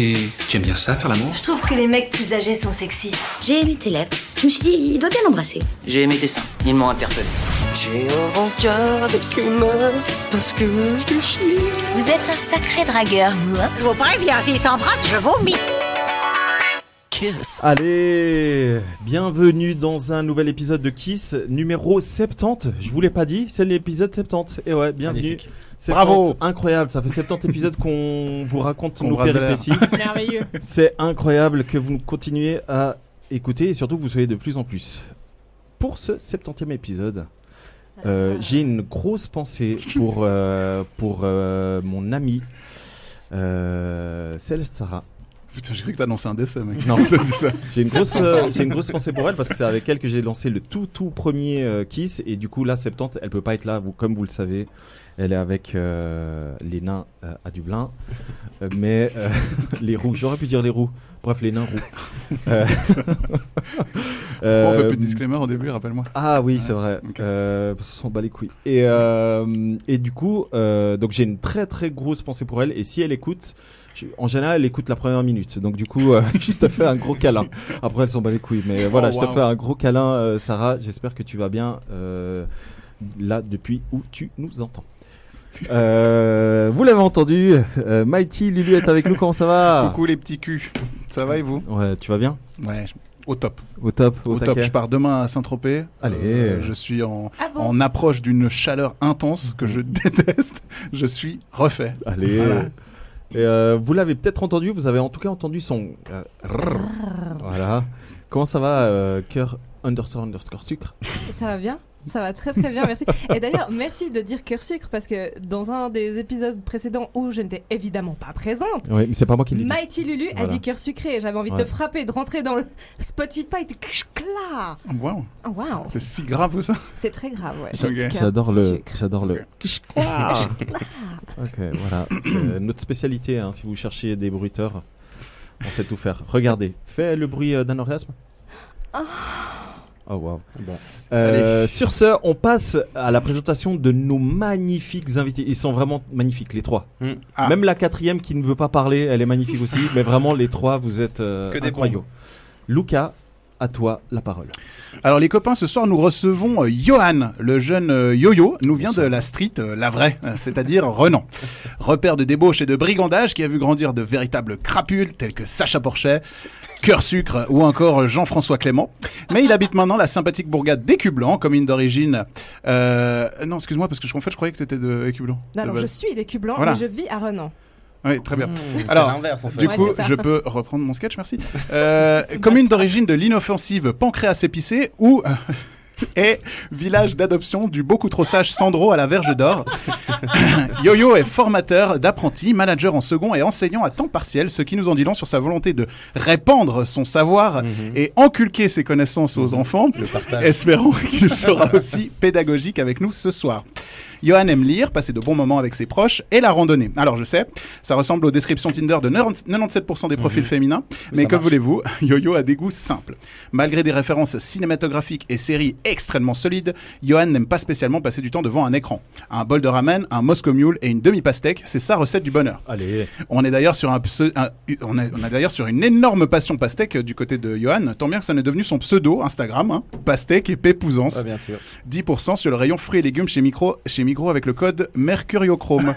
Et tu aimes bien ça, faire l'amour? Je trouve que les mecs plus âgés sont sexy. J'ai aimé tes lèvres. Je me suis dit, il doit bien l'embrasser. J'ai aimé tes seins, ils m'ont interpellé. J'ai un rencard avec une meuf parce que je chie. Vous êtes un sacré dragueur, vous, hein? Je vous préviens, s'ils s'embrassent, je vomis. Kiss. Allez, bienvenue dans un nouvel épisode de Kiss, numéro 70. Je vous l'ai pas dit, c'est l'épisode 70. Et ouais, bienvenue. Magnifique. 70, Bravo. incroyable, ça fait 70 épisodes qu'on vous raconte Qu'on nos brase péripéties. Merveilleux. C'est incroyable que vous continuez à écouter et surtout que vous soyez de plus en plus. Pour ce 70e épisode, j'ai une grosse pensée pour mon amie Céleste Sarah. Putain, j'ai cru que t'annonçais un décès, mec. Non. T'as dit ça. J'ai une grosse pensée pour elle parce que c'est avec elle que j'ai lancé le tout premier Kiss et du coup là 70 elle peut pas être là comme vous le savez, elle est avec les nains à Dublin mais les roux, j'aurais pu dire les roux, bref les nains roux. On fait plus de disclaimer au début, rappelle-moi. Ah oui, c'est vrai. Okay. Parce qu'on s'en bat les couilles. Et du coup, donc j'ai une très grosse pensée pour elle. Et si elle écoute, en général, elle écoute la première minute. Donc du coup, je te fais un gros câlin. Après, elle s'en bat les couilles. Mais voilà, je te fais un gros câlin, Sarah. J'espère que tu vas bien là depuis où tu nous entends. Vous l'avez entendu, Mighty Lulu est avec nous. Comment ça va? Coucou les petits culs. Ça va et vous? Ouais, tu vas bien? Ouais. Au top. Au top. Je pars demain à Saint-Tropez. Allez. Je suis en approche d'une chaleur intense que je déteste. Je suis refait. Allez. Voilà. Et vous l'avez peut-être entendu. Vous avez en tout cas entendu son. Voilà. Comment ça va, cœur _ sucre? Ça va bien? Ça va très bien, merci. Et d'ailleurs, merci de dire cœur sucre parce que dans un des épisodes précédents où je n'étais évidemment pas présente, oui, mais c'est pas moi qui l'ai dit. Mighty Lulu a dit cœur sucré et j'avais envie de te frapper, de rentrer dans le Spotify, de clac. Wow. Oh, wow. C'est si grave ou ça? C'est très grave, ouais. Okay. J'adore le. Ok, Ah. voilà. C'est notre spécialité. Hein, si vous cherchez des bruiteurs, on sait tout faire. Regardez, fais le bruit d'un orgasme. Oh wow. Bon. Sur ce, on passe à la présentation de nos magnifiques invités. Ils sont vraiment magnifiques, les trois. Ah. Même la quatrième qui ne veut pas parler, elle est magnifique aussi. Mais vraiment, les trois, vous êtes incroyables. Lucas, à toi la parole. Alors les copains, ce soir nous recevons Johan, le jeune Yo-Yo, nous vient de la street, la vraie, c'est-à-dire Renan. Repère de débauche et de brigandage qui a vu grandir de véritables crapules tels que Sacha Porchet, Cœur Sucre ou encore Jean-François Clément. Mais il habite maintenant la sympathique bourgade d'Écublanc, commune d'origine... Non, excuse-moi, parce que en fait je croyais que t'étais d'Écublanc. Non, alors je suis d'Écublanc, Voilà. mais je vis à Renan. Oui, très bien. Alors, c'est l'inverse en fait. Du coup, je peux reprendre mon sketch, merci. Commune d'origine de l'inoffensive Pancréas épicé ou et village d'adoption du beaucoup trop sage Sandro à la Verge d'Or. Yo-Yo est formateur d'apprentis, manager en second et enseignant à temps partiel, ce qui nous en dit long sur sa volonté de répandre son savoir et inculquer ses connaissances aux enfants. Espérons qu'il sera aussi pédagogique avec nous ce soir. Johan aime lire, passer de bons moments avec ses proches et la randonnée. Alors je sais, ça ressemble aux descriptions Tinder de 97% des profils féminins, mais que voulez-vous, Yo-Yo a des goûts simples. Malgré des références cinématographiques et séries extrêmement solides, Johan n'aime pas spécialement passer du temps devant un écran. Un bol de ramen, un Moscow Mule et une demi-pastèque, c'est sa recette du bonheur. Allez. On est d'ailleurs sur on est d'ailleurs sur une énorme passion pastèque du côté de Johan, tant bien que ça en est devenu son pseudo Instagram, hein, pastèque et pépousance. Ah, bien sûr. 10% sur le rayon fruits et légumes chez Migros avec le code Mercuriochrome.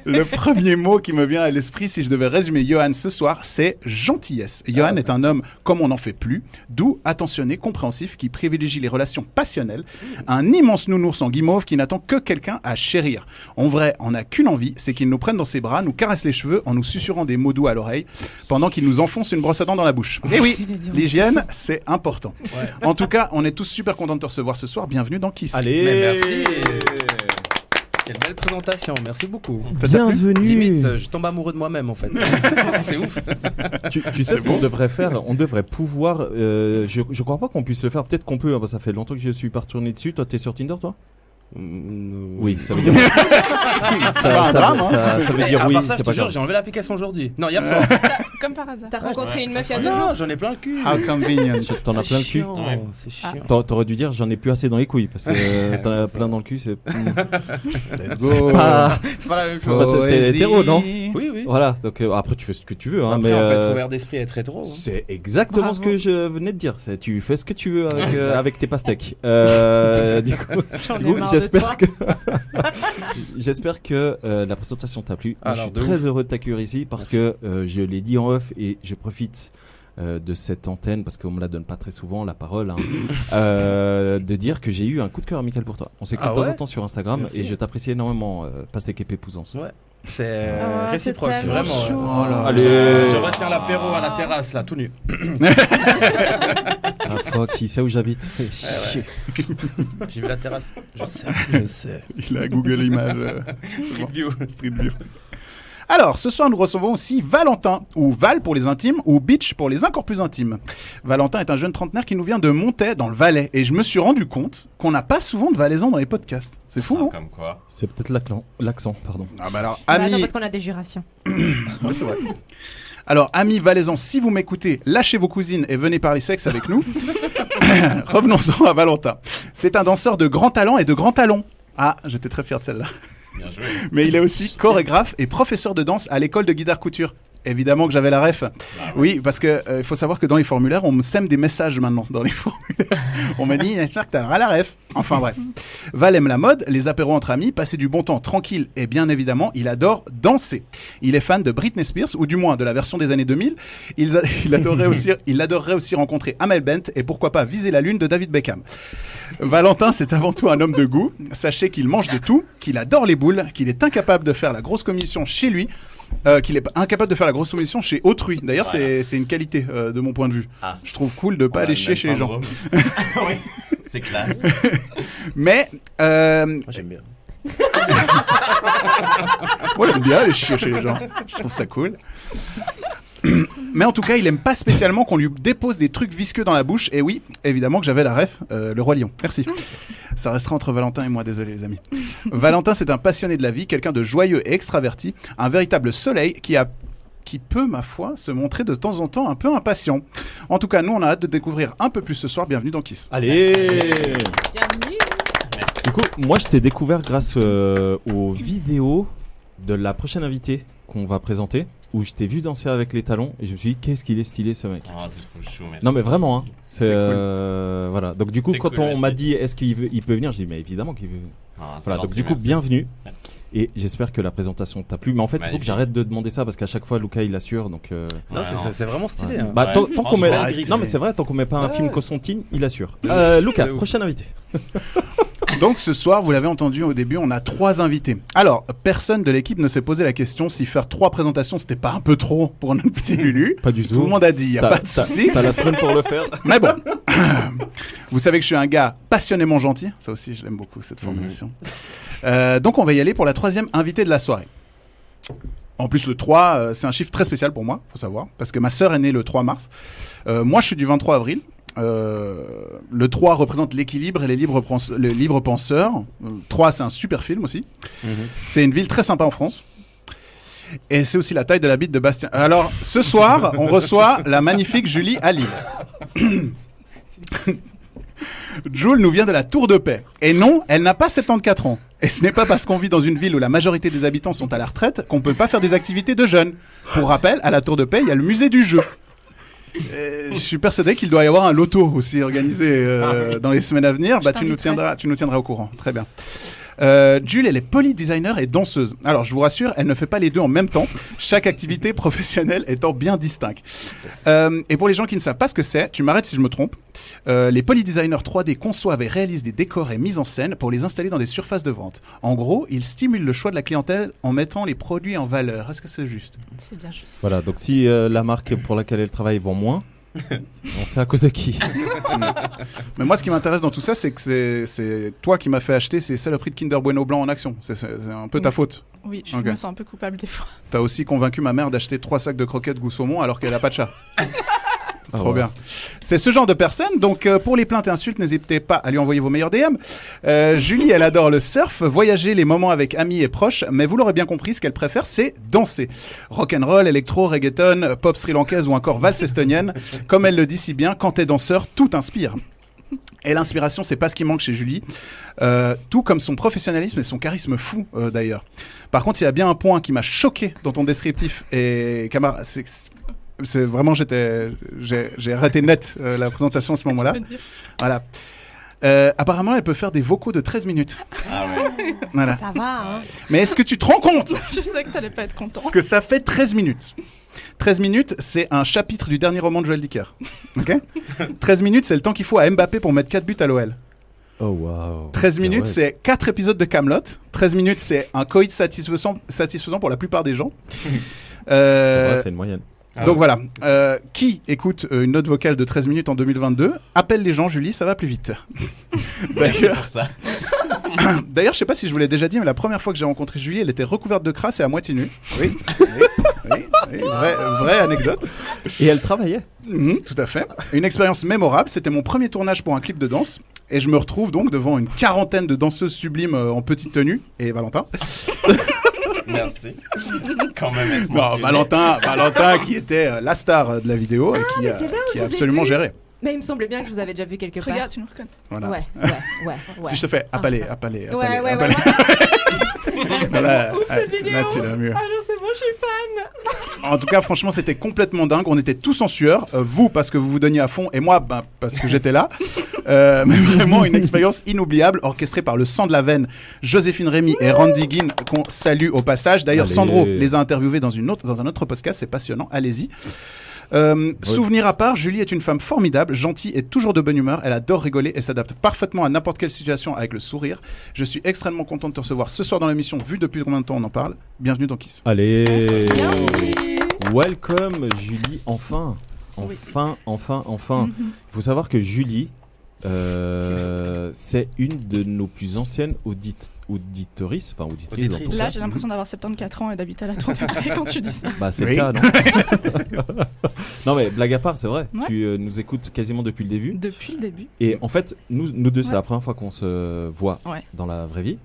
Le premier mot qui me vient à l'esprit si je devais résumer Johan ce soir, c'est gentillesse. Johan est un homme comme on n'en fait plus, doux, attentionné, compréhensif, qui privilégie les relations passionnelles, un immense nounours en guimauve qui n'attend que quelqu'un à chérir. En vrai, on n'a qu'une envie, c'est qu'il nous prenne dans ses bras, nous caresse les cheveux en nous susurrant des mots doux à l'oreille, pendant qu'il nous enfonce une brosse à dents dans la bouche. Et oui, l'hygiène, c'est important. Ouais. En tout cas, on est tous super contents de te recevoir ce soir. Bienvenue dans Kiss. Allez. Mais merci. Quelle belle présentation, merci beaucoup. Bienvenue. Limite, je tombe amoureux de moi-même en fait. C'est ouf. Tu sais ce qu'on devrait faire? On devrait pouvoir. Je crois pas qu'on puisse le faire. Peut-être qu'on peut. Hein, ça fait longtemps que je suis pas retourné dessus. Toi, t'es sur Tinder, toi? Oui, ça veut dire. ça veut dire oui. C'est pas grave. J'ai enlevé l'application aujourd'hui. Non, hier soir. Comme par hasard. T'as rencontré une meuf il y a 2 jours. Non, j'en ai plein le cul. How convenient. T'en as plein le cul. Ouais, c'est chiant. T'aurais dû dire j'en ai plus assez dans les couilles parce que t'en as plein dans le cul, c'est. Let's C'est go. pas. C'est pas la même Bah, chose. t'es hétéro, non? Oui, oui. Voilà, donc après tu fais ce que tu veux, hein, Après, mais on peut être ouvert d'esprit et être hétéro. Hein. c'est exactement Bravo. ce que je venais de dire. Tu fais ce que tu veux avec, Exact. avec tes pastèques. Du coup, J'en ai du coup, marre de j'espère toi. que j'espère que la présentation t'a plu. Moi, je Alors, suis de très heureux de t'accueillir ici parce Merci. que je l'ai dit en off et je profite de cette antenne parce qu'on me la donne pas très souvent la parole, hein, de dire que j'ai eu un coup de cœur amical pour toi. On s'écoute Ah de temps ouais en temps sur Instagram Merci. et je t'apprécie énormément, Pastèque et Pépousance. Ouais. C'est Ah, réciproque, c'est vraiment. tellement chou. Oh là Allez. Je retiens l'apéro à la terrasse, là, tout nu. Ah fuck, il sait où j'habite. Ouais. J'ai vu la terrasse. Je sais. Il a Google Images. Street View. Street View. Alors, ce soir, nous recevons aussi Valentin, ou Val pour les intimes, ou Bitch pour les encore plus intimes. Valentin est un jeune trentenaire qui nous vient de Montaix, dans le Valais, et je me suis rendu compte qu'on n'a pas souvent de Valaisans dans les podcasts. C'est fou, non? Comme quoi. C'est peut-être l'accent, pardon. Ah bah alors, Bah non, amis... parce qu'on a des jurassiens. Oui, c'est vrai. Alors, amis valaisans, si vous m'écoutez, lâchez vos cousines et venez parler sexe avec nous. Revenons-en à Valentin. C'est un danseur de grand talent et de grand talon. Ah, j'étais très fier de celle-là. Bien joué. Mais il est aussi chorégraphe et professeur de danse à l'école de Guidard Couture. Évidemment que j'avais la ref. Oui, parce que il faut savoir que dans les formulaires, on me sème des messages maintenant dans les formulaires. On m'a dit, j'espère que t'as la ref. Enfin bref. Val aime la mode, les apéros entre amis, passer du bon temps tranquille et bien évidemment, il adore danser. Il est fan de Britney Spears, ou du moins de la version des années 2000. Il adorerait aussi rencontrer Amel Bent et pourquoi pas viser la lune de David Beckham. Valentin, c'est avant tout un homme de goût. Sachez qu'il mange de tout, qu'il adore les boules, qu'il est incapable de faire la grosse commission chez lui. Qu'il est incapable de faire la grosse soumission chez autrui. D'ailleurs, Voilà. c'est une qualité de mon point de vue. Ah. Je trouve cool de pas On a aller le chier même chez les gens. syndrome. Oui, c'est classe. Mais Moi, j'aime bien. moi j'aime bien aller chier chez les gens. Je trouve ça cool. Mais en tout cas, il aime pas spécialement qu'on lui dépose des trucs visqueux dans la bouche. Et oui, évidemment que j'avais la ref, le Roi Lion. Merci. Ça restera entre Valentin et moi, désolé les amis. Valentin, c'est un passionné de la vie, quelqu'un de joyeux et extraverti, un véritable soleil qui peut, ma foi, se montrer de temps en temps un peu impatient. En tout cas, nous, on a hâte de découvrir un peu plus ce soir. Bienvenue dans Kiss. Allez. Bienvenue. Du coup, moi je t'ai découvert grâce aux vidéos de la prochaine invitée qu'on va présenter, où je t'ai vu danser avec les talons et je me suis dit qu'est-ce qu'il est stylé ce mec. Oh, c'est trop chou, mec. Non mais vraiment, hein. C'est cool. voilà. Donc du coup, C'est quand cool, on merci. m'a dit est-ce qu'il peut venir, j'ai dit mais évidemment qu'il veut. Ah, c'est Voilà. Donc gentil, du coup, merci. bienvenue. Ouais. Et j'espère que la présentation t'a plu. Mais en fait, il faut que Magnifique. j'arrête de demander ça parce qu'à chaque fois, Luca il assure. Donc Non, Ouais, c'est vraiment stylé. ouais. Hein. Bah, Ouais, tant qu'on met. franchement, Non mais c'est vrai, tant qu'on met pas un Ouais. film Constantine, il assure. Luca, De ouf. prochaine invité. Donc ce soir, vous l'avez entendu au début, on a 3 invités. Alors, personne de l'équipe ne s'est posé la question si faire 3 présentations, c'était pas un peu trop pour notre petit Lulu. Pas du tout. Tout le monde a dit, il n'y a pas de souci. T'as la semaine pour le faire. Mais bon, vous savez que je suis un gars passionnément gentil. Ça aussi, je l'aime beaucoup, cette formulation. Donc on va y aller pour la 3e invitée de la soirée. En plus, le 3, c'est un chiffre très spécial pour moi, faut savoir, parce que ma sœur est née le 3 mars. Moi, je suis du 23 avril. Le 3 représente l'équilibre et les libres penseurs. 3, c'est un super film aussi. C'est une ville très sympa en France. Et c'est aussi la taille de la bite de Bastien. Alors, ce soir, on reçoit la magnifique Julie à Lille. Jules nous vient de la Tour de Paix. Et non, elle n'a pas 74 ans. Et ce n'est pas parce qu'on vit dans une ville où la majorité des habitants sont à la retraite qu'on peut pas faire des activités de jeunes. Pour rappel, à la Tour de Paix, il y a le musée du jeu. Je suis persuadé qu'il doit y avoir un loto aussi organisé dans les semaines à venir. Bah, tu nous tiendras au courant. Très bien. Jules, elle est polydesigner et danseuse. Alors, je vous rassure, elle ne fait pas les deux en même temps, chaque activité professionnelle étant bien distincte. Et pour les gens qui ne savent pas ce que c'est, tu m'arrêtes si je me trompe, les polydesigners 3D conçoivent et réalisent des décors et mises en scène pour les installer dans des surfaces de vente. En gros, ils stimulent le choix de la clientèle en mettant les produits en valeur. Est-ce que c'est juste ? C'est bien juste. Voilà, donc si la marque pour laquelle elle travaille vend moins, on sait à cause de qui. Mais moi, ce qui m'intéresse dans tout ça, c'est que c'est toi qui m'as fait acheter ces saloperies de Kinder Bueno blanc en action. C'est un peu ta faute. Oui, je Ok. me sens un peu coupable des fois. T'as aussi convaincu ma mère d'acheter 3 sacs de croquettes goût saumon alors qu'elle a pas de chat. Trop bien. C'est ce genre de personne. Donc, pour les plaintes et insultes, n'hésitez pas à lui envoyer vos meilleurs DM. Julie, elle adore le surf, voyager, les moments avec amis et proches. Mais vous l'aurez bien compris, ce qu'elle préfère, c'est danser. Rock'n'roll, électro, reggaeton, pop sri-lankaise ou encore valse estonienne. Comme elle le dit si bien, quand t'es danseur, tout inspire. Et l'inspiration, c'est pas ce qui manque chez Julie. Tout comme son professionnalisme et son charisme fou, d'ailleurs. Par contre, il y a bien un point qui m'a choqué dans ton descriptif. Et camarade, c'est vraiment, j'ai arrêté net la présentation à ce moment-là. Voilà. Apparemment, elle peut faire des vocaux de 13 minutes. Ah ouais. Voilà. Ça va, hein. Mais est-ce que tu te rends compte Je sais que t'allais pas être content. ce que ça fait 13 minutes 13 minutes, c'est un chapitre du dernier roman de Joël Dicker. Ok. 13 minutes, c'est le temps qu'il faut à Mbappé pour mettre 4 buts à l'OL. Oh waouh. 13 minutes, Ouais. c'est 4 épisodes de Kaamelott. 13 minutes, c'est un coït satisfaisant pour la plupart des gens. C'est vrai, c'est une moyenne. Donc voilà. Qui écoute une note vocale de 13 minutes en 2022 appelle les gens, Julie, ça va plus vite. Merci pour ça. D'ailleurs, je sais pas si je vous l'ai déjà dit, mais la première fois que j'ai rencontré Julie, elle était recouverte de crasse et à moitié nue. Oui. Vraie anecdote. Et elle travaillait. Tout à fait. Une expérience mémorable. C'était mon premier tournage pour un clip de danse. Et je me retrouve donc devant une quarantaine de danseuses sublimes en petite tenue. Et Valentin. Merci. Quand même être Non, mentionné. Valentin qui était la star de la vidéo et qui mais c'est là où a je vous ai absolument vu. géré. Mais il me semblait bien que je vous avais déjà vu quelque part. Regarde, tu nous reconnais. Voilà. Ouais. Si je te fais appeler. Ouais. Là, cette vidéo. là, tu l'as mieux. Ah non, c'est bon, je suis fan. En tout cas, franchement, c'était complètement dingue. On était tous en sueur. Vous, parce que vous vous donniez à fond, et moi, parce que j'étais là. Mais vraiment une expérience inoubliable, orchestrée par le sang de la veine, Joséphine Rémy et Randy Guin, qu'on salue au passage. D'ailleurs, Allez. Sandro les a interviewés dans un autre podcast. C'est passionnant. Allez-y. Souvenir à part, Julie est une femme formidable, gentille et toujours de bonne humeur. Elle adore rigoler et s'adapte parfaitement à n'importe quelle situation avec le sourire. Je suis extrêmement content de te recevoir ce soir dans l'émission, vu depuis combien de temps on en parle. Bienvenue dans Kiss. Allez. Merci. Welcome Julie, enfin. Il faut savoir que Julie, c'est une de nos plus anciennes auditrices. Auditrice. Là, j'ai l'impression d'avoir 74 ans et d'habiter à la Tour de Paris quand tu dis ça. Bah c'est Oui. le cas, non? Non mais blague à part, c'est vrai. Ouais. Tu nous écoutes quasiment depuis le début. Depuis le début. Et en fait, nous deux, c'est Ouais. la première fois qu'on se voit Ouais. dans la vraie vie.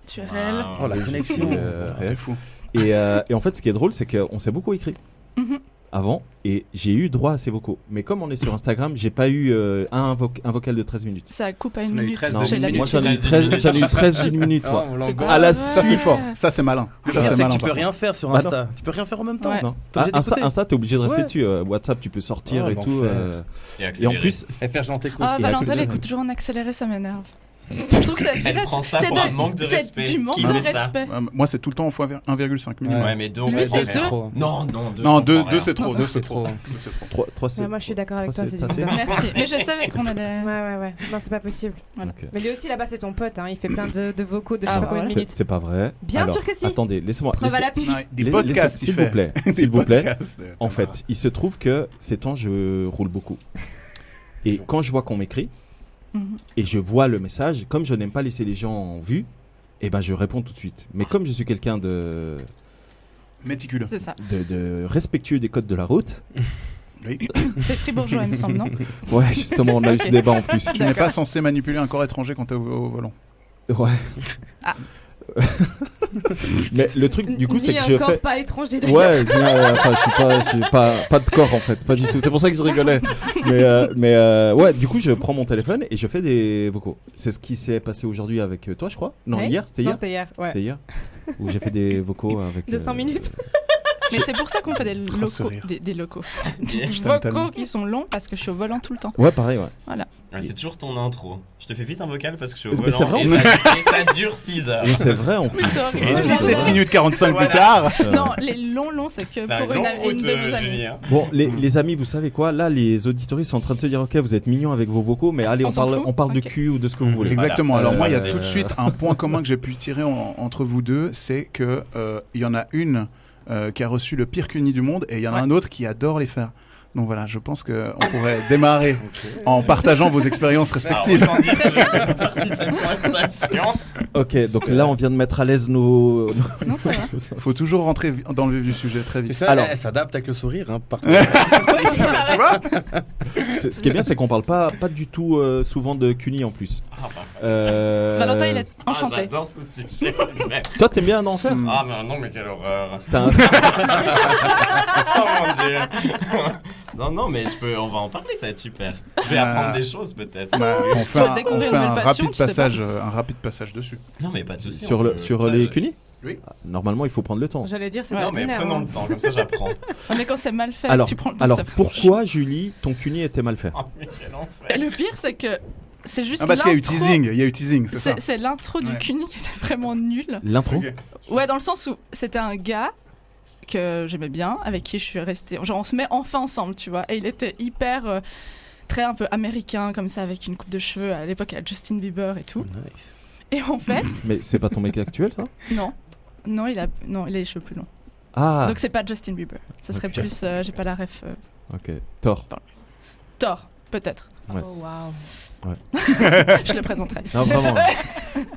Tu es réel. Wow. Oh la Oui, je connexion. suis, C'est réel. fou. Et en fait, ce qui est drôle, c'est qu'on s'est beaucoup écrit Mhm. avant et j'ai eu droit à ces vocaux. Mais comme on est sur Instagram, j'ai pas eu un vocal de 13 minutes. Ça coupe à une On a eu minute. 13 Non, de J'ai minutes. moi l'habitude. j'en ai eu 13 d'une minute. Oh, Moi. on C'est l'angoisse. pas À la vrai. Ça, c'est fort. Ça, c'est malin. Le Ça, pire, c'est c'est que malin. tu peux rien faire sur Bah non. Insta. Tu peux rien faire en même temps. Ouais. Non. T'es obligé d'écouter. Insta, t'es obligé de rester Ouais. dessus. WhatsApp, tu peux sortir Oh, et tout. l'enfer. Et Et en accéléré. plus, FR, je t'écoute. Ah, Et Valentin, accéléré. elle écoute toujours en accéléré, ça m'énerve. Je trouve que c'est Elle prend ça c'est pour un manque de c'est respect. du manque Qui de fait ça respect. Moi, c'est tout le temps en fois 1,5 minimum. Ouais, mais donc. Lui, c'est bon, deux. trop. Non, Non, deux, 2 c'est trop. Non, 2 c'est c'est trop. trop. 2 c'est trop. 3 c'est. Ouais, moi, je suis d'accord avec toi. C'est du assez. bonheur. Merci. Mais je savais qu'on allait. Ouais. Non, c'est pas possible. Voilà. Ok. Mais lui aussi, là-bas, c'est ton pote. Hein. Il fait plein de vocaux de je Ah, sais pas bah combien de voilà. minutes. C'est pas vrai. Bien Alors, sûr que si. Attendez, laissez-moi. Preuve à l'appui. Des podcasts, s'il vous plaît. S'il vous plaît. En fait, fait, il se trouve que ces temps, je roule beaucoup. Et quand je vois qu'on m'écrit, Mhm. et je vois le message, comme je n'aime pas laisser les gens en vue, et ben je réponds tout de suite. Mais comme je suis quelqu'un de méticuleux. C'est ça. respectueux des codes de la route, Oui. C'est bourgeois, il me semble, non? ouais, justement, on a eu ce Ok. débat en plus. Tu n'es pas censé manipuler un corps étranger quand t'es au volant. Ouais. Ah. Mais le truc, du coup, c'est Ni que je encore fais. pas étranger. d'ailleurs. Ouais, enfin, je suis pas de corps en fait, pas du tout. C'est pour ça que je rigolais. Mais ouais, du coup, je prends mon téléphone et je fais des vocaux. C'est ce qui s'est passé aujourd'hui avec toi, je crois. Non, Ouais. hier, c'était Non, hier. c'était hier. Ouais. C'était hier où j'ai fait des vocaux avec. De 5 minutes. Mais c'est pour ça qu'on fait des Grand locaux. sourire. Des locaux. Je Des t'aime tellement. vocaux qui sont longs parce que je suis au volant tout le temps. Ouais, pareil, ouais. Ouais, c'est toujours ton intro. Je te fais vite un vocal parce que je suis au Mais c'est volant vrai, et ça dure 6 heures. Et c'est vrai en plus. C'est horrible. Et Ouais. 17 minutes 45 Voilà. plus tard. Non, les longs, c'est que C'est un pour long une route, de nos amies. Julie, hein. Bon, les amis, vous savez quoi? Là, les auditoristes sont en train de se dire, ok, vous êtes mignons avec vos vocaux, mais allez, On s'en fout. on parle de Ok. cul ou de ce que vous voulez. Exactement. Voilà. Alors moi, il y a Euh, tout de suite un point commun que j'ai pu tirer entre vous deux, c'est que il y en a une qui a reçu le pire cuni du monde et il y en a Ouais. un autre qui adore les faire. Donc voilà, je pense qu'on pourrait démarrer en partageant vos expériences respectives. Alors, autant dire que je vais faire vite cette conversation. Ok, donc là on vient de mettre à l'aise nos. Non, ça va. Faut toujours rentrer dans le vif du sujet très Tu vite. sais, Alors- elle s'adapte avec le sourire. Hein, par Tu vois Ce qui est bien, c'est qu'on parle pas du tout souvent de CUNY en plus. Ah, bah, Valentin, il est enchanté. j'adore ce sujet. Mais- Toi, t'aimes bien un enfer Ah, mais non, mais quelle horreur. T'as un- Oh mon dieu. Non, mais on va en parler, ça va être super. Je vais apprendre des choses peut-être. Bah, on fait vas un, découvrir on fait une un nouvelle passion, rapide tu sais passage, un rapide passage dessus. Non, mais pas de soucis. sur on le peut- sur ça, les CUNY. Oui. Normalement, il faut prendre le temps. J'allais dire, c'est Ouais, Non, mais ordinaire. prenons hein. le temps, comme ça j'apprends. Ah, mais quand c'est mal fait, Alors, tu prends le temps. alors ça prend- pourquoi Julie, ton CUNY était mal fait? Oh, mais quel Et enfer. le pire, c'est que c'est juste Ah, parce qu'il y a eu l'intro. teasing, c'est ça. C'est l'intro du Ouais. CUNY qui était vraiment nulle. L'intro. Ok. Ouais, dans le sens où c'était un gars que j'aimais bien, avec qui je suis restée. Genre, on se met enfin ensemble, tu vois. Et il était hyper. Très un peu américain, comme ça, avec une coupe de cheveux. À l'époque, il y a Justin Bieber et tout. Nice. Et en fait, Mais c'est pas ton mec actuel, ça? non. Non, il a les cheveux plus longs. Ah. Donc, c'est pas Justin Bieber. Ça serait Ok. plus. J'ai pas la ref. Ok. Thor. Thor, peut-être. Ouais. Oh, waouh. Je le présenterai. Non, vraiment.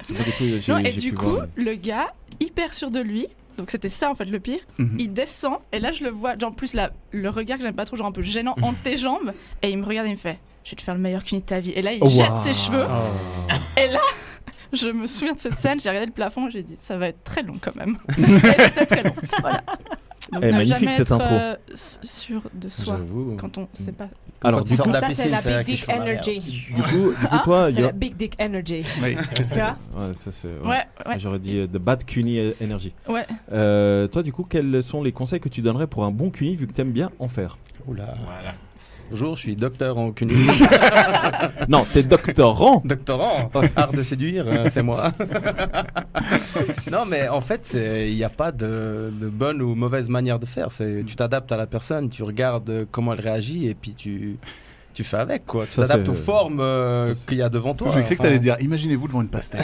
C'est pas du tout, j'ai- Non, et j'ai du pu coup, voir, mais- le gars, hyper sûr de lui, donc c'était ça en fait le pire, Mhm. il descend, et là je le vois, genre en plus le regard que j'aime pas trop, genre un peu gênant entre tes jambes, et il me regarde et il me fait « Je vais te faire le meilleur CUNY de ta vie ». Et là il Oh, jette wow. ses cheveux, Oh. et là je me souviens de cette scène, j'ai regardé le plafond et j'ai dit « Ça va être très long quand même ». Et c'était très long, voilà. Donc Eh, ne magnifique, jamais cette être intro. sûr de soi J'avoue. quand on sait pas. Alors, Quand du il sort coup, de la Ça, piscine, c'est la c'est big là qu'il dick faut la energy. du coup, toi, C'est la big dick energy. Oui. Tu vois? Ouais, ça c'est. Ouais, ouais, J'aurais dit The Bad CUNY Energy. ouais. Toi, du coup, quels sont les conseils que tu donnerais pour un bon CUNY vu que t'aimes bien en faire? Oula. Voilà. Bonjour, je suis docteur en CUNY. Non, t'es doctorant. Doctorant, art de séduire, c'est moi. Non, mais en fait, il n'y a pas de bonne ou mauvaise manière de faire. Tu t'adaptes à la personne, tu regardes comment elle réagit et puis tu fais avec, quoi. Tu Ça, t'adaptes c'est- aux formes ça, c'est- qu'il y a devant toi. J'ai cru que Enfin, t'allais dire, imaginez-vous devant une pastèque.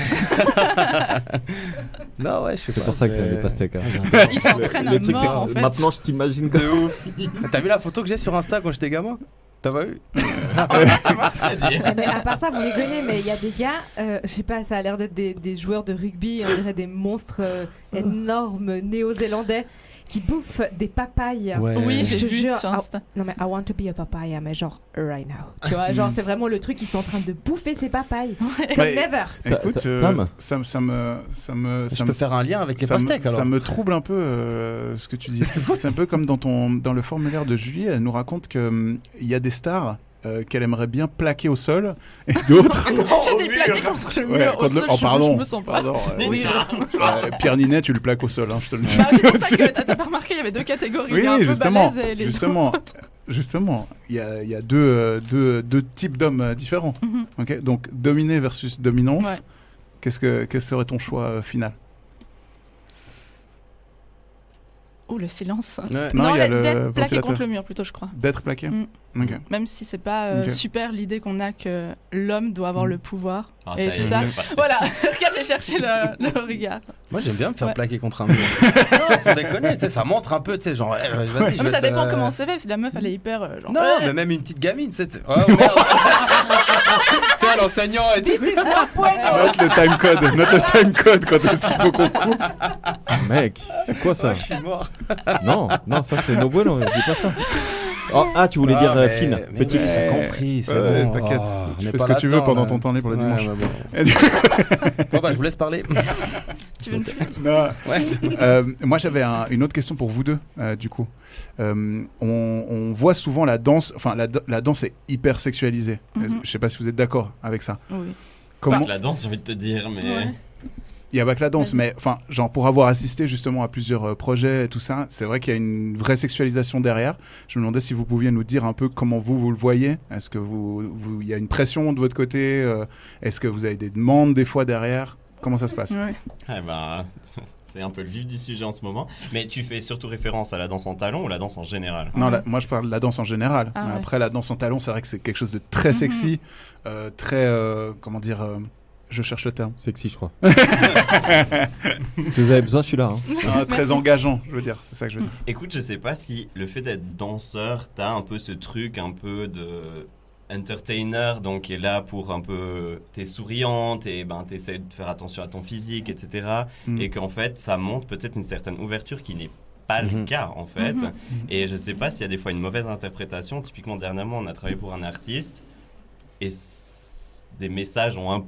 Non, ouais, je sais pas. C'est pour ça que t'aimes les pastèques. Hein. Il s'entraîne à Le truc, c'est mort en que fait. maintenant, je t'imagine que. De ouf. T'as vu la photo que j'ai sur Insta quand j'étais gamin? T'as pas vu? Mais à part ça, vous rigolez, mais il y a des gars, je sais pas, ça a l'air d'être des joueurs de rugby, on dirait des monstres énormes néo-zélandais qui bouffent des papayes. Ouais. Oui, Je j'ai te vu jure, sur Insta. Non mais I want to be a papaya, mais genre right now. Tu vois, genre c'est vraiment le truc, ils sont en train de bouffer ces papayes. Comme Ouais. never. Écoute, Tam ça me Je peux faire un lien avec les ça me- pastèques alors. Ça me trouble un peu ce que tu dis. C'est un peu comme dans le formulaire de Julie, elle nous raconte qu'il y a des stars qu'elle aimerait bien plaquer au sol et d'autres. J'ai des plaqués contre le mur au sol, je me sens pas. Pardon, Oui, Pierre Ninet, tu le plaques au sol, hein, je te le dis. Bah, c'est pour ça que t'as pas remarqué, il y avait deux catégories. Oui, il y a un oui, peu justement, balèze et les justement, autres. justement, il y a deux types d'hommes différents. Mhm. Ok, donc dominé versus dominance. Ouais. Quel serait ton choix final? Oh, le silence. Ouais. Non, il y a d'être le plaqué ventilateur. contre le mur plutôt, je crois. D'être plaqué. Mm. Ok. Même si c'est pas Ok. super l'idée qu'on a que l'homme doit avoir le pouvoir Ah, et ça tout y est, ça. c'est parti. Voilà, regarde, j'ai cherché le regard. Moi j'aime bien me faire Ouais. plaquer contre un mur. Non, sans déconner, tu sais, ça montre un peu, tu sais, genre, vas-y, je Non, mais vais ça te- dépend comment c'est fait, parce que la meuf elle est hyper genre. Non, mais même une petite gamine, tu sais. Oh merde. Tu sais, l'enseignant a dit. Note le time code quand est-ce qu'il faut qu'on coupe. Mec, c'est quoi ça? Je suis mort. Non, ça c'est no bueno, dis pas ça. Oh, tu voulais dire fine, petite. Mais j'ai compris, c'est Ouais, bon. t'inquiète, Oh, on tu est fais pas ce que tu veux là-dedans, pendant là. ton temps libre le Ouais, dimanche. ouais, bon. Et du coup- Bon, bah, je vous laisse parler. Tu veux une flûte? Non. Ouais. Moi j'avais une autre question pour vous deux, du coup. On voit souvent la danse, enfin la danse est hyper sexualisée. Mhm. Je sais pas si vous êtes d'accord avec ça. Oui. Comment Pas que la danse, j'ai envie de te dire, mais. Ouais. Il y a pas que la danse, Vas-y. mais enfin, genre pour avoir assisté justement à plusieurs projets et tout ça, c'est vrai qu'il y a une vraie sexualisation derrière. Je me demandais si vous pouviez nous dire un peu comment vous le voyez. Est-ce que il y a une pression de votre côté Est-ce que vous avez des demandes des fois derrière Comment ça se passe Ouais. Eh ben, c'est un peu le vif du sujet en ce moment. Mais tu fais surtout référence à la danse en talons ou la danse en général? Non, moi je parle de la danse en général. Ah ouais. Après, la danse en talons, c'est vrai que c'est quelque chose de très sexy, très, comment dire, Je cherche le terme. Sexy, je crois. Si vous avez besoin, je suis là. Hein. Très engageant, je veux dire. C'est ça que je veux dire. Écoute, je sais pas si le fait d'être danseur, t'as un peu ce truc un peu de entertainer, donc qui est là pour un peu... T'es souriante et t'essaies de faire attention à ton physique, etc. Et qu'en fait, ça montre peut-être une certaine ouverture qui n'est pas le cas, en fait. Et je sais pas s'il y a des fois une mauvaise interprétation. Typiquement, dernièrement, on a travaillé pour un artiste et des messages ont un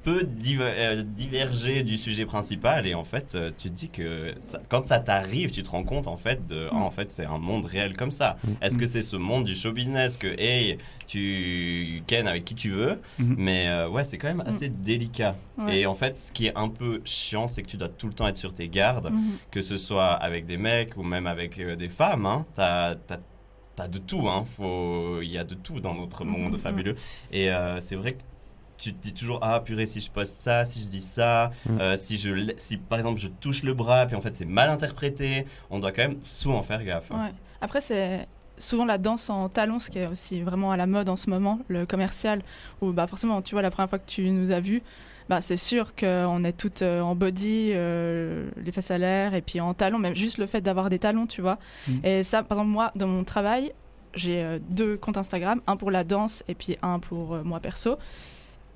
peu divergé du sujet principal et en fait tu te dis que quand ça t'arrive tu te rends compte en fait en fait c'est un monde réel comme ça. Est-ce que c'est ce monde du show business que hey tu ken avec qui tu veux mais ouais c'est quand même assez délicat et en fait ce qui est un peu chiant c'est que tu dois tout le temps être sur tes gardes que ce soit avec des mecs ou même avec des femmes hein. T'as de tout hein. Il y a de tout dans notre monde fabuleux et c'est vrai que tu te dis toujours ah purée si je poste ça, si je dis ça, si par exemple je touche le bras puis en fait c'est mal interprété, on doit quand même souvent faire gaffe. Hein. Ouais. Après c'est souvent la danse en talons, ce qui est aussi vraiment à la mode en ce moment, le commercial, où forcément tu vois la première fois que tu nous as vus, c'est sûr qu'on est toutes en body, les fesses à l'air et puis en talons, même juste le fait d'avoir des talons tu vois. Et ça par exemple moi dans mon travail j'ai 2 comptes Instagram, un pour la danse et puis un pour moi perso.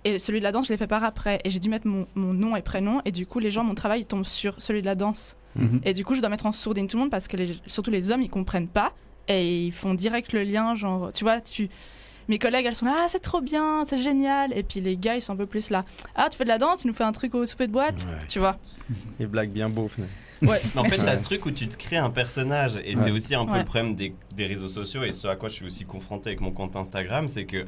Et celui de la danse, je l'ai fait par après. Et j'ai dû mettre mon nom et prénom. Et du coup, les gens, mon travail, ils tombent sur celui de la danse. Et du coup, je dois mettre en sourdine tout le monde parce que surtout les hommes, ils comprennent pas. Et ils font direct le lien. Genre, tu vois, mes collègues, elles sont là, ah, c'est trop bien, c'est génial. Et puis les gars, ils sont un peu plus là. Ah, tu fais de la danse, tu nous fais un truc au souper de boîte. Tu vois. Les blagues bien beaux, Ouais. En fait, t'as ce truc où tu te crées un personnage. Et c'est aussi un peu le problème des réseaux sociaux. Et ce à quoi je suis aussi confronté avec mon compte Instagram, c'est que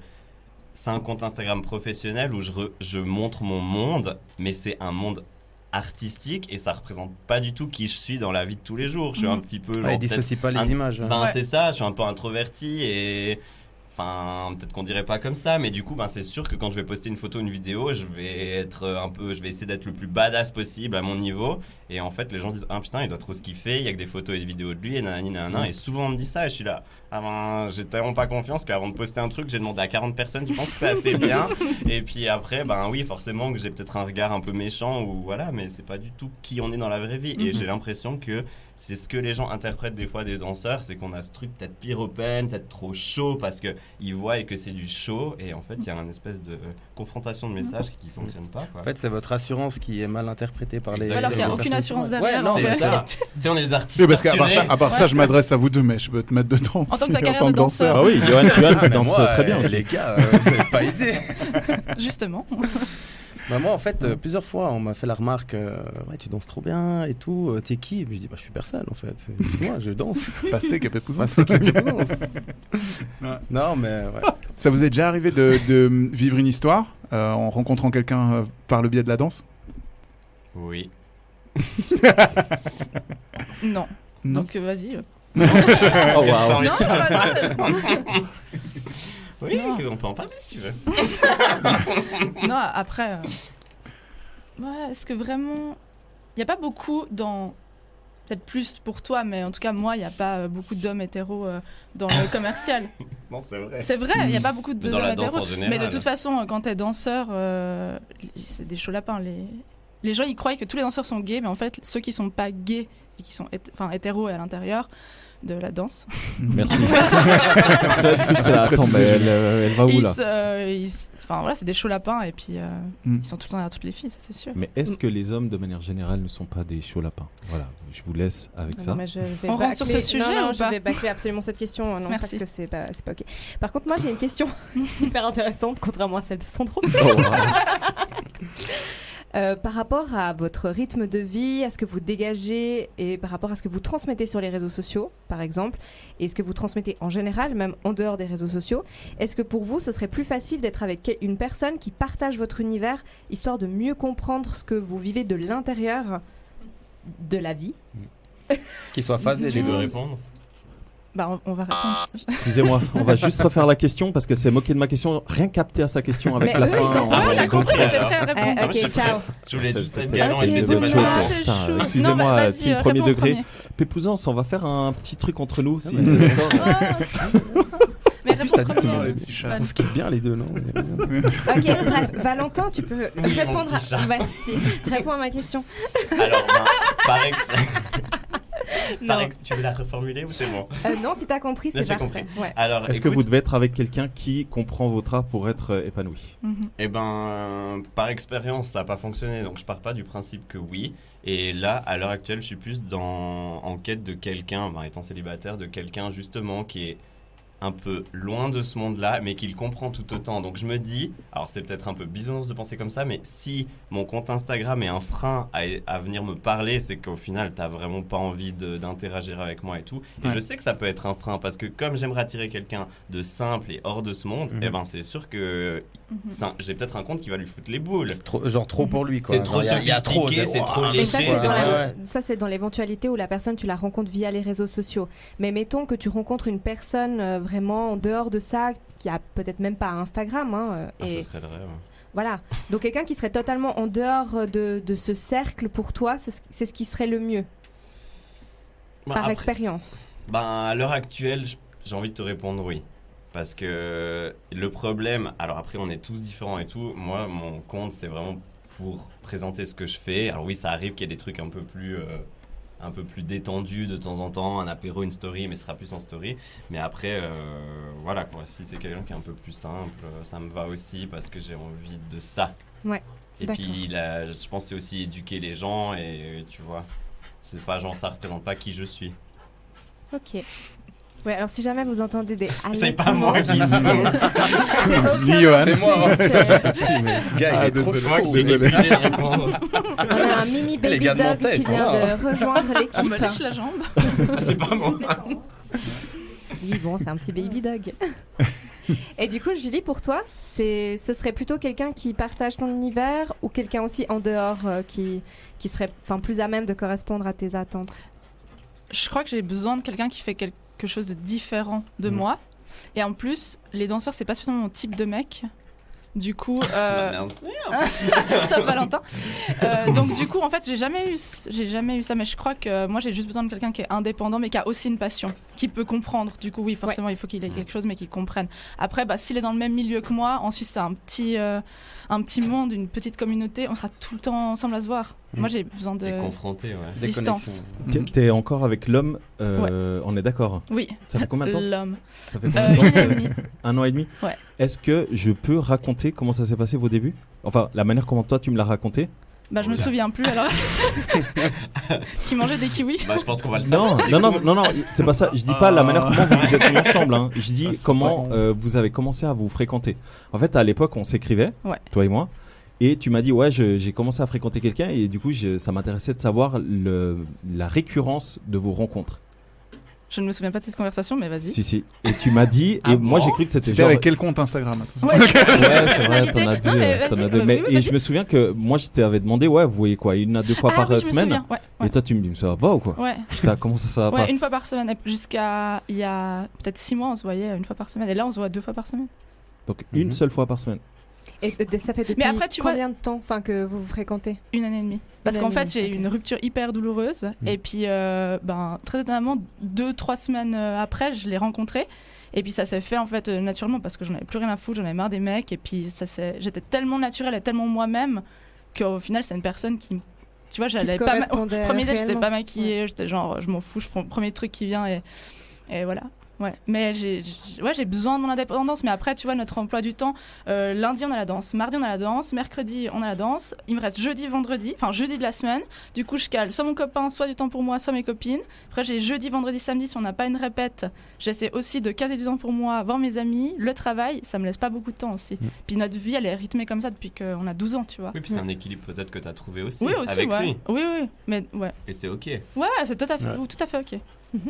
c'est un compte Instagram professionnel où je montre mon monde, mais c'est un monde artistique et ça représente pas du tout qui je suis dans la vie de tous les jours. Je suis un petit peu... il dissocie pas les images. C'est ça, je suis un peu introverti et... Enfin, peut-être qu'on dirait pas comme ça, mais du coup, c'est sûr que quand je vais poster une photo, une vidéo, je vais essayer d'être le plus badass possible à mon niveau. Et en fait, les gens disent, ah putain, il doit trop se kiffer, il y a que des photos et des vidéos de lui, et nanani, nanana. Et souvent, on me dit ça, et je suis là, j'ai tellement pas confiance qu'avant de poster un truc, j'ai demandé à 40 personnes, tu penses que c'est assez bien? Et puis après, oui, forcément que j'ai peut-être un regard un peu méchant, ou voilà, mais c'est pas du tout qui on est dans la vraie vie. Et j'ai l'impression que c'est ce que les gens interprètent des fois des danseurs, c'est qu'on a ce truc peut-être pire open, peut-être trop chaud parce qu'ils voient que c'est du show et en fait il y a une espèce de confrontation de messages qui fonctionne pas quoi. En fait c'est votre assurance qui est mal interprétée par les... Alors qu'il n'y a aucune assurance derrière. Ouais, non, c'est ça. Tu sais, on est des artistes. Oui, parce qu'à part ça, je m'adresse à vous deux, mais je peux te mettre dedans en tant que danseur. Ah oui, Johan tu danses très bien aussi. Les gars, vous n'avez pas idée. Justement. Moi en fait plusieurs fois on m'a fait la remarque ouais tu danses trop bien et tout, t'es qui? Je dis je suis personne en fait, c'est moi, je danse. Pastèque et Pépouson. Non mais ouais. Ça vous est déjà arrivé de vivre une histoire en rencontrant quelqu'un par le biais de la danse? Oui. Non. Donc vas-y. Oh wow. Oui, on peut en parler si tu veux. Non, après... est-ce que vraiment... Il n'y a pas beaucoup dans... Peut-être plus pour toi, mais en tout cas, moi, il n'y a pas beaucoup d'hommes hétéros dans le commercial. Non, c'est vrai. C'est vrai, il n'y a pas beaucoup d'hommes hétéros. Mais de toute façon, quand t'es danseur, c'est des chauds lapins. Les gens, ils croient que tous les danseurs sont gays, mais en fait, ceux qui ne sont pas gays et qui sont hétéros à l'intérieur de la danse. Merci. Attends, mais elle va où là? Voilà, c'est des chauds lapins et puis ils sont tout le temps derrière toutes les filles, ça c'est sûr. Mais est-ce que les hommes de manière générale ne sont pas des chauds lapins? Voilà, je vous laisse avec ça. Non, mais on rentre sur ce sujet ou pas? Je vais bâcler absolument cette question, non, parce que c'est pas ok. Par contre, moi j'ai une question hyper intéressante, contrairement à celle de Sandro. Par rapport à votre rythme de vie, à ce que vous dégagez et par rapport à ce que vous transmettez sur les réseaux sociaux, par exemple, et ce que vous transmettez en général, même en dehors des réseaux sociaux, est-ce que pour vous, ce serait plus facile d'être avec une personne qui partage votre univers, histoire de mieux comprendre ce que vous vivez de l'intérieur de la vie? Qui soit phasé les deux. Répondre. On va répondre. Excusez-moi, on va juste refaire la question parce qu'elle s'est moquée de ma question. Rien capté à sa question avec la fin. J'ai compris, j'étais prêt à répondre. Ok, ciao. Je voulais juste être C'était galant et des laisser bonnes passer. choses. Excusez-moi, team premier degré. Pépousance, on va faire un petit truc entre nous. Si t'es d'accord. Mais En plus, t'as dit que réponds les premier. petits chats. on se kiffe bien les deux, non? Ok, bref, Valentin, tu peux Oui, mon répondre petit chat. Vas-y, réponds à ma question. Alors, par Non. tu veux la reformuler ou c'est bon? Non, si t'as compris, Là, c'est j'ai parfait. Ouais. Alors, Est-ce que écoute, vous devez être avec quelqu'un qui comprend votre art pour être épanoui? Mhm. Eh ben, par expérience, ça n'a pas fonctionné, donc je pars pas du principe que oui. Et là, à l'heure actuelle, je suis plus en quête de quelqu'un, étant célibataire, de quelqu'un justement qui est un peu loin de ce monde-là, mais qui le comprend tout autant. Donc je me dis, alors c'est peut-être un peu bisounours de penser comme ça, mais si mon compte Instagram est un frein à venir me parler, c'est qu'au final, t'as vraiment pas envie d'interagir avec moi et tout. Et Ouais. je sais que ça peut être un frein, parce que comme j'aimerais attirer quelqu'un de simple et hors de ce monde, Mhm. eh ben c'est sûr que j'ai peut-être un compte qui va lui foutre les boules. C'est trop pour lui, quoi. C'est trop Il y a trop sophistiqué, de- c'est trop Ouah. Mais ça, léger. c'est dans la- Ouais. ça, c'est dans l'éventualité où la personne, tu la rencontres via les réseaux sociaux. Mais mettons que tu rencontres une personne vraiment en dehors de ça, qui a peut-être même pas Instagram. Ah, Et ce serait le rêve. voilà. Donc quelqu'un qui serait totalement en dehors de ce cercle pour toi, c'est ce qui serait le mieux, par Après, expérience. à l'heure actuelle, j'ai envie de te répondre oui. Parce que le problème, alors après on est tous différents et tout, moi mon compte c'est vraiment pour présenter ce que je fais. Alors oui, ça arrive qu'il y ait des trucs un peu plus détendus de temps en temps, un apéro, une story, mais ce sera plus en story. Mais après, voilà quoi, si c'est quelqu'un qui est un peu plus simple, ça me va aussi parce que j'ai envie de ça. Ouais, Et d'accord. puis je pense que c'est aussi éduquer les gens et tu vois, c'est pas genre ça représente pas qui je suis. Ok. Ouais, alors si jamais vous entendez des C'est pas moi qui c'est Ni Johan. C'est moi. c'est- Mais le gars, il est trop désolé. chaud. Moi qui ai épuisé de répondre. On a un mini Elle baby vient de dog Nantais, qui ça vient va. de rejoindre On me l'équipe. lèche la jambe. C'est pas moi. Oui, bon, c'est un petit baby dog. Et du coup, Julie, pour toi, ce serait plutôt quelqu'un qui partage ton univers ou quelqu'un aussi en dehors qui serait plus à même de correspondre à tes attentes? Je crois que j'ai besoin de quelqu'un qui fait quelque chose de différent de moi. Et en plus, les danseurs, c'est pas spécialement mon type de mec. Du coup, Merci. sauf Valentin. Donc du coup, en fait, j'ai jamais eu ça, mais je crois que moi, j'ai juste besoin de quelqu'un qui est indépendant, mais qui a aussi une passion, qui peut comprendre. Du coup, oui, forcément, il faut qu'il ait quelque chose, mais qu'il comprenne. Après, s'il est dans le même milieu que moi, en Suisse, c'est un petit monde, une petite communauté, on sera tout le temps ensemble à se voir. Moi, j'ai besoin de Et confronté, ouais. Des distance. connexions. T'es encore avec l'homme, on est d'accord? Oui, Ça fait combien de temps? l'homme. Ça fait combien de temps? 1 an et demi. 1 an et demi? Ouais. Est-ce que je peux raconter comment ça s'est passé vos débuts? Enfin, la manière comment toi tu me l'as raconté? Je me souviens plus alors. Qui mangeait des kiwis. Je pense qu'on va le savoir. Non, c'est pas ça. Je dis pas la manière comment vous vous êtes mis ensemble. Hein. Je dis Ça, c'est comment pas vous avez commencé à vous fréquenter. En fait, à l'époque, on s'écrivait, Ouais. toi et moi. Et tu m'as dit, ouais, j'ai commencé à fréquenter quelqu'un. Et du coup, ça m'intéressait de savoir la récurrence de vos rencontres. Je ne me souviens pas de cette conversation, mais vas-y. Si. Et tu m'as dit, Ah et moi bon j'ai cru que c'était C'était genre. avec quel compte Instagram? Attention. Ouais, Ouais, c'est vrai, personnalité. t'en as deux. Non, mais t'en vas-y, as deux. oui, Mais, oui, et vas-y. je me souviens que moi, je t'avais demandé, ouais, vous voyez quoi, 1 à 2 fois Ah par oui, je me semaine. souviens. Ouais. Et toi, tu me dis, ça va pas ou quoi? Ouais. J'étais, comment ça va pas? Ouais, 1 fois par semaine. Et jusqu'à il y a peut-être 6 mois, on se voyait 1 fois par semaine. Et là, on se voit 2 fois par semaine. Donc, une seule fois par semaine. Et ça fait depuis Mais après, tu vois- combien de temps que vous vous fréquentez? 1 année et demie. Parce Une qu'en année fait, et demie, j'ai eu ok. une rupture hyper douloureuse. Et puis, très étonnamment, 2-3 semaines après, je l'ai rencontré. Et puis, ça s'est fait en fait naturellement parce que j'en avais plus rien à foutre, j'en avais marre des mecs. Et puis, j'étais tellement naturelle et tellement moi-même qu'au final, c'est une personne qui. Tu vois, j'allais te pas. correspondait Premier date, j'étais réellement. pas maquillée. J'étais genre, je m'en fous, je fais le premier truc qui vient et voilà. Ouais, mais j'ai besoin de mon indépendance. Mais après, tu vois, notre emploi du temps, lundi on a la danse, mardi on a la danse, mercredi on a la danse. Il me reste jeudi, vendredi, enfin jeudi de la semaine. Du coup, je cale soit mon copain, soit du temps pour moi, soit mes copines. Après, j'ai jeudi, vendredi, samedi. Si on n'a pas une répète, j'essaie aussi de caser du temps pour moi, voir mes amis, le travail. Ça me laisse pas beaucoup de temps aussi. Puis notre vie, elle est rythmée comme ça depuis qu'on a 12 ans, tu vois. Oui, puis c'est un équilibre peut-être que tu as trouvé aussi, Oui, aussi, avec ouais. lui. Oui, mais ouais. Et c'est ok. Ouais, c'est tout à fait ok.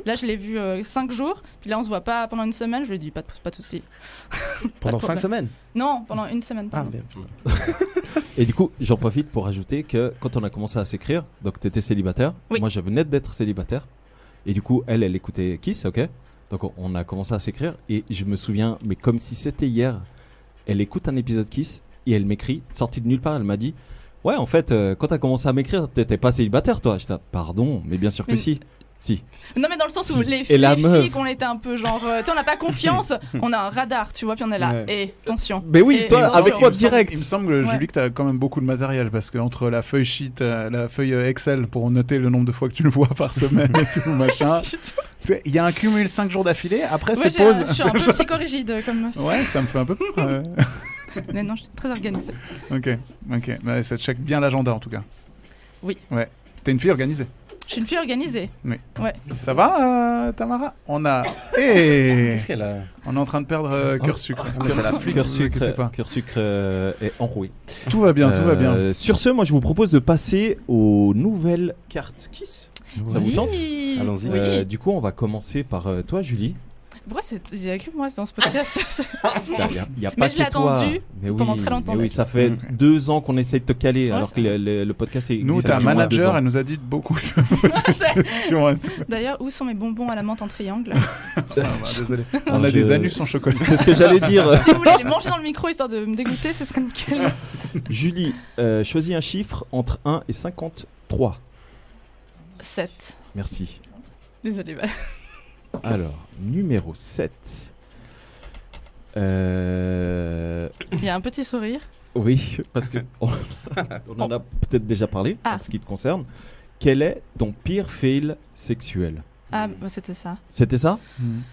Là, je l'ai vu 5 jours, puis là, on se voit pas pendant 1 semaine. Je lui ai dit, pas de soucis. Pendant 5 semaines? Non, pendant 1 semaine. Ah, pardon. bien. Et du coup, j'en profite pour ajouter que quand on a commencé à s'écrire, donc t'étais célibataire, Oui. moi je venais d'être célibataire, et du coup, elle écoutait Kiss, ok? Donc on a commencé à s'écrire, et je me souviens, mais comme si c'était hier, elle écoute un épisode Kiss, et elle m'écrit, sortie de nulle part, elle m'a dit, ouais, en fait, quand t'as commencé à m'écrire, t'étais pas célibataire, toi. J'étais, pardon, mais bien sûr que Mais- si. Si. Non, mais dans le sens Si. où les Et filles, la meuf. qu'on était un peu genre, tu sais, on n'a pas confiance, on a un radar, tu vois, puis on est là. Ouais. Et attention. Mais oui, Et toi, attention. avec moi direct. Il me semble, Julie, que tu as quand même beaucoup de matériel parce qu'entre la feuille sheet, la feuille Excel pour noter le nombre de fois que tu le vois par semaine et tout, machin. Il y a un cumul 5 jours d'affilée, après Ouais, c'est pause. je suis un peu psychorigide comme meuf. Ouais, ça me fait un peu peur. Mais non, je suis très organisée. Ok. Bah, ça check bien l'agenda en tout cas. Oui. Ouais. T'es une fille organisée. Je suis une fille organisée. Oui. Ouais. Ça va, Tamara? On a. Hey Qu'est-ce qu'elle a? On est en train de perdre cœur sucre. c'est la flûte. Cœur sucre est enroué. Tout va bien, tout va bien. Sur ce, moi, je vous propose de passer aux nouvelles cartes Kiss. Ça vous tente? Allons-y. Oui. Du coup, on va commencer par toi, Julie. Pourquoi il n'y a que moi dans ce podcast? Il y a Mais pas je l'ai que toi. attendu Mais oui, pendant très longtemps, mais oui, ça fait 2 ans qu'on essaye de te caler, Ouais, alors que le podcast existe. Nous, t'es un depuis moins de 2 manager, ans. elle nous a dit beaucoup de questions. D'ailleurs, où sont mes bonbons à la menthe en triangle? Désolé. On a des anus en chocolat. C'est ce que j'allais dire. Si vous voulez les manger dans le micro histoire de me dégoûter, ce serait nickel. Julie, choisis un chiffre entre 1 et 53. 7. Merci. Désolée. Alors, numéro 7. Il y a un petit sourire. Oui, parce que on en a peut-être déjà parlé en ce qui te concerne. Quel est ton pire fail sexuel? Ah, bah, c'était ça. C'était ça?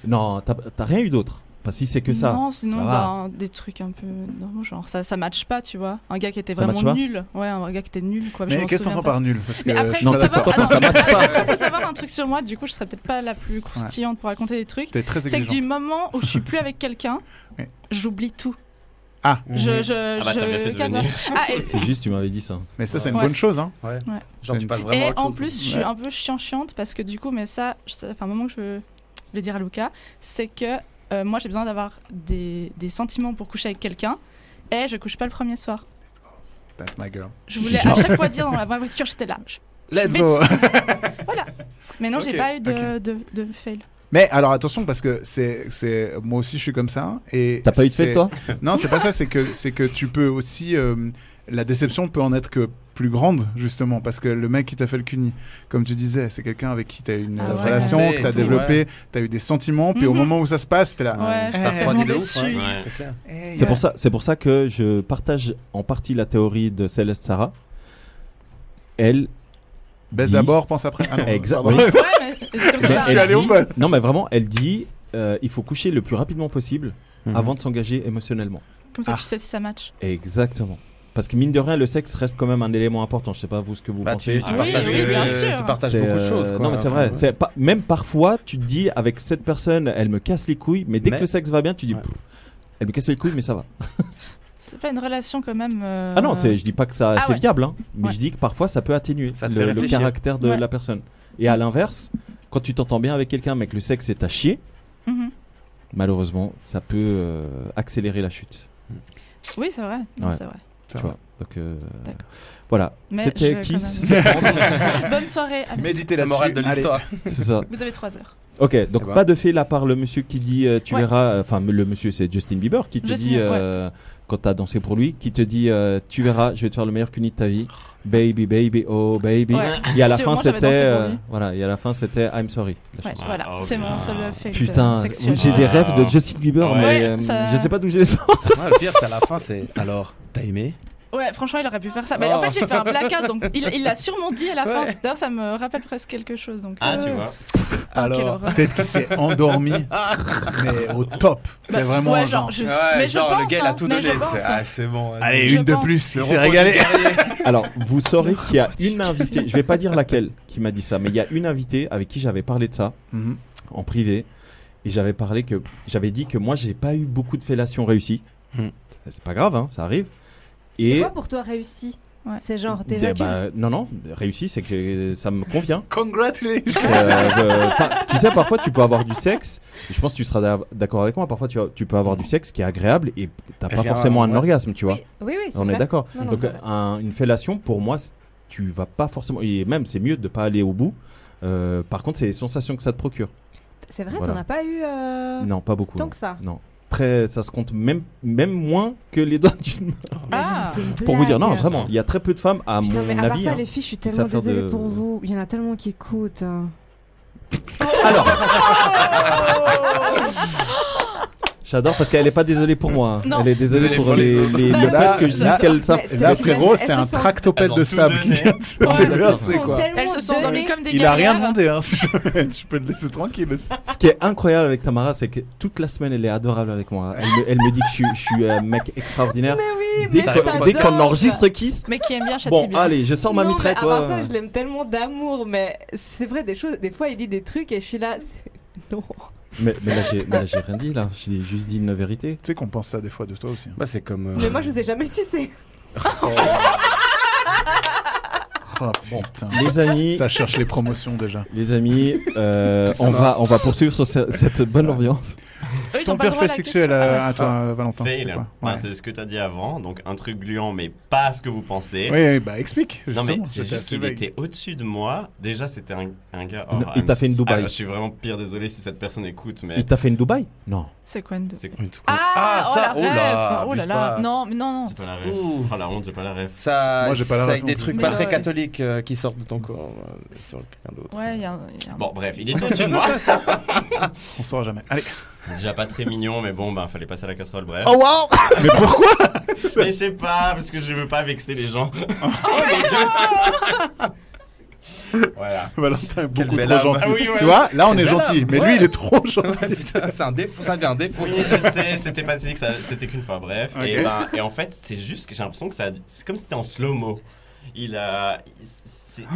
Non, t'as rien eu d'autre. Pas si c'est que ça. Non, sinon, Ça va. des trucs un peu normaux, genre ça match pas, tu vois. Un gars qui était Ça match vraiment pas nul. Ouais, un gars qui était nul, quoi. Je Mais m'en qu'est-ce que souviens t'entends pas. par nul? Parce que Mais après, je il faut suis pas savoir, d'accord. ça match pas. faut savoir un truc sur moi, du coup, je serais peut-être pas la plus croustillante pour raconter des trucs. T'es très C'est que exigeante. du moment où je suis plus avec quelqu'un, Oui. j'oublie tout. Ah, Ah bah, t'as bien fait de venir. Ah, et, C'est juste, tu m'avais dit ça. mais ça, c'est une Ouais. bonne chose, hein. Ouais. Ouais. Genre, tu passes vraiment à et autre en chose. plus, je suis un peu chiante parce que du coup, mais ça, enfin, un moment que je vais dire à Luca, c'est que moi, j'ai besoin d'avoir des sentiments pour coucher avec quelqu'un et je couche pas le premier soir. That's my girl. Je voulais à chaque fois dire dans la voiture, j'étais là. Let's bitch. go. Voilà. Mais non, j'ai Ok, pas eu ok. de fail. Mais alors attention parce que c'est moi aussi je suis comme ça et T'as pas eu de fail, c'est- toi? Non, c'est pas ça, c'est que tu peux aussi la déception peut en être que plus grande justement parce que le mec qui t'a fait le cuni, comme tu disais, c'est quelqu'un avec qui t'as eu une Ah ouais. relation, Ouais. que t'as Tout, développé, t'as eu des sentiments, puis au Mhm. moment où ça se passe, t'es là. Ouais, Ça j'étais refroidit de tellement ouf, ouais. déçue. Ouais. C'est clair. C'est pour ça que je partage en partie la théorie de Céleste Sarah. Elle. Baisse dit- d'abord, pense après. Ah non, Exact, pardon. oui. Ouais, mais c'est comme Mais ça. Je suis elle allé au dit- bol. Non, mais vraiment, elle dit il faut coucher le plus rapidement possible Mhm. avant de s'engager émotionnellement. Comme ça, Ah. tu sais si ça match. Exactement. Parce que mine de rien, le sexe reste quand même un élément important. Je sais pas vous ce que vous Bah, pensez. tu Oui, partages, oui, bien sûr. tu partages C'est, beaucoup de choses. Quoi. non mais c'est vrai. C'est pas, même parfois, tu te dis avec cette personne, elle me casse les couilles, mais dès Mais- que le sexe va bien, tu dis, Ouais. pff, elle me casse les couilles, mais ça va. C'est pas une relation quand même. Ah non, je dis pas que ça, Ah c'est ouais. viable, hein, mais Ouais. je dis que parfois ça peut atténuer Ça te fait le réfléchir. caractère de Ouais. la personne. Et à l'inverse, quand tu t'entends bien avec quelqu'un, mais que le sexe est à chier, Mhm. malheureusement, ça peut accélérer la chute. Oui, c'est vrai. Non, Ouais. c'est vrai. Tu vois. Donc D'accord. voilà. Mais C'était je- Kiss. quand c'est Bonne soirée. Allez. Méditez La là-dessus. morale de Allez. l'histoire. c'est ça. Vous avez 3 heures. Ok, donc Eh ben. pas de fait là par le monsieur qui dit tu Ouais. verras, enfin le monsieur c'est Justin Bieber qui te Justin, dit ouais. quand t'as dansé pour lui, qui te dit tu verras, je vais te faire le meilleur cuni de ta vie, baby baby oh baby. Ouais. Et à la Si, au fin moins, j'avais c'était dansé pour lui. voilà, et à la fin c'était I'm sorry. la Ouais, chanson. voilà. Ah, C'est ok. mon seul fait. Putain, sexuel. j'ai des rêves de Ah. Justin Bieber, Ouais. mais Ouais, ça- je sais pas d'où j'ai ça. Ouais, le pire, c'est à la fin, c'est alors, t'as aimé? Ouais, franchement, il aurait pu faire ça. Mais en fait, j'ai fait un blackout, donc il l'a sûrement dit à la fin. D'ailleurs, ça me rappelle presque quelque chose. Donc, Ah, tu vois. quelle Alors, horreur. peut-être qu'il s'est endormi, mais au top. C'est vraiment ouais, genre. genre, mais je pense, le gars, il a hein, tout mais donné. je pense, C'est- hein. ah, c'est bon. vas-y. Allez, Je une de pense. plus, il Le s'est repos du régalé. guerrier. Alors, vous saurez qu'il y a une invitée, je vais pas dire laquelle qui m'a dit ça, mais il y a une invitée avec qui j'avais parlé de ça Mhm. en privé et j'avais dit que moi j'ai pas eu beaucoup de fellations réussies. Hmm. C'est pas grave, hein, ça arrive. C'est Et quoi pour toi réussi? Ouais. C'est genre déjà non, réussi, c'est que ça me convient. Congratulations. C'est, tu sais, parfois tu peux avoir du sexe. Et je pense que tu seras d'accord avec moi. Parfois tu peux avoir du sexe qui est agréable et t'as pas Rien, forcément un ouais. orgasme, tu vois. Oui, oui, c'est On vrai. est d'accord. Non, non, Donc c'est vrai. une fellation, pour moi, tu vas pas forcément. Et même, c'est mieux de pas aller au bout. Par contre, c'est les sensations que ça te procure. C'est vrai, Voilà. t'en as pas eu Non, pas beaucoup. tant non. que ça. Non. Ça se compte même moins que les doigts d'une main. Ah. C'est une Pour vous dire, non, blague. vraiment, il y a très peu de femmes, à Putain, mon mais à part avis. ça, hein, les filles, je suis qui tellement savent faire désolée de- pour vous. Il y en a tellement qui écoutent. Hein. Alors. J'adore parce qu'elle est pas désolée pour moi. Non. Elle est désolée pour le fait que je dise qu'elle savent. Là, frérot, c'est un tractopelle de sable qui vient de se déverser, quoi. Elles se sont données comme des Il a rien guerrières. demandé, hein. Tu peux le laisser tranquille. Ce qui est incroyable avec Tamara, c'est que toute la semaine, elle est adorable avec moi. Elle me dit que je suis un mec extraordinaire. Mais oui, Dès qu'on enregistre Kiss. Mais qui aime bien châtie Bon, bien. allez, je sors ma Non, mitraille, mais à part toi. ça, je l'aime tellement d'amour, mais c'est vrai, des fois, il dit des trucs et je suis là. Non. Mais là, j'ai rien dit, là. J'ai juste dit une vérité. Tu sais qu'on pense ça des fois de toi aussi. Bah, c'est comme. Mais moi, je vous ai jamais sucé. Oh, bon, putain. Les amis, Ça cherche les promotions déjà. les amis, on va poursuivre sur cette bonne ambiance. Eux, ils ont Ton pas le pire droit à fait la sexuel question. à toi, Valentin, Fail. c'était quoi? Enfin, Ouais. c'est ce que t'as dit avant, donc un truc gluant, mais pas ce que vous pensez. Oui, bah explique. Non mais justement, c'est c'était juste assez qu'il vague. était au-dessus de moi. Déjà c'était un gars. Non, il t'a fait une Dubaï. Je suis vraiment pire, désolé si cette personne écoute, mais Il t'a fait une Dubaï? Non. C'est quoi une c'est Ah, ça, oh oh là, là, oh là abuse là. pas. Non, mais non, non. j'ai pas la ref. Ouh. Oh la honte, j'ai pas la ref. Ça, Moi, j'ai pas la c'est ref avec non des plus. trucs Mais pas ouais. très catholiques qui sortent de ton corps sur quelqu'un d'autre. Ouais, il y a un. Bon bref, il est au-dessus de moi. On saura jamais. Allez. Déjà pas très mignon, mais bon, bah fallait passer à la casserole, bref. Oh wow. Mais pourquoi? Mais je sais pas, parce que je veux pas vexer les gens. Oh mon dieu. Voilà. Valentin est Quelle beaucoup belle trop âme. gentil. Ah oui, ouais. Tu vois, là on C'est est belle gentil, âme. mais lui Ouais. il est trop gentil. Putain, c'est un défaut, ça devient un défaut. Oui, je sais, c'était pathétique, c'était qu'une fois, bref. Ok. Et en fait, c'est juste que j'ai l'impression que c'est comme si c'était en slow-mo.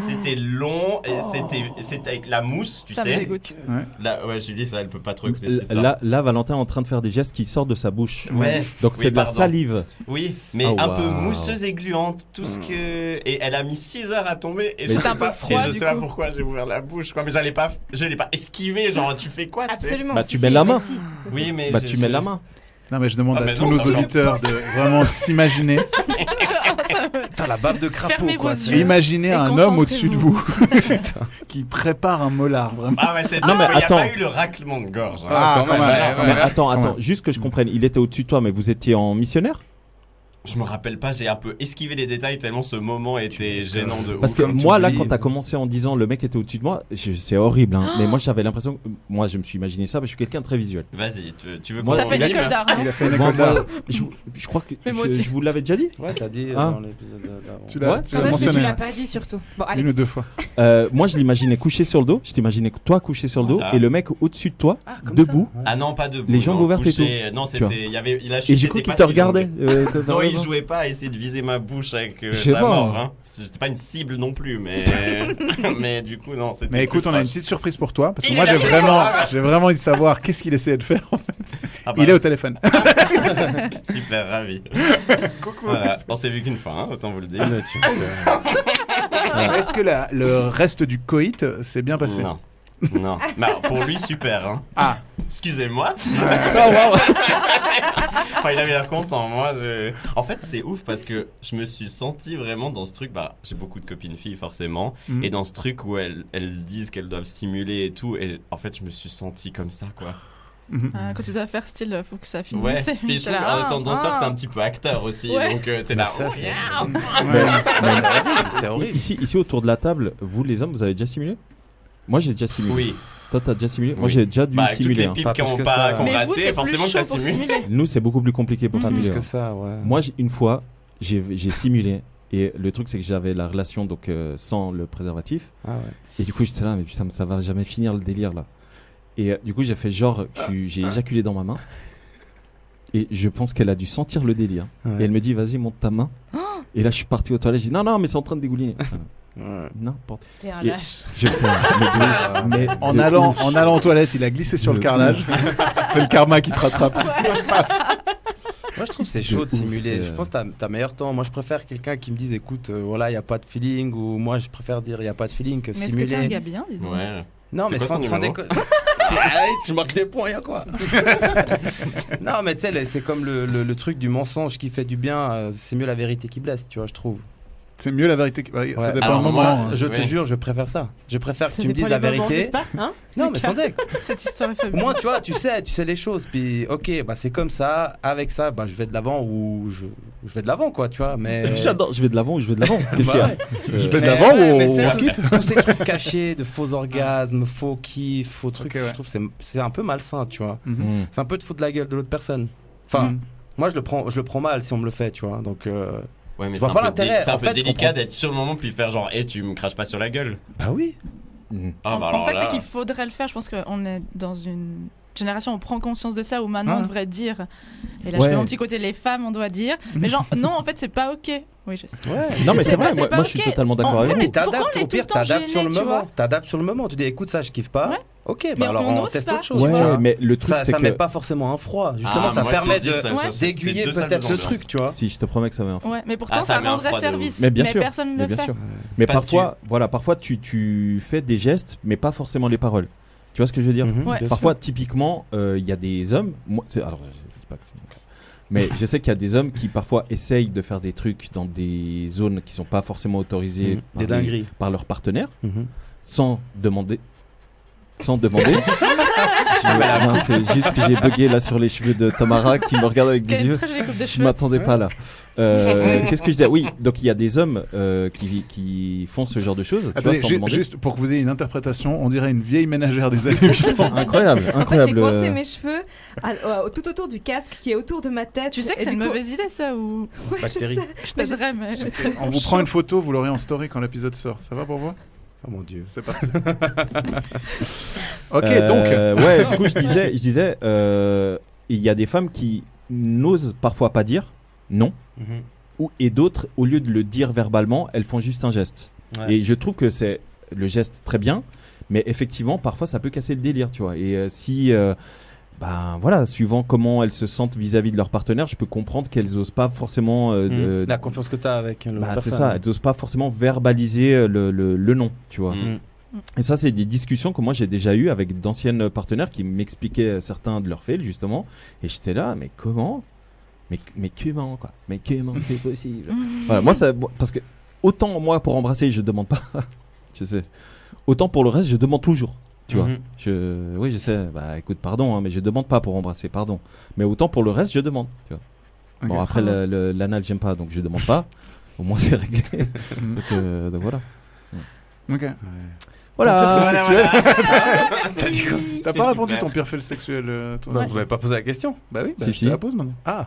C'était long, et c'était avec la mousse, tu Ça me sais. dégoûte. Là, ouais, je lui dis ça, elle peut pas trop écouter cette histoire. Là, Valentin est en train de faire des gestes qui sortent de sa bouche. Ouais. Donc Oui, c'est de la pardon. salive. Oui, mais Oh, un peu wow. mousseuse et gluante, tout ce que. Et elle a mis 6 heures à tomber, et je C'était sais un peu pas, froid, et je du sais pas coup. pourquoi j'ai ouvert la bouche, quoi. Mais je l'ai pas esquivé, genre tu fais quoi, tu sais. Absolument. Bah, tu Si, mets si, la mais main. si. Oui, mais Bah, tu mets la main. Non mais je demande Ah, à mais tous non, nos ça me auditeurs de vraiment s'imaginer. Putain, la bave de crapaud, Fermez quoi. vos yeux. Imaginez Et un homme au-dessus de concentrez-vous. vous qui prépare un molar, vraiment. Ah ouais, c'est Non, mais il n'y a attends. pas eu le raclement de gorge. hein. Ah, quand même. Mais attends, Ouais. juste que je comprenne. Il était au-dessus de toi, mais vous étiez en missionnaire? Je me rappelle pas, j'ai un peu esquivé les détails tellement ce moment était gênant de Parce ouf. que Comme tu moi, là, oublies. quand t'as commencé en disant le mec était au-dessus de moi, c'est horrible, hein. Mais moi, j'avais l'impression que. Moi, je me suis imaginé ça, parce que je suis quelqu'un de très visuel. Vas-y, tu veux Moi, T'as fait une mime école d'art, hein. Il a fait une Moi, école d'art. je crois que Mais moi aussi. je vous l'avais déjà dit. Ouais, t'as dit Ah. dans l'épisode d'avant. Tu l'as Ouais. tu Ah, l'as parce que tu mentionné l'as hein. pas dit surtout. Bon, allez. Une ou deux fois. Moi, je l'imaginais couché sur le dos. Je t'imaginais toi couché sur le dos Ah. et le mec au-dessus de toi, Ah, comme debout. Ah non, pas debout. Les jambes non, ouvertes et couché. Non, Tu vois. c'était. Il a Et chuté, du coup, était qui pas te si regardait longue. Non, il jouait pas à essayer de viser ma bouche avec Je sais sa pas. mort. Hein. C'était pas une cible non plus, mais. mais du coup, non. c'était Mais écoute, plus on a une proche. petite surprise pour toi parce que Il moi est là, j'ai vraiment envie de savoir qu'est-ce qu'il essayait de faire. En fait. Ah bah, Il est au téléphone. super ravi. Voilà. On s'est vu qu'une fois, hein, autant vous le dire. Est-ce que le reste du coït s'est bien passé? Non. Non. Mais alors, pour lui, super. Hein. Ah. Excusez-moi. Enfin, il avait l'air content. Moi, en fait, c'est ouf parce que je me suis senti vraiment dans ce truc. Bah, j'ai beaucoup de copines filles, forcément. Mm. Et dans ce truc où elles disent qu'elles doivent simuler et tout. Et en fait, je me suis senti comme ça, quoi. Ah, quand tu dois faire style, faut que ça finisse. Ouais. Puis je trouve en étant danseur, t'es un petit peu acteur aussi. Ouais. Donc, t'es là. ça, oh, c'est- yeah. C'est horrible. Ici autour de la table, vous les hommes, vous avez déjà simulé? Moi, j'ai déjà simulé. Oui. Toi, t'as déjà simulé? Moi, Oui. j'ai déjà dû Bah, avec toutes simuler. les hein. pipes Pas qui plus ont que pas ça. qu'on Mais vous, raté, c'est plus forcément que chaud ça pour simule. simuler. Nous, c'est beaucoup plus compliqué pour Pas simuler. plus hein. que ça, ouais. Moi, une fois, j'ai simulé. Et le truc, c'est que j'avais la relation donc sans le préservatif. Ah ouais. Et du coup, j'étais là, mais putain, ça va jamais finir le délire là. Et du coup, j'ai fait genre, j'ai éjaculé dans ma main. Et je pense qu'elle a dû sentir le délire. Ouais. Et elle me dit, vas-y, monte ta main. Et là, je suis parti aux toilettes. J'ai dit, non, mais c'est en train de dégouliner. Ouais. N'importe. T'es un Et- lâche. Je sais, mais En de allant ouf. aux toilettes, il a glissé sur le De carrelage. C'est le karma qui te rattrape. Moi, je trouve que c'est chaud de ouf, simuler. c'est- Je pense que t'as meilleur temps. Moi, je préfère quelqu'un qui me dise, écoute, voilà, il n'y a pas de feeling. Ou moi, je préfère dire, il n'y a pas de feeling que Mais est-ce que t'es un simuler. gars bien, dis donc. Ouais. Non, C'est mais quoi sans ton numéro déconner. Je marque des points, y'a quoi? Non, mais tu sais, c'est comme le truc du mensonge qui fait du bien. C'est mieux la vérité qui blesse, tu vois, je trouve. C'est mieux la vérité. Ça Ouais. dépend Alors, du moment. moi, hein. Je te jure, je préfère ça. Je préfère que Ça tu me dépend dises la les moments, vérité. n'est-ce pas, hein Non, mais sans deck. Cette histoire est Au fabuleuse. moins, tu vois, tu sais les choses. Puis, ok, bah c'est comme ça. Avec ça, bah je vais de l'avant ou je vais de l'avant, quoi, tu vois. Mais J'adore, je vais de l'avant ou je vais de l'avant. Qu'est-ce qu'il y a ouais. Je vais Mais- d'avant ou mais on c'est- se quitte Tous ces trucs cachés de faux orgasmes, faux kiffs, faux trucs, Ok, ouais. je trouve que c'est un peu malsain, tu vois. Mhm. Mm. C'est un peu de foutre la gueule de l'autre personne. Enfin, Mhm. moi je le prends mal si on me le fait, tu vois. Donc, Ouais, mais Je vois c'est pas un peu l'intérêt. C'est un En peu fait, je délicat comprends. d'être sur le moment puis faire genre, tu me craches pas sur la gueule. bah oui. Mm. Ah, bah En alors fait, là. c'est qu'il faudrait le faire. Je pense qu'on est dans une génération où on prend conscience de ça, où maintenant on devrait dire. Et là, je Ouais. fais mon petit côté, les femmes, on doit dire. Mais genre, non, en fait, c'est pas ok. Oui, je sais. Non, mais c'est vrai, c'est moi, pas moi, je suis ok. totalement d'accord En avec vrai, vous. mais Mais t'adaptes, pourquoi on est au pire, tout le temps t'adaptes sur le gêné, tu moment. vois T'adaptes sur le moment. Tu dis, écoute, ça, je kiffe pas. Ouais. Ok, Mais bah alors on on ose teste pas. autre chose. Ouais, tu vois. mais le truc, Ça c'est met que pas forcément un froid. Justement, Ah, ça moi permet aussi, je dis ça, Ouais. d'aiguiller c'est deux salles peut-être le d'ambiance. truc, tu vois. si je te promets que ça va un froid. Ouais, mais pourtant, Ah, ça ça met un rendrait froid de service. Mais bien sûr. personne ne Mais le bien fait. sûr. Mais Parce parfois tu fais des gestes, mais pas forcément les paroles. Tu vois ce que je veux dire Mhm, Ouais. bien Parfois, typiquement, il y a des hommes. Alors, je dis pas que c'est mon cas. Mais je sais qu'il y a des hommes qui parfois essayent de faire des trucs dans des zones qui sont pas forcément autorisées sûr. Des dingueries. par leur partenaire, Mhm. sans demander. Non, c'est juste que j'ai bugué là sur les cheveux de Tamara qui me regarde avec des Quelle yeux. très jolie coupe de Je cheveux. m'attendais pas là. Qu'est-ce que je disais? Oui, donc il y a des hommes qui font ce genre de choses. Tu vois, Attendez, sans demander. juste pour que vous ayez une interprétation, on dirait une vieille ménagère des années 80. Incroyable, En fait, j'ai incroyable. coincé mes cheveux tout autour du casque qui est autour de ma tête. Tu sais que Et c'est du une coup- mauvaise idée, ça, ou Ouais, je Bactéries. sais. je t'aiderais, mais. On vous prend une photo, vous l'aurez en story quand l'épisode sort. Ça va pour vous? Oh mon dieu. C'est parti. Ok, donc. Ouais, du coup, je disais, il y a des femmes qui n'osent parfois pas dire non, Mhm. et d'autres, au lieu de le dire verbalement, elles font juste un geste. Ouais. Et je trouve que c'est le geste très bien, mais effectivement, parfois, ça peut casser le délire, tu vois. Et si, ben voilà, suivant comment elles se sentent vis-à-vis de leur partenaire, je peux comprendre qu'elles osent pas forcément. La confiance que t'as avec le Bah, c'est ça, elles osent pas forcément verbaliser le non, tu vois. Mm. Et ça, c'est des discussions que moi j'ai déjà eues avec d'anciennes partenaires qui m'expliquaient certains de leurs faits, justement. Et j'étais là, mais comment mais comment, quoi? Mais comment c'est possible? Voilà, moi, parce que autant moi pour embrasser, je demande pas, je sais. Autant pour le reste, je demande toujours. Tu vois, oui, je sais. Bah, écoute, pardon, hein, mais je demande pas pour embrasser, pardon. Mais autant pour le reste, je demande. Tu vois. Ok. Bon, après, l'anal, j'aime pas, donc je demande pas. Au moins, c'est réglé. donc voilà. Ok. Voilà. Ton pire fait sexuel. T'as dit quoi? T'as pas répondu ton pire fait sexuel, toi? Bah, vous m'avez pas posé la question. Bah oui, Si, je si. te la pose maintenant. Ah,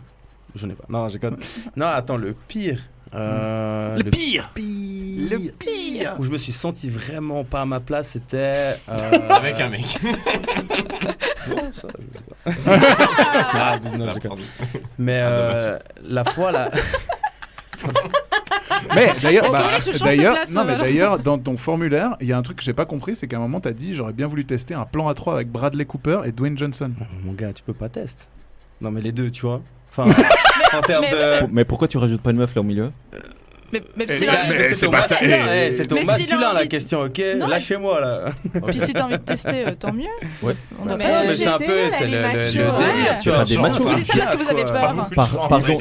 je n'ai pas. Non, j'ai connu. Non, attends, le pire. Le pire. Le pire. Où je me suis senti vraiment pas à ma place, c'était. Avec un mec. Non, ça, je sais pas. Ah, non, j'ai connu. Mais la fois là. Mais d'ailleurs, Est-ce que vous voulez que je change de place, non, mais alors d'ailleurs, dans ton formulaire, il y a un truc que j'ai pas compris, c'est qu'à un moment, t'as dit, j'aurais bien voulu tester un plan A3 avec Bradley Cooper et Dwayne Johnson. Oh, mon gars, tu peux pas tester. Non, mais les deux, tu vois. Enfin, en termes de. Mais pourquoi tu rajoutes pas une meuf là au milieu? Mais Eh, si mais c'est pas ça. C'est au Mais s'il masculin a la envie- question, ok? Non, Lâchez-moi là. Puis si t'as envie de tester, tant mieux. Ouais. On doit Mais pas- Non, mais j'ai c'est un essayé, peu. elle C'est est le macho. délire, Ouais. tu vois. des genre, machos. Vous dites ça parce que vous avez quoi. peur. Pardon,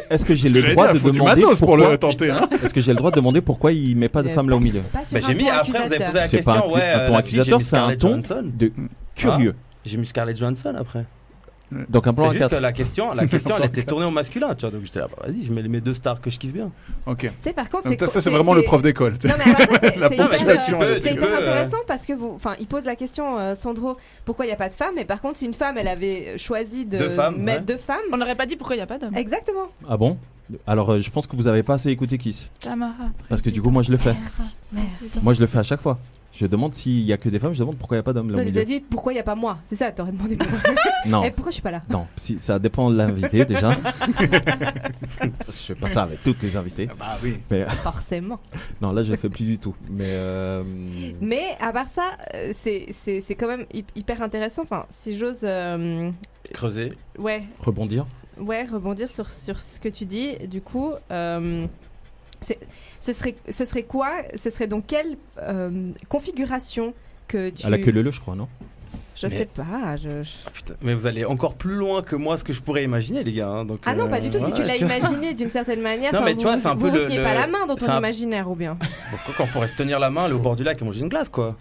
est-ce que j'ai Ce le que droit de j'allais dire, faut du demander matos pour pourquoi le tenter, hein. Est-ce que j'ai le droit de demander pourquoi il met pas de femme là au milieu? Pas sur Bah, j'ai un mis ton après, vous avez posé la C'est pas question, ouais. un ton la fille, j'ai accusateur, mis c'est un Scarlett ton Johansson. de curieux. J'ai mis Scarlett Johansson après. Donc un plan C'est à juste que 4. la question, elle était tournée au masculin, tu vois. Donc j'étais là, bah, vas-y, je mets mes deux stars que je kiffe bien. Ok. Tu sais, par contre, Donc, ça, c'est vraiment le prof d'école. Non, mais alors ça, c'est La hyper, ponctuation, elle est c'est tu hyper peux, intéressant parce que il pose la question, Sandro, pourquoi il n'y a pas de femmes? Et par contre, si une femme, elle avait choisi de Deux femmes, mettre ouais. deux femmes, On n'aurait pas dit pourquoi il n'y a pas d'homme. exactement. Ah bon? Alors je pense que vous avez pas assez écouté Kiss. Tamara. Parce que du coup moi je le fais. Merci. Moi je le fais à chaque fois. Je demande s'il y a que des femmes, je demande pourquoi il y a pas d'hommes là au Non, il milieu. t'a dit pourquoi il n'y a pas moi. C'est ça, t'aurais demandé pourquoi. Non. Et pourquoi je suis pas là? Non, si, ça dépend de l'invité déjà. Parce que je fais pas ça avec toutes les invités. Bah oui. Mais Forcément. non, là je le fais plus du tout. Mais à part ça, c'est quand même hyper intéressant. Enfin, si j'ose, Creuser. ouais, rebondir. rebondir sur ce que tu dis. Du coup, ce serait quoi? Ce serait donc quelle configuration que tu... À la queue leu, je crois, non? Je sais pas. Ah, putain, mais vous allez encore plus loin que moi, ce que je pourrais imaginer, les gars. Hein, donc, Ah non, pas du tout. Si tu l'as tu vois. imaginé d'une certaine manière, Non, mais tu vois, c'est un peu vous teniez pas la main dans c'est ton un- imaginaire, ou bien. Bon, quand on pourrait se tenir la main, aller au bord du lac et manger une glace, quoi.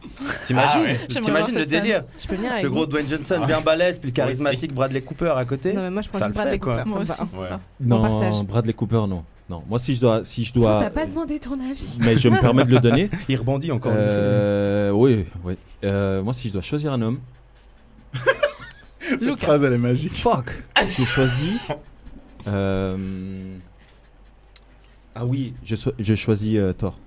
T'imagines ouais. J'aimerais T'imagines voir le cette délire? Je peux venir avec Le vous. gros Dwayne Johnson, bien balèze, puis le charismatique Bradley Cooper à côté. Non, mais moi je prends Ça juste le Bradley fait, quoi. Cooper. Moi ça aussi. me va. Ouais. On Non, partage. Bradley Cooper, non. Non, moi si je Oh, dois, t'as pas demandé ton avis. mais je me permets de le donner. Il rebondit encore. Oui. Moi si je dois choisir un homme, Cette Lucas. phrase, elle est magique. fuck, je choisis. Ah oui, je choisis Thor.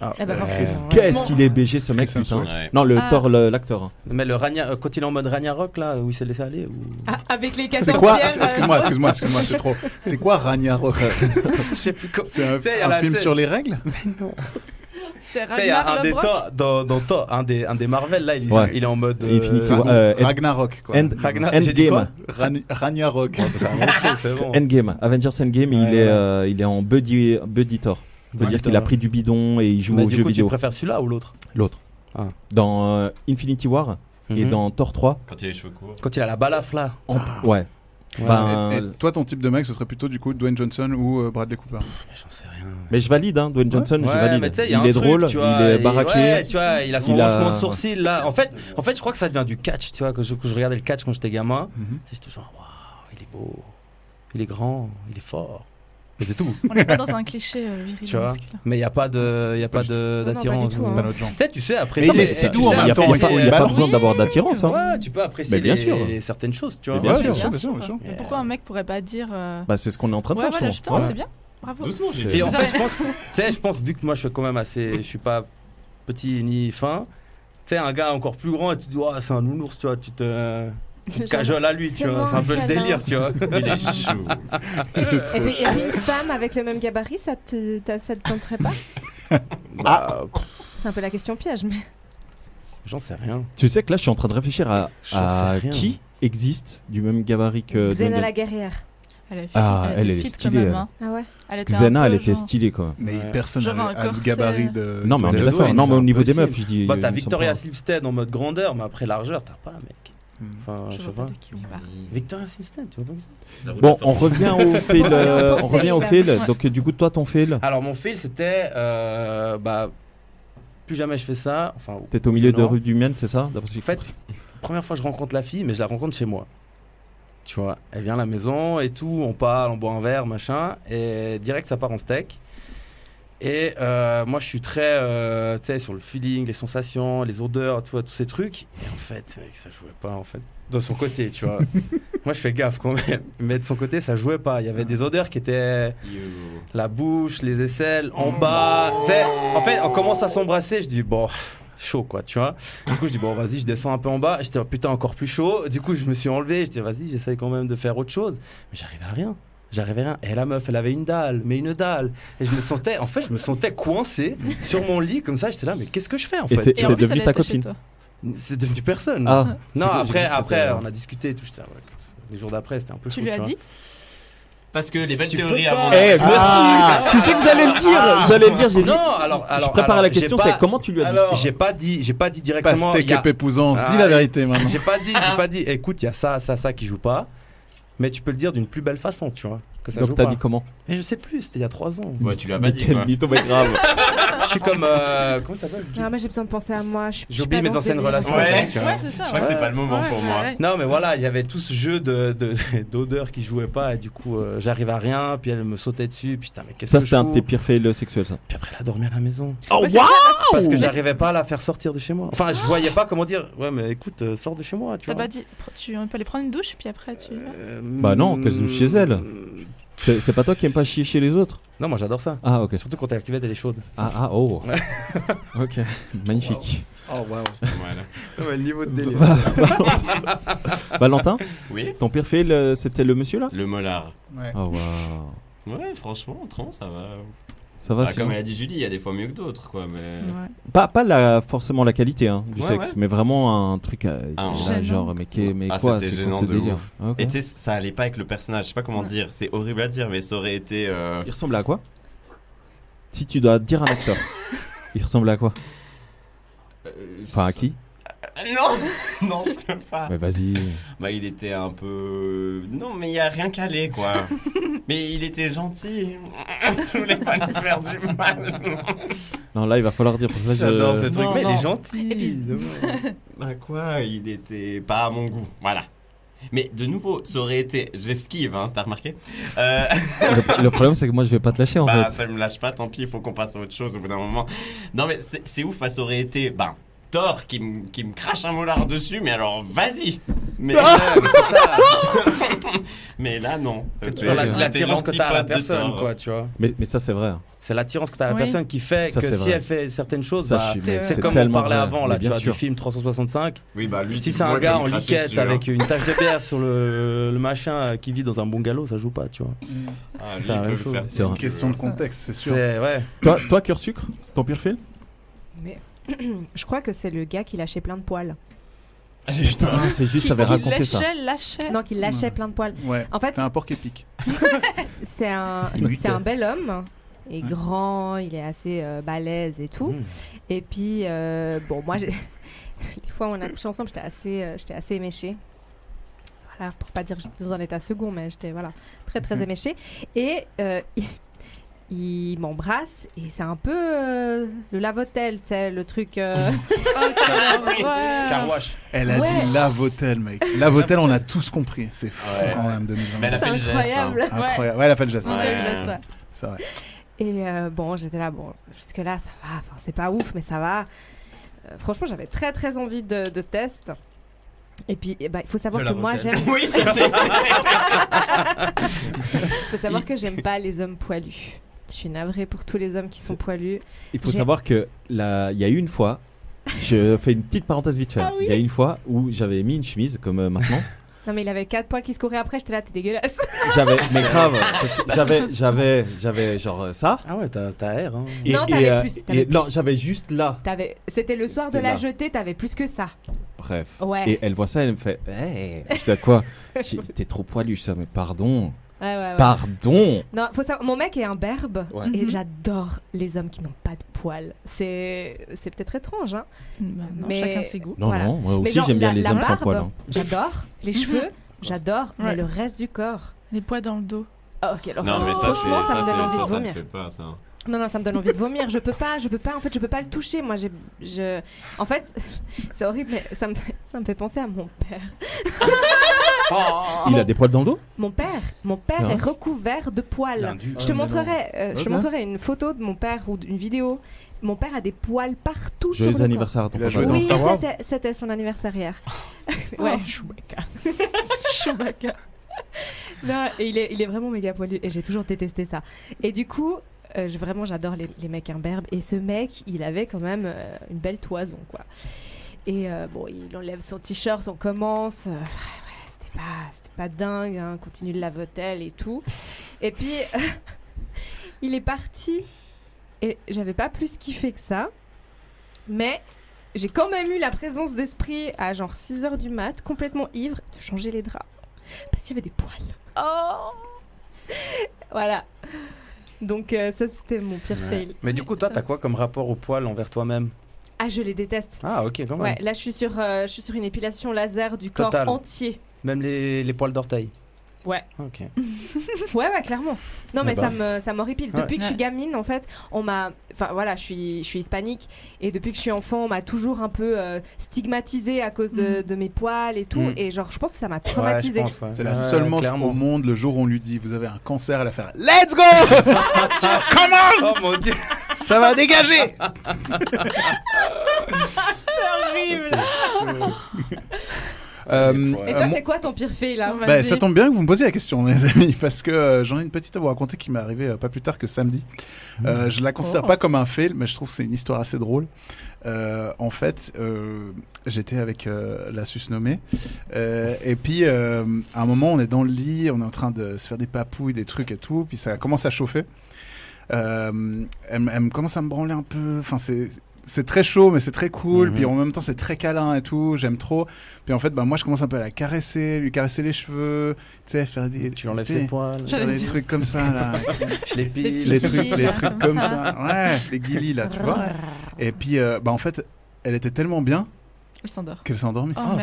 Ah, Eh ben, forcément. Qu'est-ce Bon. qu'il est BG ce mec, Chris putain. Hemsworth. Ouais. Non, le Ah. Thor, l'acteur. Hein. Mais le quand il est en mode Ragnarok là, où il s'est laissé aller ou... Ah, avec les 14 C'est quoi pierres, Excuse-moi, c'est trop. C'est quoi Ragnarok? Je sais plus comment. C'est un, Tu sais, il y a un la film scène- sur les règles? C'est Tu sais, il y a Ragnar un des Lodbrok. Thor, dans Thor, un des Marvel là, il est en mode Infinity War. Ragnarok, quoi. J'ai dit quoi Endgame. Ragnarok. C'est la même chose, c'est bon. Endgame. Avengers Endgame, Ouais, il est en buddy Thor. C'est-à-dire qu'il a pris du bidon et il joue Mais aux du jeux coup, vidéo. tu préfères celui-là ou l'autre? L'autre. Ah. Dans Infinity War et Mhm. dans Thor 3. Quand il a les cheveux courts. Quand il a la balafre là. Ouais. Ben, Et toi, ton type de mec, ce serait plutôt du coup Dwayne Johnson ou Bradley Cooper? J'en sais rien. mais je valide, hein, Dwayne Johnson, je Ouais, valide. mais tu sais, il y a Il un est truc, drôle, tu vois, il est et- baraqué. Ouais, tu vois, il a son il a- haussement de sourcils là. En fait, je crois que ça vient du catch, tu vois, que je regardais le catch quand j'étais gamin. Mhm. Tu sais, j'étais toujours, waouh, il est beau, il est grand, il est fort. Mais c'est tout, On n'est pas dans un cliché viril tu vois. masculin. Mais il y a pas de, pas du d'attirance. tout, C'est hein. pas notre genre. Tu sais, après. Mais il est si doux en même temps, Il n'y a pas balance. besoin d'avoir d'attirance. Hein. Ouais, tu peux apprécier Mais bien sûr. certaines choses, tu vois. Mais bien Ouais, sûr. bien sûr. Mais pourquoi un mec pourrait pas dire Bah, c'est ce qu'on est en train de ouais, faire, voilà, je justement, pense. c'est bien. Bravo. Doucement, j'ai C'est- Et en Vous fait, avez- je pense, vu que moi je suis quand même je suis pas petit ni fin, tu sais, un gars encore plus grand, et tu te dis, oh, c'est un nounours, tu vois, tu te cajoles à lui, tu vois, c'est un peu le délire, tu vois. Il est chaud. Et puis une femme avec le même gabarit, ça te tenterait pas? Bah, C'est un peu la question piège, mais. j'en sais rien. Tu sais que là, je suis en train de réfléchir à J'en sais rien. qui existe du même gabarit que Xena Dwayne la guerrière. Elle est Ah, elle est fit stylée, quand même, elle. hein. Ah ouais? Elle était un Xena, peu elle était genre- stylée, quoi. Mais Ouais. personne Genre un n'a le corset. gabarit de. Non, mais on de est d'accord. Dwayne, Non, c'est mais au niveau des impossible. meufs, je dis. Bah, il t'as me semble Victoria pas. Silvstedt en mode grandeur, mais après largeur, t'as pas, mec. Enfin, Je je sais vois pas. pas de qui on parle. Victoria Silvstedt, tu vois pas ça? Bon, on revient au fail. Ton On revient au fail. fail. Donc, du coup, toi, ton fail, Alors, mon fail, c'était. Bah. Plus jamais je fais ça. Enfin, t'es au milieu de non. rue du Maine, c'est ça? D'après ce que j'ai En fait, compris. première fois je rencontre la fille, mais je la rencontre chez moi. Tu vois, elle vient à la maison et tout, on parle, on boit un verre, machin, et direct ça part en steak. Et moi je suis très, tu sais, sur le feeling, les sensations, les odeurs, tu vois, tous ces trucs. Et en fait, mec, ça jouait pas, en fait, de son côté, tu vois. Moi je fais gaffe quand même, mais de son côté ça jouait pas. Il y avait des odeurs qui étaient la bouche, les aisselles, en bas. Tu sais, en fait, on commence à s'embrasser, je dis bon. Chaud quoi, tu vois. Du coup je dis bon vas-y, je descends un peu en bas. J'étais oh, putain encore plus chaud. Du coup je me suis enlevé, je dis vas-y, j'essaye quand même de faire autre chose, mais j'arrivais à rien. Et la meuf elle avait une dalle, et je me sentais coincé sur mon lit comme ça. J'étais là mais qu'est-ce que je fais en Et fait? Et en c'est plus, devenu elle ta était chez copine. toi. C'est devenu personne. Ah, Non, j'ai cru que après c'était- on a discuté et tout. J'étais là, ouais, les jours d'après c'était un peu Tu chaud, lui as vois. dit? Parce que les belles Tu théories peux pas. avant. Eh, merci. Tu sais que j'allais le dire. J'ai dit. Non, alors Je prépare alors, la question, j'ai c'est pas- comment tu lui as dit. Alors, J'ai pas dit directement. Pastèque il y a- et pépousance, dis Ah, la vérité maintenant. J'ai pas dit, écoute, il y a ça qui joue pas, mais tu peux le dire d'une plus belle façon, tu vois. Que ça Donc joue t'as pas. dit comment? Mais je sais plus, c'était il y a 3 ans. Ouais, tu lui as pas Mais dit. quel quoi. mytho, mais grave. Je suis comme. Comment t'appelles Ah, moi j'ai besoin de penser à moi. J'ai oublié mes anciennes relations. Ouais. tu vois. Ouais, c'est ça. Je crois que c'est pas le moment pour moi. Non, mais voilà, il y avait tout ce jeu d'odeurs qui jouait pas, et du coup, j'arrive à rien, puis elle me sautait dessus, puis putain, mais qu'est-ce Ça, que je c'était un de fous tes pires fails sexuels, ça. Puis après, elle a dormi à la maison. Oh, Ouais, c'est ça, Parce que Mais- j'arrivais pas à la faire sortir de chez moi. Enfin, je voyais pas comment dire, ouais, mais écoute, sors de chez moi, tu T'as vois. pas dit, tu peux aller prendre une douche, puis après tu. Bah non, qu'elle se douche chez elle. C'est pas toi qui aime pas chier chez les autres? Non, moi j'adore ça. Ah, ok. Surtout quand la cuvette elle est chaude. Oh. Ok, magnifique. Oh waouh. Voilà. Le niveau de délire. Valentin, Oui. ton pire fail, c'était le monsieur là? Le molar. Ouais. Oh, waouh. Ouais, franchement, tronc, ça va. Ça va, Ah, sinon comme elle a dit Julie, il y a des fois mieux que d'autres, quoi. Mais Pas forcément la qualité du Ouais, sexe, ouais. mais vraiment un truc Ah, là, genre, mais Ah, quoi, c'était c'est quoi gênant ce de délire? ouf. Ah, ok. Et tu sais, ça allait pas avec le personnage. Je sais pas comment dire. C'est horrible à dire, mais ça aurait été. Il ressemble à quoi? Si tu dois dire un acteur, il ressemble à quoi? Enfin, à qui? Non, je peux pas. Mais vas-y. Bah, il était un peu... Non, mais il y a rien calé, quoi. Mais il était gentil. Je voulais pas lui faire du mal. Non, là, il va falloir dire pour ça. J'adore ce truc, Non, mais il non. est gentil. Bah quoi, il était pas à mon goût, voilà. Mais de nouveau, ça aurait été... J'esquive, hein, t'as remarqué Le problème, c'est que moi, je vais pas te lâcher en Bah, fait. ça me lâche pas, tant pis, il faut qu'on passe à autre chose au bout d'un moment. Non, mais c'est ouf, parce que ça aurait été... Thor qui me crache un molar dessus, mais alors vas-y. Mais c'est ça. mais là non. C'est toujours l'attirance que t'as à la l'antipode de personne, Thor. quoi, tu vois. Mais ça, c'est vrai. C'est l'attirance que t'as à la Oui. personne qui fait Ça, que c'est si vrai. elle fait certaines choses, Ça, bah, je suis- mais c'est c'est comme on tellement parlait vrai. avant, Mais là, tu bien vois, sûr. du film 365. Oui, bah lui. Si tu c'est un vois, gars je vais en lui cracher liquette dessus, avec hein. une tache de bière sur le machin qui vit dans un bungalow, ça joue pas, tu vois. Ah, lui, c'est la il peut même le chose. faire C'est C'est vrai. une question de contexte, c'est sûr. C'est ouais. Toi, Cœur Sucre, ton pire film? Mais je crois que c'est le gars qui lâchait plein de poils. Putain, c'est juste, t'avais raconté ça. Lâchait. Non, qui lâchait plein de poils. Ouais, En fait- c'était un porc épique. C'est un bel homme. Il est Ouais. grand, il est assez balèze et tout. Mmh. Et puis, bon, moi, les fois où on a couché ensemble, j'étais assez éméchée. Voilà, pour pas dire que j'étais dans un état second, mais j'étais très très éméchée. Et il m'embrasse et c'est un peu le lave-hôtel, tu sais, le truc. Carwash. Elle a Ouais. dit Lavotel, mec. Lavotel, on a tous compris. C'est fou Ouais. quand même, Mais 2020. elle a fait le geste. incroyable. Hein. Incroyable. Ouais, elle a fait le geste. Ouais, Ouais. je laisse, ouais. C'est vrai. Et bon, j'étais là, bon, jusque-là, ça va. Enfin, c'est pas ouf, mais ça va. Franchement, j'avais très très envie de test. Et puis, il faut savoir De que la moi, bretelle. j'aime. Oui, c'est Faut savoir que j'aime pas les hommes poilus. Je suis navrée pour tous les hommes qui sont poilus. Il faut J'ai- savoir que il y a eu une fois, je fais une petite parenthèse vite fait. Ah oui. Il y a une fois où j'avais mis une chemise comme maintenant. Non, mais il avait 4 poils qui se couraient après. J'étais là, t'es dégueulasse. Mais grave, parce que j'avais genre ça. Ah ouais, t'as air. Hein. Non, t'avais plus, t'avais Non, plus. j'avais juste là. C'était le soir de C'était la là. jetée, t'avais plus que ça. Bref. Ouais. Et elle voit ça, elle me fait, hey. Je dis à quoi? T'es trop poilu, je dis, mais pardon. Ouais. Pardon. Non, faut savoir, mon mec est un berbe Ouais. et Mhm. j'adore les hommes qui n'ont pas de poils. C'est peut-être étrange, hein. Bah, non, Mais- chacun ses goûts. Non, Voilà. non, moi Mais aussi genre, j'aime bien la- les la hommes sans barbe, poil. Hein. J'adore. Les cheveux, j'adore. Mais Ouais. le reste du corps. Les poids dans le dos. Oh, ok, alors Non, mais ça, franchement, ça me donne envie de ça me vomir. fait pas, ça. Non, ça me donne envie de vomir. Je peux pas, en fait, je peux pas le toucher. Moi, en fait, c'est horrible, mais ça me fait penser à mon père. Il a des poils dans le dos? Mon père Ah. est recouvert de poils. Lundi. Je te montrerai, je te Ok. montrerai une photo de mon père ou une vidéo. Mon père a des poils partout sur Joyeux le corps. anniversaire à ton Il a papa. joué dans Oui, Star Wars. c'était son anniversaire hier. Ouais, Oh. Chewbacca. Chewbacca. Non, et il est vraiment méga poilu et j'ai toujours détesté ça. Et du coup, j'adore les mecs imberbes. Et ce mec, il avait quand même une belle toison, quoi. Et bon, il enlève son t-shirt, on commence. C'était pas dingue, hein, continue de lave-hôtel et tout. Et puis, il est parti et j'avais pas plus kiffé que ça. Mais j'ai quand même eu la présence d'esprit à genre 6h du mat, complètement ivre, de changer les draps. Parce qu'il y avait des poils. Oh. Voilà. Donc ça, c'était mon pire fail. Mais du coup, toi, t'as quoi comme rapport au poil envers toi-même? Ah, je les déteste. Ah, ok, quand même. Ouais, là, je suis sur une épilation laser du corps Total. entier. Même les poils d'orteil. Ouais. Ok. Ouais, clairement. Non, mais bah. ça m'horripile. Ouais. Depuis que je suis gamine, en fait, enfin voilà, je suis hispanique et depuis que je suis enfant, on m'a toujours un peu stigmatisée à cause de mes poils et tout. Mm. Et genre, je pense que ça m'a Ouais, traumatisée. je pense, ouais. C'est la Ouais, seule meuf clairement. au monde, le jour où on lui dit vous avez un cancer, elle va faire Let's go. Come on. Oh mon dieu! Ça va dégager. Horrible. Et toi, moi- c'est quoi ton pire fail là? Vas-y. Bah, ça tombe bien que vous me posiez la question, les amis, parce que j'en ai une petite à vous raconter qui m'est arrivée pas plus tard que samedi. Je la considère pas comme un fail, mais je trouve que c'est une histoire assez drôle. En fait, j'étais avec la susnommée, et puis à un moment, on est dans le lit, on est en train de se faire des papouilles, des trucs et tout, puis ça commence à chauffer. Elle me commence à me branler un peu. Enfin, c'est très chaud, mais c'est très cool. Mhm. Puis en même temps, c'est très câlin et tout. J'aime trop. Puis en fait, bah, moi, je commence un peu à la caresser, lui caresser les cheveux. Tu sais, faire des. Tu enlèves tu sais, ses poils. faire des trucs comme ça, là. Je les pile. petits les guilis, là, trucs comme comme ça. ça. Ouais, les guilis, là, tu vois. Et puis, bah, en fait, elle était tellement bien Elle s'endort. Qu'elle s'est endormie. Oh,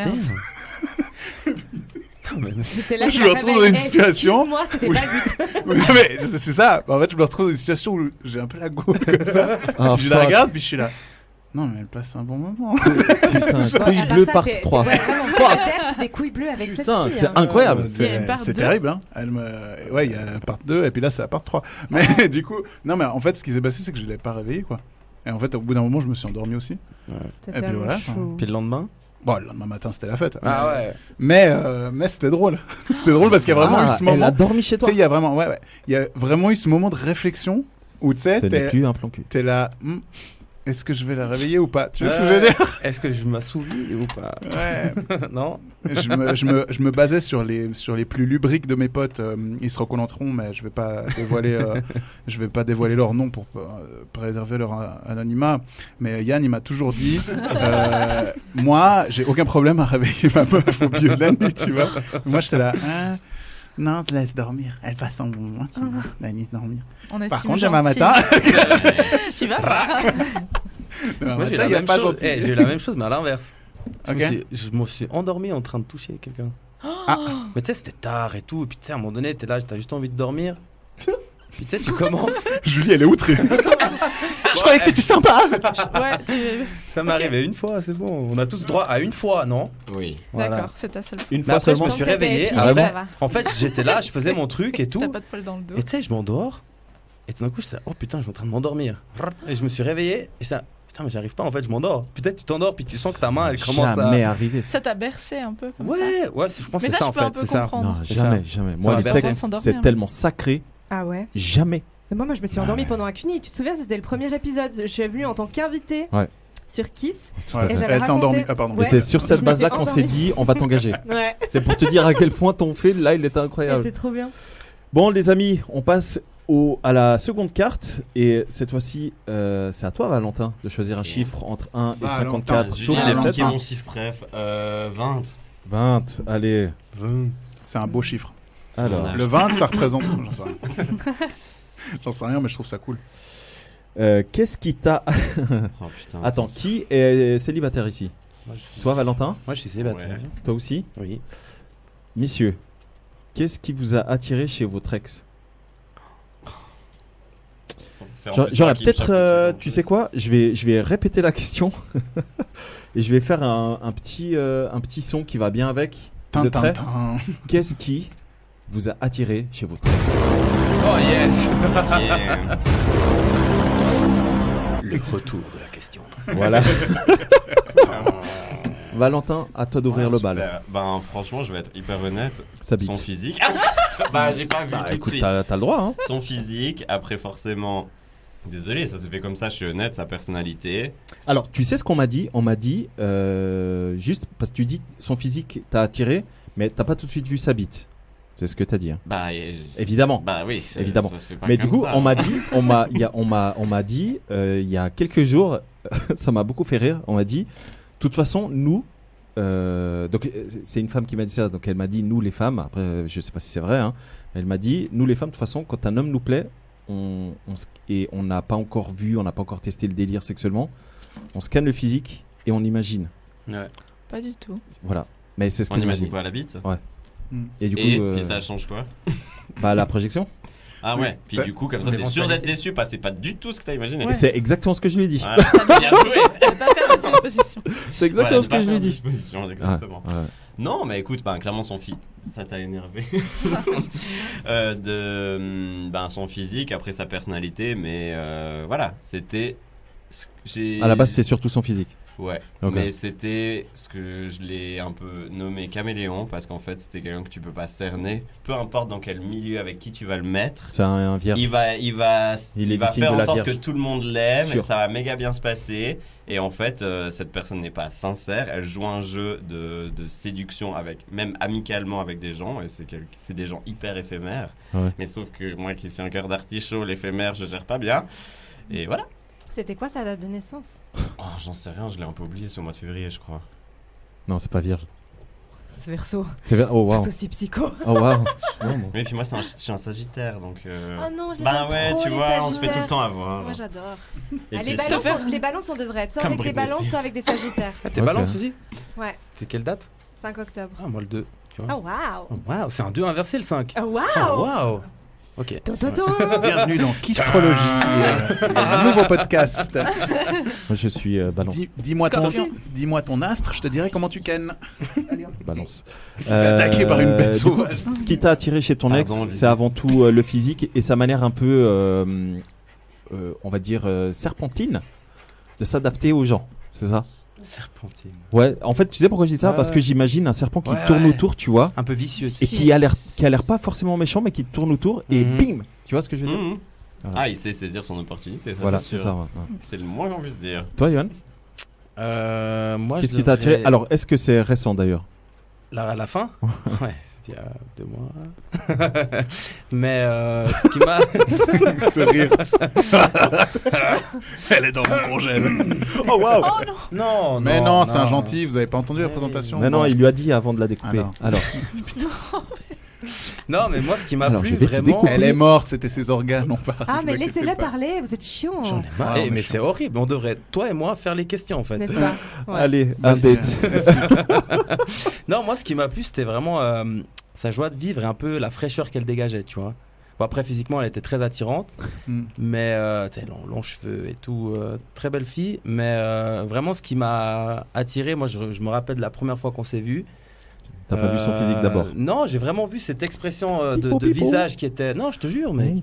merde. J'étais là, Je me retrouve dans une situation. Excuse-moi, c'était pas le but. Non, mais c'est ça. En fait, je me retrouve dans une situation où j'ai un peu la go comme ça. Ah, Je la fuck. regarde, puis je suis là. Non, mais elle passe un bon moment. Putain, couille Alors bleue ça, part t'es- 3. Ouais, vraiment, t'es adepte des couilles bleues avec cette Putain, fille. c'est hein. incroyable. Il y a une part C'est 2. terrible, hein. Ouais, il y a la part 2, et puis là, c'est la part 3. Mais du coup, non, mais en fait, ce qui s'est passé, c'est que je l'ai pas réveillé, quoi. Et en fait, au bout d'un moment, je me suis endormi aussi. T'es Et puis tellement voilà. chaud. Puis le lendemain. Bon, le lendemain matin, c'était la fête. Ah ouais. Mais c'était drôle. C'était drôle parce qu'il y a vraiment eu ce Elle a moment. dormi chez Tu toi. sais, il y a vraiment, ouais. Il y a vraiment eu ce moment de réflexion où tu sais, Ce n'est plus un plan cul. t'es là. Est-ce que je vais la réveiller ou pas? Tu vois ce que je veux dire? Est-ce que je m'assouvis ou pas? Ouais. Non. Je me basais sur les plus lubriques de mes potes. Ils se reconnaîtront, mais je vais pas dévoiler leur nom pour préserver leur anonymat. Mais Yann, il m'a toujours dit, moi, j'ai aucun problème à réveiller ma meuf au milieu de la nuit, tu vois. Moi, j'étais là, hein, non, te laisse dormir. Elle passe un bon moment, tu vois, la nuit dormir. On est Par team contre, demain gentil. matin, Tu vas voir. Moi, j'ai il la y a même pas chose. gentil. J'ai eu la même chose, mais à l'inverse. Ok. Je me suis endormi en train de toucher quelqu'un. Mais tu sais, c'était tard et tout. Et puis tu sais, à un moment donné, t'es là, t'as juste envie de dormir. Puis tu sais, tu commences. Julie, elle est outrée. Je croyais que t'étais sympa. Ouais, Ça m'est arrivé une fois, c'est bon. On a tous droit à une fois, non? Oui. Voilà. D'accord, c'est ta seule. Une Mais fois après, je seulement. me suis réveillé. Ah, Après, ça va. en fait, j'étais là, je faisais mon truc et tout. T'as pas de poil dans le dos. Et tu sais, je m'endors. Et tout d'un coup, je suis là, oh putain, je suis en train de m'endormir. Et je me suis réveillé. Et ça, putain, mais j'arrive pas, en fait, je m'endors. Peut-être tu t'endors, puis tu sens que ta main, elle commence Jamais à. arrivé ça. Ça t'a bercé un peu comme ça. Ouais, je pense que Mais c'est ça, ça en je peux un fait. peu C'est ça. comprendre. Non, C'est jamais, ça. jamais. Moi, va le bercer. sexe, S'endormir. c'est tellement sacré. Ah ouais. Jamais. Moi, je me suis endormie pendant un CUNY. Tu te souviens, c'était le premier épisode. Je suis venue en tant qu'invitée Ouais. sur Kiss. Ouais. Et j'avais Elle s'est endormie. raconté- Ah, pardon. Et Ouais. c'est sur Je cette me base-là suis qu'on s'est endormie. dit, on va t'engager. Ouais, C'est pour te dire à quel point ton fait, là, il était incroyable. c'était trop bien. Bon, les amis, on passe à la seconde carte. Et cette fois-ci, c'est à toi, Valentin, de choisir un chiffre entre 1 et 54. Sauf Julien, le elle a 7. piqué mon chiffre, bref. 20. 20, allez. C'est un beau chiffre. Alors, Le 20, ça représente. J'en sais rien. J'en sais rien, mais je trouve ça cool. qu'est-ce qui t'a. Oh putain. Attends, qui est célibataire ici? Moi, je suis- Toi, Valentin? Moi, je suis célibataire. Ouais. Toi aussi? Oui. Messieurs, qu'est-ce qui vous a attiré chez votre ex? C'est en plus J'aurais moi qui me peut-être, choque, tu sais quoi, je vais répéter la question et je vais faire un petit son qui va bien avec. Vous êtes prêts? Tintin. Qu'est-ce qui vous a attiré chez votre ex? Oh yes. Ok. Le retour de la question. Voilà. Valentin, à toi d'ouvrir le bal. Super. Ben franchement, je vais être hyper honnête. Ça bite. Son physique. Bah j'ai pas vu Bah, tout de écoute, suite. t'as le droit, hein. Son physique, après forcément. Désolé, ça s'est fait comme ça, je suis honnête, sa personnalité. Alors, tu sais ce qu'on m'a dit? On m'a dit, juste parce que tu dis son physique t'a attiré, mais t'as pas tout de suite vu sa bite. C'est ce que t'as dit. Hein. Bah Évidemment. Bah oui, Évidemment. Ça se fait pas Mais comme du coup, ça. on m'a dit, on m'a dit, il y a quelques jours, ça m'a beaucoup fait rire. On m'a dit, de toute façon, nous, donc c'est une femme qui m'a dit ça, donc elle m'a dit nous les femmes. Après, je sais pas si c'est vrai. Hein, elle m'a dit nous les femmes, de toute façon, quand un homme nous plaît, et on n'a pas encore vu, on n'a pas encore testé le délire sexuellement, on scanne le physique et on imagine. Ouais. Pas du tout. Voilà. Mais c'est ce On qu'elle m'a imagine dit. quoi, la bite? Et du coup, Et puis ça change quoi? bah la projection. Ah Oui. ouais, puis Bah, du coup, comme ça, t'es sûr d'être déçu parce que c'est pas du tout ce que t'as imaginé. Ouais. C'est exactement ce que je lui ai dit. Voilà. Bien joué. Ne pas faire de supposition. C'est exactement Voilà, ce que je lui ai dit. disposition, exactement. Ouais, ouais. Non, mais écoute, ben, clairement, son fils, ça t'a énervé. Son physique, après sa personnalité, mais voilà, c'était. À la base, c'était surtout son physique. Ouais, Ok. mais c'était ce que je l'ai un peu nommé caméléon parce qu'en fait, c'était quelqu'un que tu peux pas cerner, peu importe dans quel milieu avec qui tu vas le mettre. C'est un vierge. Il va Il est va du signe faire de en la sorte Vierge. que tout le monde l'aime et Sûr. ça va méga bien se passer. Et en fait, cette personne n'est pas sincère. Elle joue un jeu de séduction avec, même amicalement avec des gens. Et c'est des gens hyper éphémères. Ouais. Mais sauf que moi qui suis un cœur d'artichaut, l'éphémère, je gère pas bien. Et voilà. C'était quoi sa date de naissance? Oh, j'en sais rien, je l'ai un peu oublié, c'est au mois de février, je crois. Non, c'est pas vierge. C'est Verseau. Oh wow. Tout aussi psycho. Oh wow. Oui, puis moi, je suis un Sagittaire, donc. Oh non, je les Bah aime ouais, trop, tu les vois, on se fait tout Sagittaires. le temps avoir. Moi j'adore. Et Ah, puis, les balances, on devrait être soit Comme avec des Britney balances, Spears. soit avec des Sagittaires. Ah, t'es balance aussi? Ouais, C'est quelle date? 5 octobre. Ah, moi le 2. Tu vois. Oh waouh. Oh, waouh, c'est un 2 inversé le 5. Oh Oh, waouh. waouh. Ok. Bienvenue dans Kistrologie, un nouveau podcast. Moi, je suis balance. Dis-moi ton astre, je te dirai comment tu kennes. Balance. Attaqué par une bête du coup, sauvage. Ce qui t'a attiré chez ton ex, Pardon, c'est avant tout le physique et sa manière un peu, on va dire, serpentine de s'adapter aux gens. C'est ça? Serpentine. Ouais, en fait, tu sais pourquoi je dis ça? Parce que j'imagine un serpent qui tourne autour, tu vois, Un peu vicieux. et qui a l'air pas forcément méchant, mais qui tourne autour et bim! Tu vois ce que je veux dire? Voilà. Ah, il sait saisir son opportunité, ça, Voilà, c'est c'est sûr. ça. Ouais. C'est le moins qu'on puisse dire. Toi, Yohan, Moi, qu'est-ce qui t'a attiré? Alors, est-ce que c'est récent d'ailleurs? La fin? Ouais, c'était il y a 2 mois. Mais ce qui m'a. Ce rire. Elle est dans mon congèle. Oh waouh! Oh non! Non, Mais non, c'est un gentil, vous avez pas entendu la présentation? Mais non, il lui a dit avant de la découper. Alors, Non, mais moi, ce qui m'a Alors, plu je vais te vraiment. découper. Elle est morte, c'était ses organes, on parle. Ah mais vous inquiétez laissez-le pas. parler, vous êtes chiant. J'en ai marre. Ah, Eh, mais méchant. c'est horrible. On devrait, toi et moi, faire les questions en fait. N'est-ce pas? Ouais. allez, un date. Non, moi, ce qui m'a plu, c'était vraiment sa joie de vivre et un peu la fraîcheur qu'elle dégageait, tu vois. Bon, après, physiquement, elle était très attirante, mais tu sais, longs cheveux et tout, très belle fille. Mais vraiment, ce qui m'a attiré, moi, je me rappelle de la première fois qu'on s'est vu. T'as pas vu son physique d'abord? Non, j'ai vraiment vu cette expression Pipo, de pipo. visage qui était. Non, je te jure, mec.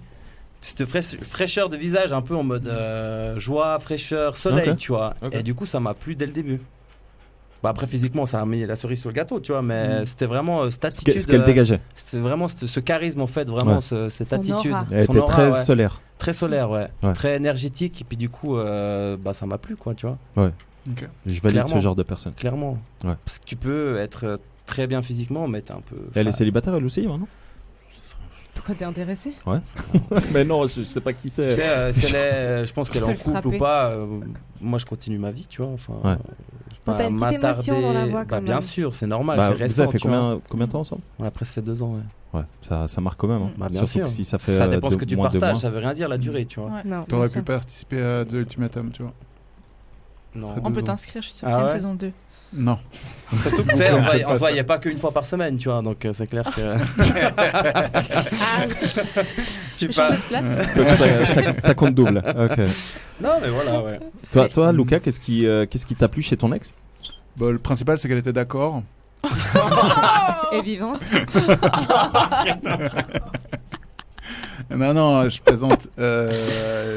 Cette fraîcheur de visage, un peu en mode joie, fraîcheur, soleil, Ok. tu vois. Ok. Et du coup, ça m'a plu dès le début. Bah après, physiquement, ça a mis la cerise sur le gâteau, tu vois, mais c'était vraiment cette attitude. Ce qu'elle dégageait. C'est vraiment ce charisme, en fait, vraiment, Ouais. cette Son attitude. aura. Elle Son était aura, très ouais. solaire. Très solaire, ouais. Ouais. Très énergétique, et puis du coup, bah, ça m'a plu, quoi, tu vois. Ok. Je valide ce Clairement. genre de personne. Clairement. Ouais. Parce que tu peux être très bien physiquement, mais t'es un peu. Elle est célibataire elle aussi, non? Pourquoi t'es intéressé? Mais non, je sais pas qui Tu c'est. sais, si elle est, je pense qu'elle est en peux le couple frapper. ou pas. Moi, je continue ma vie, tu vois. Enfin, Ouais. je vais Bon, pas t'as une petite m'attarder. émotion dans la voix, Bah, quand bien même. sûr, c'est normal, Bah, c'est vous récent. avez fait tu vois. combien de temps ensemble? On a presque fait 2 ans, ouais. Ouais, ça marque quand même. Hein. Bah, bien Surtout sûr. que si ça fait Ça dépend ce que deux tu mois, 2 partages, mois. ça veut rien dire la durée, tu vois. Ouais. Non. T'aurais bien pu sûr. participer à The Ultimatum, tu vois. Non. Très On peut 2 ans. t'inscrire, je suis sûre Ah qu'il y a une ouais saison 2. Non. Surtout que, tu sais, on On fait pas voit, ça. il n'y a pas qu'une fois par semaine, tu vois, donc c'est clair que. Tu tu peux pas. changer de place? Donc ça compte double. Ok. Non, mais voilà, ouais. Toi, Lucas, qu'est-ce qui t'a plu chez ton ex? Bah, le principal, c'est qu'elle était d'accord. Et vivante. Non, je plaisante.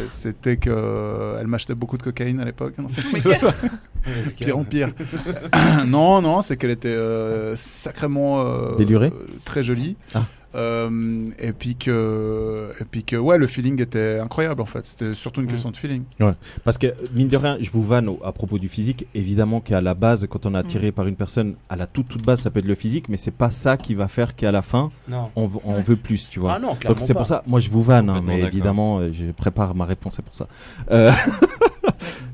C'était que elle m'achetait beaucoup de cocaïne à l'époque. Non, c'est pire en pire. Non, c'est qu'elle était sacrément Délurée très jolie. Ah. Et puis que ouais, le feeling était incroyable en fait. C'était surtout une question de feeling. Parce que, mine de rien, je vous vanne à propos du physique. Évidemment qu'à la base, quand on est attiré par une personne, à la toute base, ça peut être le physique, mais c'est pas ça qui va faire qu'à la fin, Non. on veut plus, tu vois. Ah non, clairement. Donc c'est pas. pour ça, moi je vous vanne, hein, Complètement mais d'accord. évidemment, je prépare ma réponse, c'est pour ça.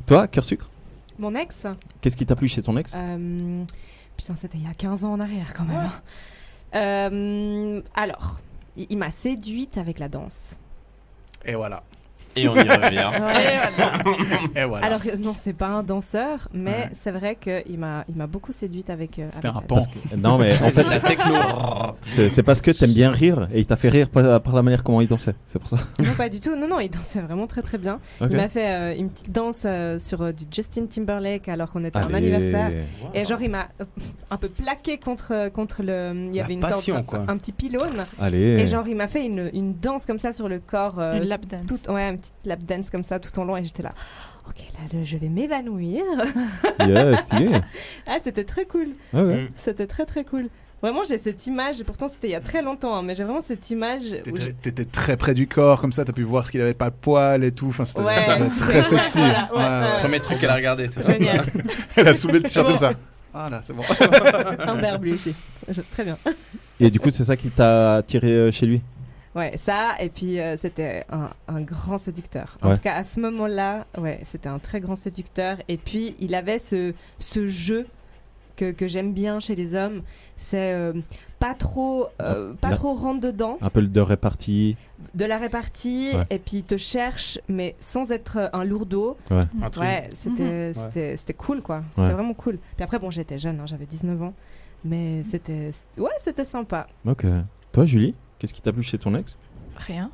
Toi, Cœur Sucre, Mon ex. qu'est-ce qui t'a plu chez ton ex? Putain, c'était il y a 15 ans en arrière quand même. Alors, il m'a séduite avec la danse. Et voilà. Et on y revient. Et voilà. Alors non, c'est pas un danseur, mais Ouais. c'est vrai qu'il m'a beaucoup séduite avec. C'était avec un la pan. danse. Non, mais en fait, La techno. c'est parce que t'aimes bien rire et il t'a fait rire par la manière comment il dansait, c'est pour ça. Non, pas du tout. Non, il dansait vraiment très très bien. Ok. Il m'a fait une petite danse sur du Justin Timberlake alors qu'on était en Allez. anniversaire. Et genre, il m'a un peu plaqué contre le. Il y La avait une passion, sorte, quoi. un petit pylône. Allez. Et genre, il m'a fait une danse comme ça sur le corps. Une lap dance. Ouais, une petite lap dance comme ça tout en long. Et j'étais là, ok, là, je vais m'évanouir. Yeah, stylé. Ah, c'était très cool. Ouais, ouais. C'était très très cool. Vraiment, j'ai cette image, et pourtant c'était il y a très longtemps, hein, mais j'ai vraiment cette image. Où T'étais très près du corps, comme ça, t'as pu voir ce qu'il avait pas le poil et tout. Enfin, c'était Ouais, ça va être très sexy. Voilà, ouais. Premier truc qu'elle a regardé, c'est ça. Génial. Elle a soulevé le t-shirt comme ça. Ah là, c'est bon. Un verre bleu ici. Très bien. Et du coup, c'est ça qui t'a attiré chez lui? Ouais, ça, et puis c'était un grand séducteur. En Ouais. tout cas, à ce moment-là, ouais, c'était un très grand séducteur. Et puis, il avait ce jeu que j'aime bien chez les hommes, c'est pas trop rentre dedans. Un peu de répartie. De la répartie, Ouais. et puis il te cherche, mais sans être un lourdeau. Ouais. Un truc. Ouais, c'était cool, quoi. Ouais. C'était vraiment cool. Puis après, bon, j'étais jeune, hein, j'avais 19 ans. Mais c'était sympa. Ok. Toi, Julie, qu'est-ce qui t'a plu chez ton ex? Rien.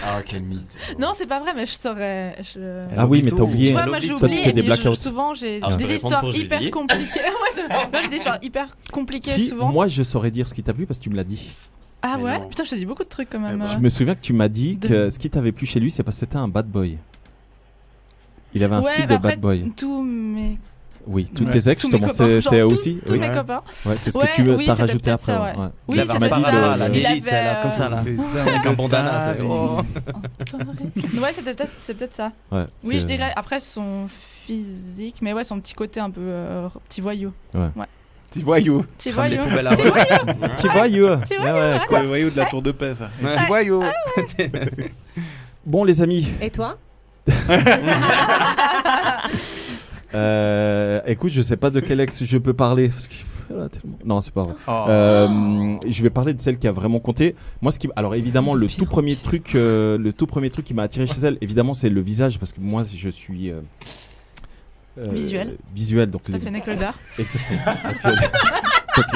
Ah, quel mythe. Non, c'est pas vrai, mais je saurais. Ah oui, mais t'as oublié. Tu vois, moi Toi, j'oublie. tu fais des et blackouts. souvent, j'ai Alors, je peux des répondre histoires pour hyper Julie. compliquées. Ouais, c'est vrai. Moi, j'ai des histoires hyper compliquées Si, souvent. moi, je saurais dire ce qui t'a plu parce que tu me l'as dit. Ah Mais ouais non. Putain, je t'ai dit beaucoup de trucs quand même. Je me souviens que tu m'as dit que ce qui t'avait plu chez lui, c'est parce que c'était un bad boy. Il avait un style de après, bad boy. Tous mes Oui, tous Ouais. tes ex, tous mes justement, copains, c'est genre, aussi. tous oui. mes copains. Ouais, c'est ce Ouais, que tu oui, t'as c'était rajouté peut-être après. ça, ouais. ouais. Ouais. Oui, Il avait un c'était parade, ça. la Il Lilith, avait, elle a comme ça là. Avec un bandana. c'est- oh. Ouais, c'est peut-être ça. Ouais, Oui, je c'est- dirais. Après, son physique, mais ouais, son petit côté un peu petit voyou. Petit voyou. Petit Crame les voyou. poubelles à Petit voix. voyou. Petit voyou. Petit Ouais, voyou, ouais, ouais. quoi. Le voyou de la tour de paix, ça. Ouais. Petit voyou. Bon, les amis, Et toi? écoute, je sais pas de quel ex je peux parler. Parce que... voilà, tellement- Non, c'est pas vrai. Oh. Je vais parler de celle qui a vraiment compté. Moi, alors évidemment, le tout premier truc qui m'a attiré chez elle, évidemment, c'est le visage, parce que moi, je suis visuel, donc T'as fait une école d'art. Exactement. Donc,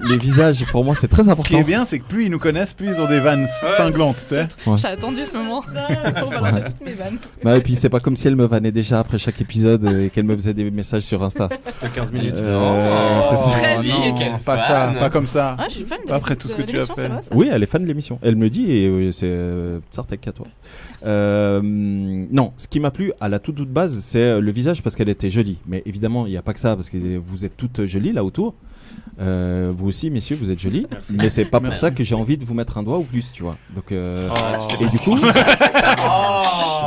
les visages, pour moi, c'est très Ce qui important. est bien, c'est que plus ils nous connaissent, plus ils ont des vannes cinglantes. Tu sais. Ouais. J'ai attendu ce moment pour balancer toutes mes vannes. Bah, et puis, c'est pas comme si elle me vannait déjà après chaque épisode et qu'elle me faisait des messages sur Insta. De 15 minutes. C'est ça. 13 non, minutes. quel Pas fan. ça, pas comme ça. Ah, je suis fan de Après tout ce que tu as l'émission, fait. ça va, ça Oui, elle est fan de l'émission. Elle me dit, et c'est Sartek à toi. Non, ce qui m'a plu à la toute base, c'est le visage parce qu'elle était jolie. Mais évidemment, il n'y a pas que ça parce que vous êtes toutes jolies là autour. Vous aussi, messieurs, vous êtes jolis. Merci. Mais c'est pas pour Merci. ça que j'ai envie de vous mettre un doigt ou plus, tu vois. Donc, Oh. et du coup,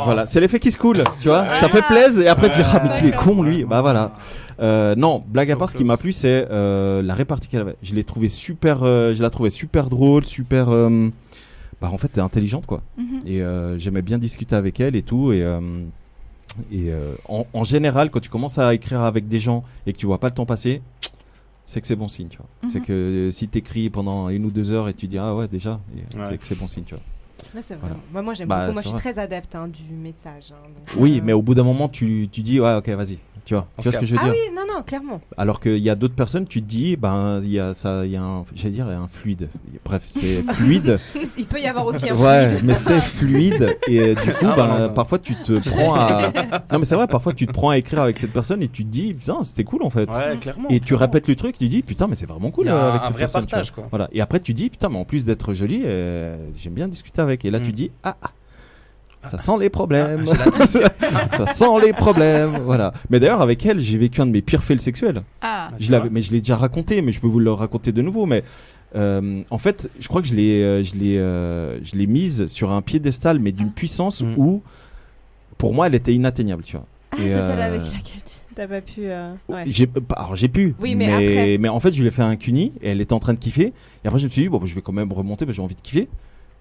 voilà, c'est l'effet qui se coule, tu vois. Ça fait plaisir et après tu dis, ah, mais qui est con lui. Bah voilà. Non, blague à part, ce qui m'a plu, c'est la répartie qu'elle avait. Je la trouvais super drôle, super. Bah en fait, intelligente quoi. Mhm. Et j'aimais bien discuter avec elle et tout. Et en général, quand tu commences à écrire avec des gens et que tu vois pas le temps passer, c'est que c'est bon signe, tu vois. Mhm. C'est que si t'écris pendant 1 ou 2 heures et tu dis ah ouais déjà, Ouais. c'est que c'est bon signe, tu vois. Ouais, c'est vrai. Voilà. Moi, j'aime Bah, beaucoup. Moi, je c'est suis vrai. très adepte du message. Donc, Oui, mais au bout d'un moment, tu dis ouais ok vas-y, tu vois. Tu vois ce que je veux Ah dire. oui, non, clairement. Alors qu'il y a d'autres personnes, tu te dis ben il y a un fluide. Bref, c'est fluide. Il peut y avoir aussi un Ouais, fluide. mais c'est fluide et du coup, Ah, voilà. parfois tu te prends à. Non, mais c'est vrai, parfois tu te prends à écrire avec cette personne et tu te dis putain, c'était cool en fait. Ouais, clairement. Et tu répètes le truc, tu dis putain, mais c'est vraiment cool Il y a avec un cette vrai personne. tu partage, vois. quoi. Voilà. Et après tu dis putain, mais en plus d'être jolie, j'aime bien discuter avec. Et là tu dis ça sent les problèmes. Ça sent les problèmes. Voilà. Mais d'ailleurs avec elle, j'ai vécu un de mes pires fails sexuels. Ah, Mais je l'ai déjà raconté, mais je peux vous le raconter de nouveau. Mais en fait, je crois que je l'ai mise sur un piédestal, mais d'une puissance où, pour moi, elle était inatteignable, tu vois. Ah, Et, c'est celle avec laquelle t'as pas pu. Ouais. Alors j'ai pu, Oui, mais après. mais en fait je lui ai fait un cuni et elle était en train de kiffer. Et après je me suis dit bon, je vais quand même remonter parce que j'ai envie de kiffer.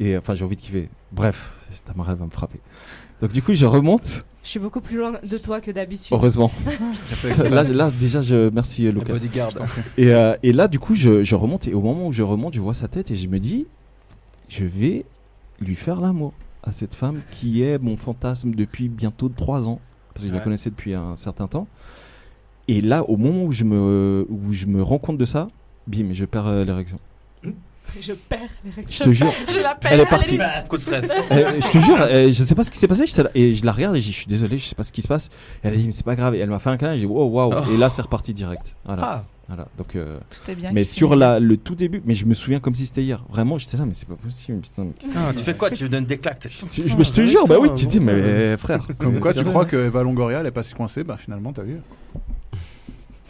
Et enfin j'ai envie de kiffer. Bref, Tamara va me frapper. Donc du coup je remonte. Je suis beaucoup plus loin de toi que d'habitude. Heureusement. là déjà merci Lucas. Bodyguard. Et là, du coup, je remonte. Et au moment où je remonte, je vois sa tête et je me dis, je vais lui faire l'amour à cette femme qui est mon fantasme depuis bientôt 3 ans. Parce que je la connaissais depuis un certain temps. Et là, au moment où je me rends compte de ça, bim, je perds l'érection. Je perds l'érection. Je te jure. je l'appelle. Elle est partie. Coup de stress. Je te jure, je sais pas ce qui s'est passé. J'étais là, et je la regarde et je suis désolé, je sais pas ce qui se passe. Et elle a dit, mais c'est pas grave. Et elle m'a fait un câlin et j'ai dit, oh waouh. Et là, c'est reparti direct. Voilà. Ah. Voilà. Donc, Tout est bien. mais qui sur finit. le tout début, mais je me souviens comme si c'était hier. Vraiment, j'étais là, mais c'est pas possible. Putain, mais qu'est-ce Ah, tu fais quoi? Tu lui donnes des claques? je te jure, bah oui, tu te dis, mais frère. Comme quoi, tu sérieux. crois que Eva Longoria, elle est pas si coincée? Bah finalement, t'as vu.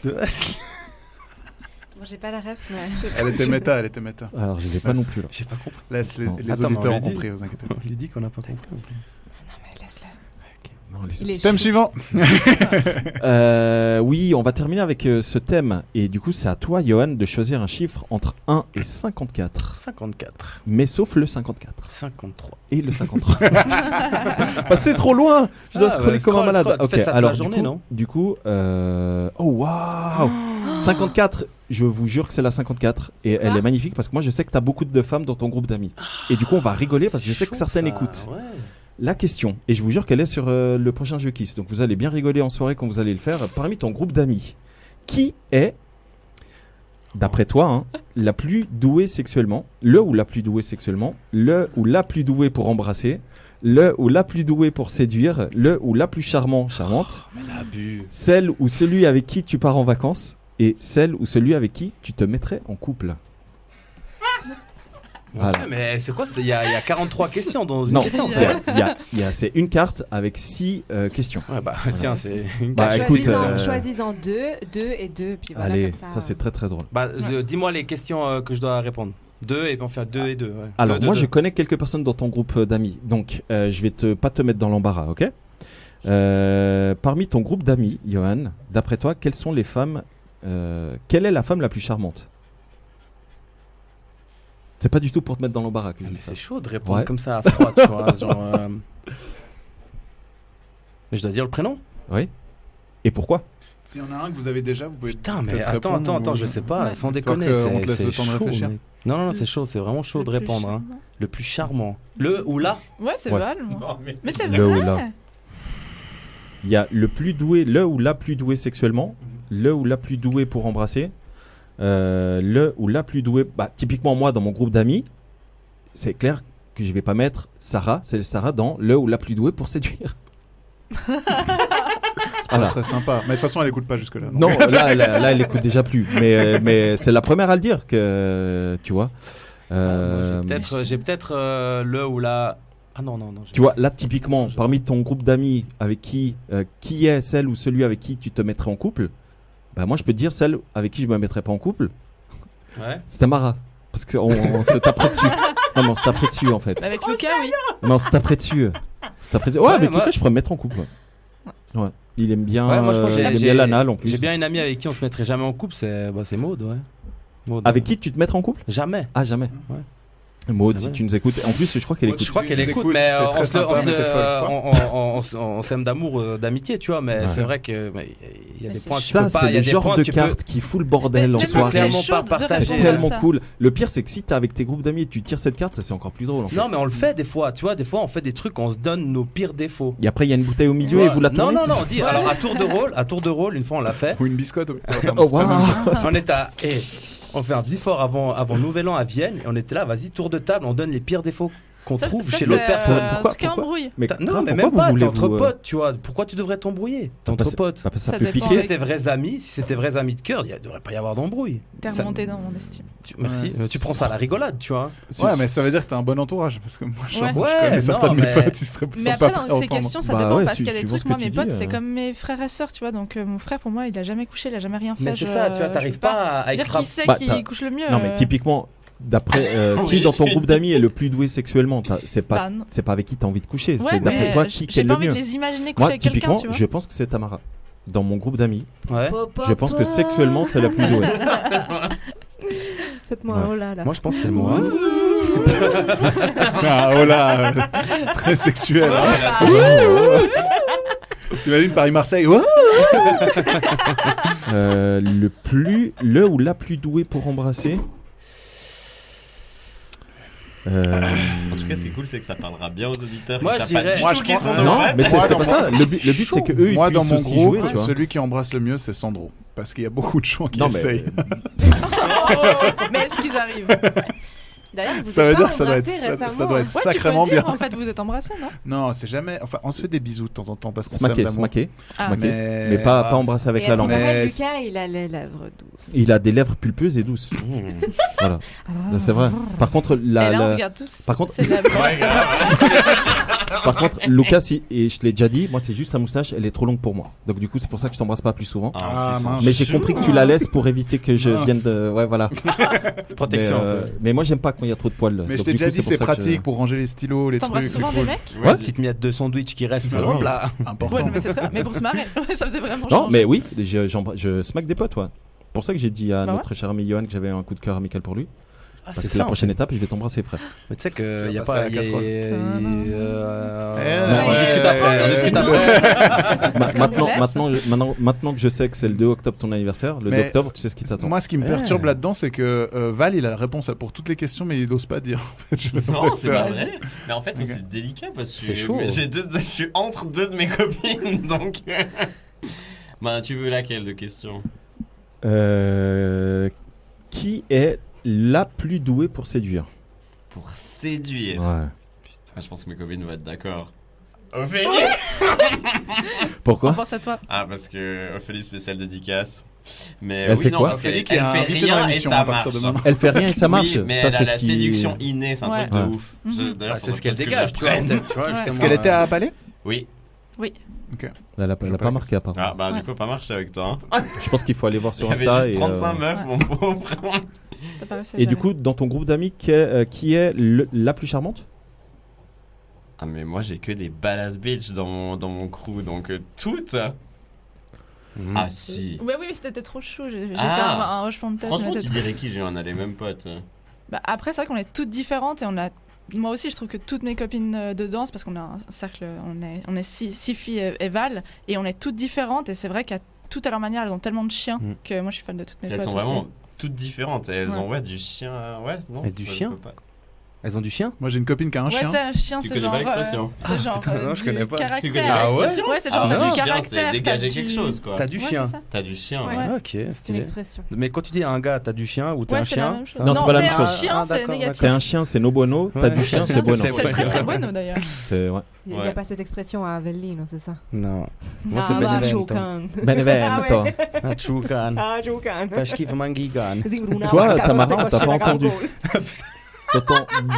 Bon, j'ai pas la ref, mais. Elle était méta, elle était méta. Alors, je l'ai pas non plus là. J'ai pas compris. Laisse les Non. les Attends, mais auditeurs on ont lui dit. compris, vous inquiétez pas. On lui dit qu'on n'a pas compris. Non, mais laisse-le. Thème suivant. Oui, on va terminer avec ce thème. Et du coup, c'est à toi, Johan, de choisir un chiffre entre 1 et 54. 54. Mais sauf le 54. 53. Et le 53. C'est trop loin. Je dois scroller comme un malade. Ok, alors du coup, oh waouh 54, je vous jure que c'est la 54. Et elle est magnifique parce que moi, je sais que tu as beaucoup de femmes dans ton groupe d'amis. Et du coup, on va rigoler parce que je sais que certaines écoutent. Ouais. La question, et je vous jure qu'elle est sur le prochain jeu Kiss, donc vous allez bien rigoler en soirée quand vous allez le faire. Parmi ton groupe d'amis, qui est, d'après toi, la plus douée sexuellement, le ou la plus douée sexuellement, le ou la plus douée pour embrasser, le ou la plus douée pour séduire, le ou la plus charmante, celle ou celui avec qui tu pars en vacances, et celle ou celui avec qui tu te mettrais en couple. Voilà. Ouais, mais c'est quoi? Il y a 43 questions dans une question. C'est une carte avec 6 questions. Ouais, bah tiens, c'est une carte. Choisis-en 2 et 2, puis voilà. Allez, comme ça c'est très très drôle. Bah, dis-moi les questions que je dois répondre. 2 et puis on fait 2 et 2. Ouais. Alors, moi je connais quelques personnes dans ton groupe d'amis, donc je vais pas te mettre dans l'embarras, ok? Parmi ton groupe d'amis, Johan, d'après toi, quelles sont les femmes quelle est la femme la plus charmante? C'est pas du tout pour te mettre dans l'embarras que je dis ça. C'est chaud de répondre comme ça à froid, tu vois. Genre, Mais je dois dire le prénom? Oui. Et pourquoi? S'il y en a un que vous avez déjà, vous pouvez. Putain, mais attends, je sais pas, sans déconner. On te laisse le temps de réfléchir. Non, c'est chaud, c'est vraiment chaud de répondre. Hein. Le plus charmant. Le ou la? Ouais, c'est vrai. Mais c'est vrai. Le ou la. Il y a le plus doué, le ou la plus doué sexuellement, le ou la plus doué pour embrasser. Le ou la plus douée, typiquement moi dans mon groupe d'amis, c'est clair que je vais pas mettre Sarah, c'est Sarah dans le ou la plus douée pour séduire. C'est pas très sympa, mais de toute façon elle écoute pas jusque là. Non, là elle écoute déjà plus, mais c'est la première à le dire que tu vois. J'ai peut-être le ou la. Ah non. Tu vois, là typiquement parmi ton groupe d'amis avec qui est celle ou celui avec qui tu te mettrais en couple. Bah moi je peux te dire celle avec qui je me mettrais pas en couple. Ouais. C'est Tamara. Parce qu'on se taperait dessus. Non mais on se taperait dessus en fait. Avec Lucas, oui. Non, on se taperait dessus. Ouais, avec Lucas je pourrais me mettre en couple. Ouais. Il aime bien, il aime bien l'anal en plus. J'ai bien une amie avec qui on se mettrait jamais en couple, c'est Maud, ouais. Maud, avec qui tu te mettrais en couple? Jamais. Ah jamais. Ouais. Maud, si tu nous écoutes. En plus, je crois qu'elle écoute. Je crois qu'elle écoute, mais on s'aime d'amour, d'amitié, tu vois. Mais c'est vrai que il y a des points. Ça, c'est le genre de carte qui fout le bordel en soirée. Clairement pas partager. C'est tellement cool. Le pire, c'est que si t'es avec tes groupes d'amis et tu tires cette carte, ça c'est encore plus drôle. Non, mais on le fait des fois. Tu vois, des fois, on fait des trucs, on se donne nos pires défauts. Et après, il y a une bouteille au milieu et vous la tournez. Non, on dit. Alors à tour de rôle, une fois on l'a fait. Ou une biscotte. Oh wow. On est à. On fait un petit fort avant Nouvel An à Vienne et on était là, vas-y, tour de table, on donne les pires défauts qu'on trouve chez l'autre personne. Pourquoi mais même pas, t'es entre potes, tu vois. Pourquoi tu devrais t'embrouiller? T'es entre potes. Ça peut piquer. Si c'était vrais amis de cœur, il devrait pas y avoir d'embrouille. T'es remonté dans mon estime. Merci. Tu prends ça à la rigolade, tu vois. Ouais, mais ça veut dire que t'as un bon entourage parce que moi, je connais certains de mes potes, ils seraient mais après, dans ces questions, ça dépend parce qu'il y a des trucs. Moi, mes potes, c'est comme mes frères et sœurs, tu vois. Donc, mon frère, pour moi, il a jamais couché, il a jamais rien fait. Mais c'est ça, tu vois, t'arrives pas à dire qui c'est qui couche le mieux. Non, mais typiquement. D'après qui dans ton groupe d'amis est le plus doué sexuellement? C'est pas avec qui t'as envie de coucher, c'est d'après toi qui est le mieux. J'ai pas envie de les imaginer coucher avec quelqu'un, tu vois. Je pense que c'est Tamara. Dans mon groupe d'amis, je pense que sexuellement c'est la plus douée. Faites-moi un hola là. Moi je pense que c'est moi. C'est un hola très sexuel. T'imagines Paris-Marseille? Le ou la plus douée pour embrasser. En tout cas, c'est cool, c'est que ça parlera bien aux auditeurs. Moi, je dirais. Non, mais c'est pas ça. Le but, c'est que eux, ils puissent aussi jouer. Tu vois. Celui qui embrasse le mieux, c'est Sandro, parce qu'il y a beaucoup de gens qui essayent. Mais est-ce qu'ils arrivent? D'ailleurs, vous ça veut dire que ça doit être sacrément bien. En fait, vous êtes embrassés, non? Non, c'est jamais. Enfin, on se fait des bisous de temps en temps parce qu'on s'aime d'amour. Smaquer. Mais pas embrasser avec la langue. Lucas, il a les lèvres douces. Il a des lèvres pulpeuses et douces. Voilà. C'est vrai. Par contre, là, on regarde tous. Par contre, Par contre, Lucas, et je te l'ai déjà dit, moi c'est juste la moustache, elle est trop longue pour moi. Donc du coup, c'est pour ça que je t'embrasse pas plus souvent. Mais j'ai compris que tu la laisses pour éviter que je vienne de. Ouais, voilà. Protection. Mais moi, j'aime pas quand il y a trop de poils. Mais je Donc, t'ai du déjà coup, dit, pour c'est ça que pratique pour ranger les stylos, les trucs. T'embrasses souvent c'est des cool. mecs Ouais, petite miette de sandwich qui reste. Hop là. Important. Ouais, mais c'est très. Mais pour se marrer, ça faisait vraiment. Non, changer. mais oui, je smack des potes, ouais. C'est pour ça que j'ai dit à Bah ouais. notre cher ami Johan que j'avais un coup de cœur amical pour lui. Parce c'est que ça, la en prochaine étape, je vais t'embrasser, frère. Mais tu sais qu'il n'y a vas passer à pas. la casserole. On discute après. On discute après. Maintenant que je sais que c'est le 2 octobre ton anniversaire, le 2 Mais octobre, tu sais ce qui t'attend. Moi, ce qui me perturbe là-dedans, c'est que Val, il a la réponse pour toutes les questions, mais il n'ose pas dire. Non, c'est pas vrai. Mais en fait, c'est délicat parce que C'est chaud. je suis entre deux de mes copines, donc. Bah, tu veux laquelle de question? Qui est la plus douée pour séduire? Pour séduire. Ouais. Ah, je pense que mes copines vont être d'accord. Ophélie. On Pourquoi? pense à toi. Ah, parce que Ophélie spéciale dédicace. Mais Elle oui, fait non, quoi? parce qu'elle Ophélie elle qui est fait invitée dans rien et l'émission ça à partir marche. de maintenant. Elle fait rien et ça marche. Oui, mais Ça, elle a c'est la ce qui... séduction innée, c'est un Ouais. truc de Ouais. ouf. Mhm. D'ailleurs, C'est ce faudrait qu'elle peut-être que dégage, je tu vois. l'apprenne. Tu vois, Ouais. justement, Est-ce qu'elle était à Palais? Oui. Elle a pas marqué apparemment. Ah, bah, du coup, pas marché avec toi. Hein. Je pense qu'il faut aller voir sur Il y avait Insta. juste 35 meufs, Ouais. mon pauvre. T'as pas réussi à Et du gérer. coup, dans ton groupe d'amis, qui est la plus charmante? Ah, mais moi, j'ai que des badass bitch dans mon crew, donc toutes. Mhm. Ah, si. Ouais, oui, c'était trop chaud. J'ai fait Ah. un hochement de tête. Franchement, mais tu peut-être- dirais qui? On a les mêmes potes. Bah, après, c'est vrai qu'on est toutes différentes et on a. Moi aussi, je trouve que toutes mes copines de danse, parce qu'on a un cercle, on est six filles et Val, et on est toutes différentes. Et c'est vrai qu'à toutes à leur manière, elles ont tellement de chiens Mm. que moi, je suis fan de toutes mes Elles potes sont aussi. vraiment toutes différentes. Elles Ouais. ont du chien. Ouais, non. Et du je chien peux pas. Elles ont du chien? Moi, j'ai une copine qui a un Ouais, chien. c'est un chien, Tu c'est connais genre. pas l'expression? C'est genre. non, je du connais pas. caractère. Tu connais pas l'expression? Ouais, c'est genre Ah, t'as non, du chien, caractère. c'est dégager t'as quelque du- chose, quoi. T'as du Ouais, chien. c'est ça. T'as du chien, Ouais. ouais. Ah, ok, C'est une stylé. expression. Mais quand tu dis à un gars, t'as du chien ou t'es Ouais, un c'est la chien? même chose. Non, c'est pas la même t'es chose. un chien, Ah, c'est d'accord, négatif. T'es un chien, c'est no bueno. T'as Ouais. du chien, c'est bueno. C'est C'est très très bueno d'ailleurs. Ouais. Il n'y a Ouais. pas cette expression à Avellino, c'est ça? Non. Moi, c'est Ah, Benevento. Choucan. Benevento. Ah, Choucan. Ah, Choucan. Fashkif Mangigan. Toi, Tamara, t'as pas entendu.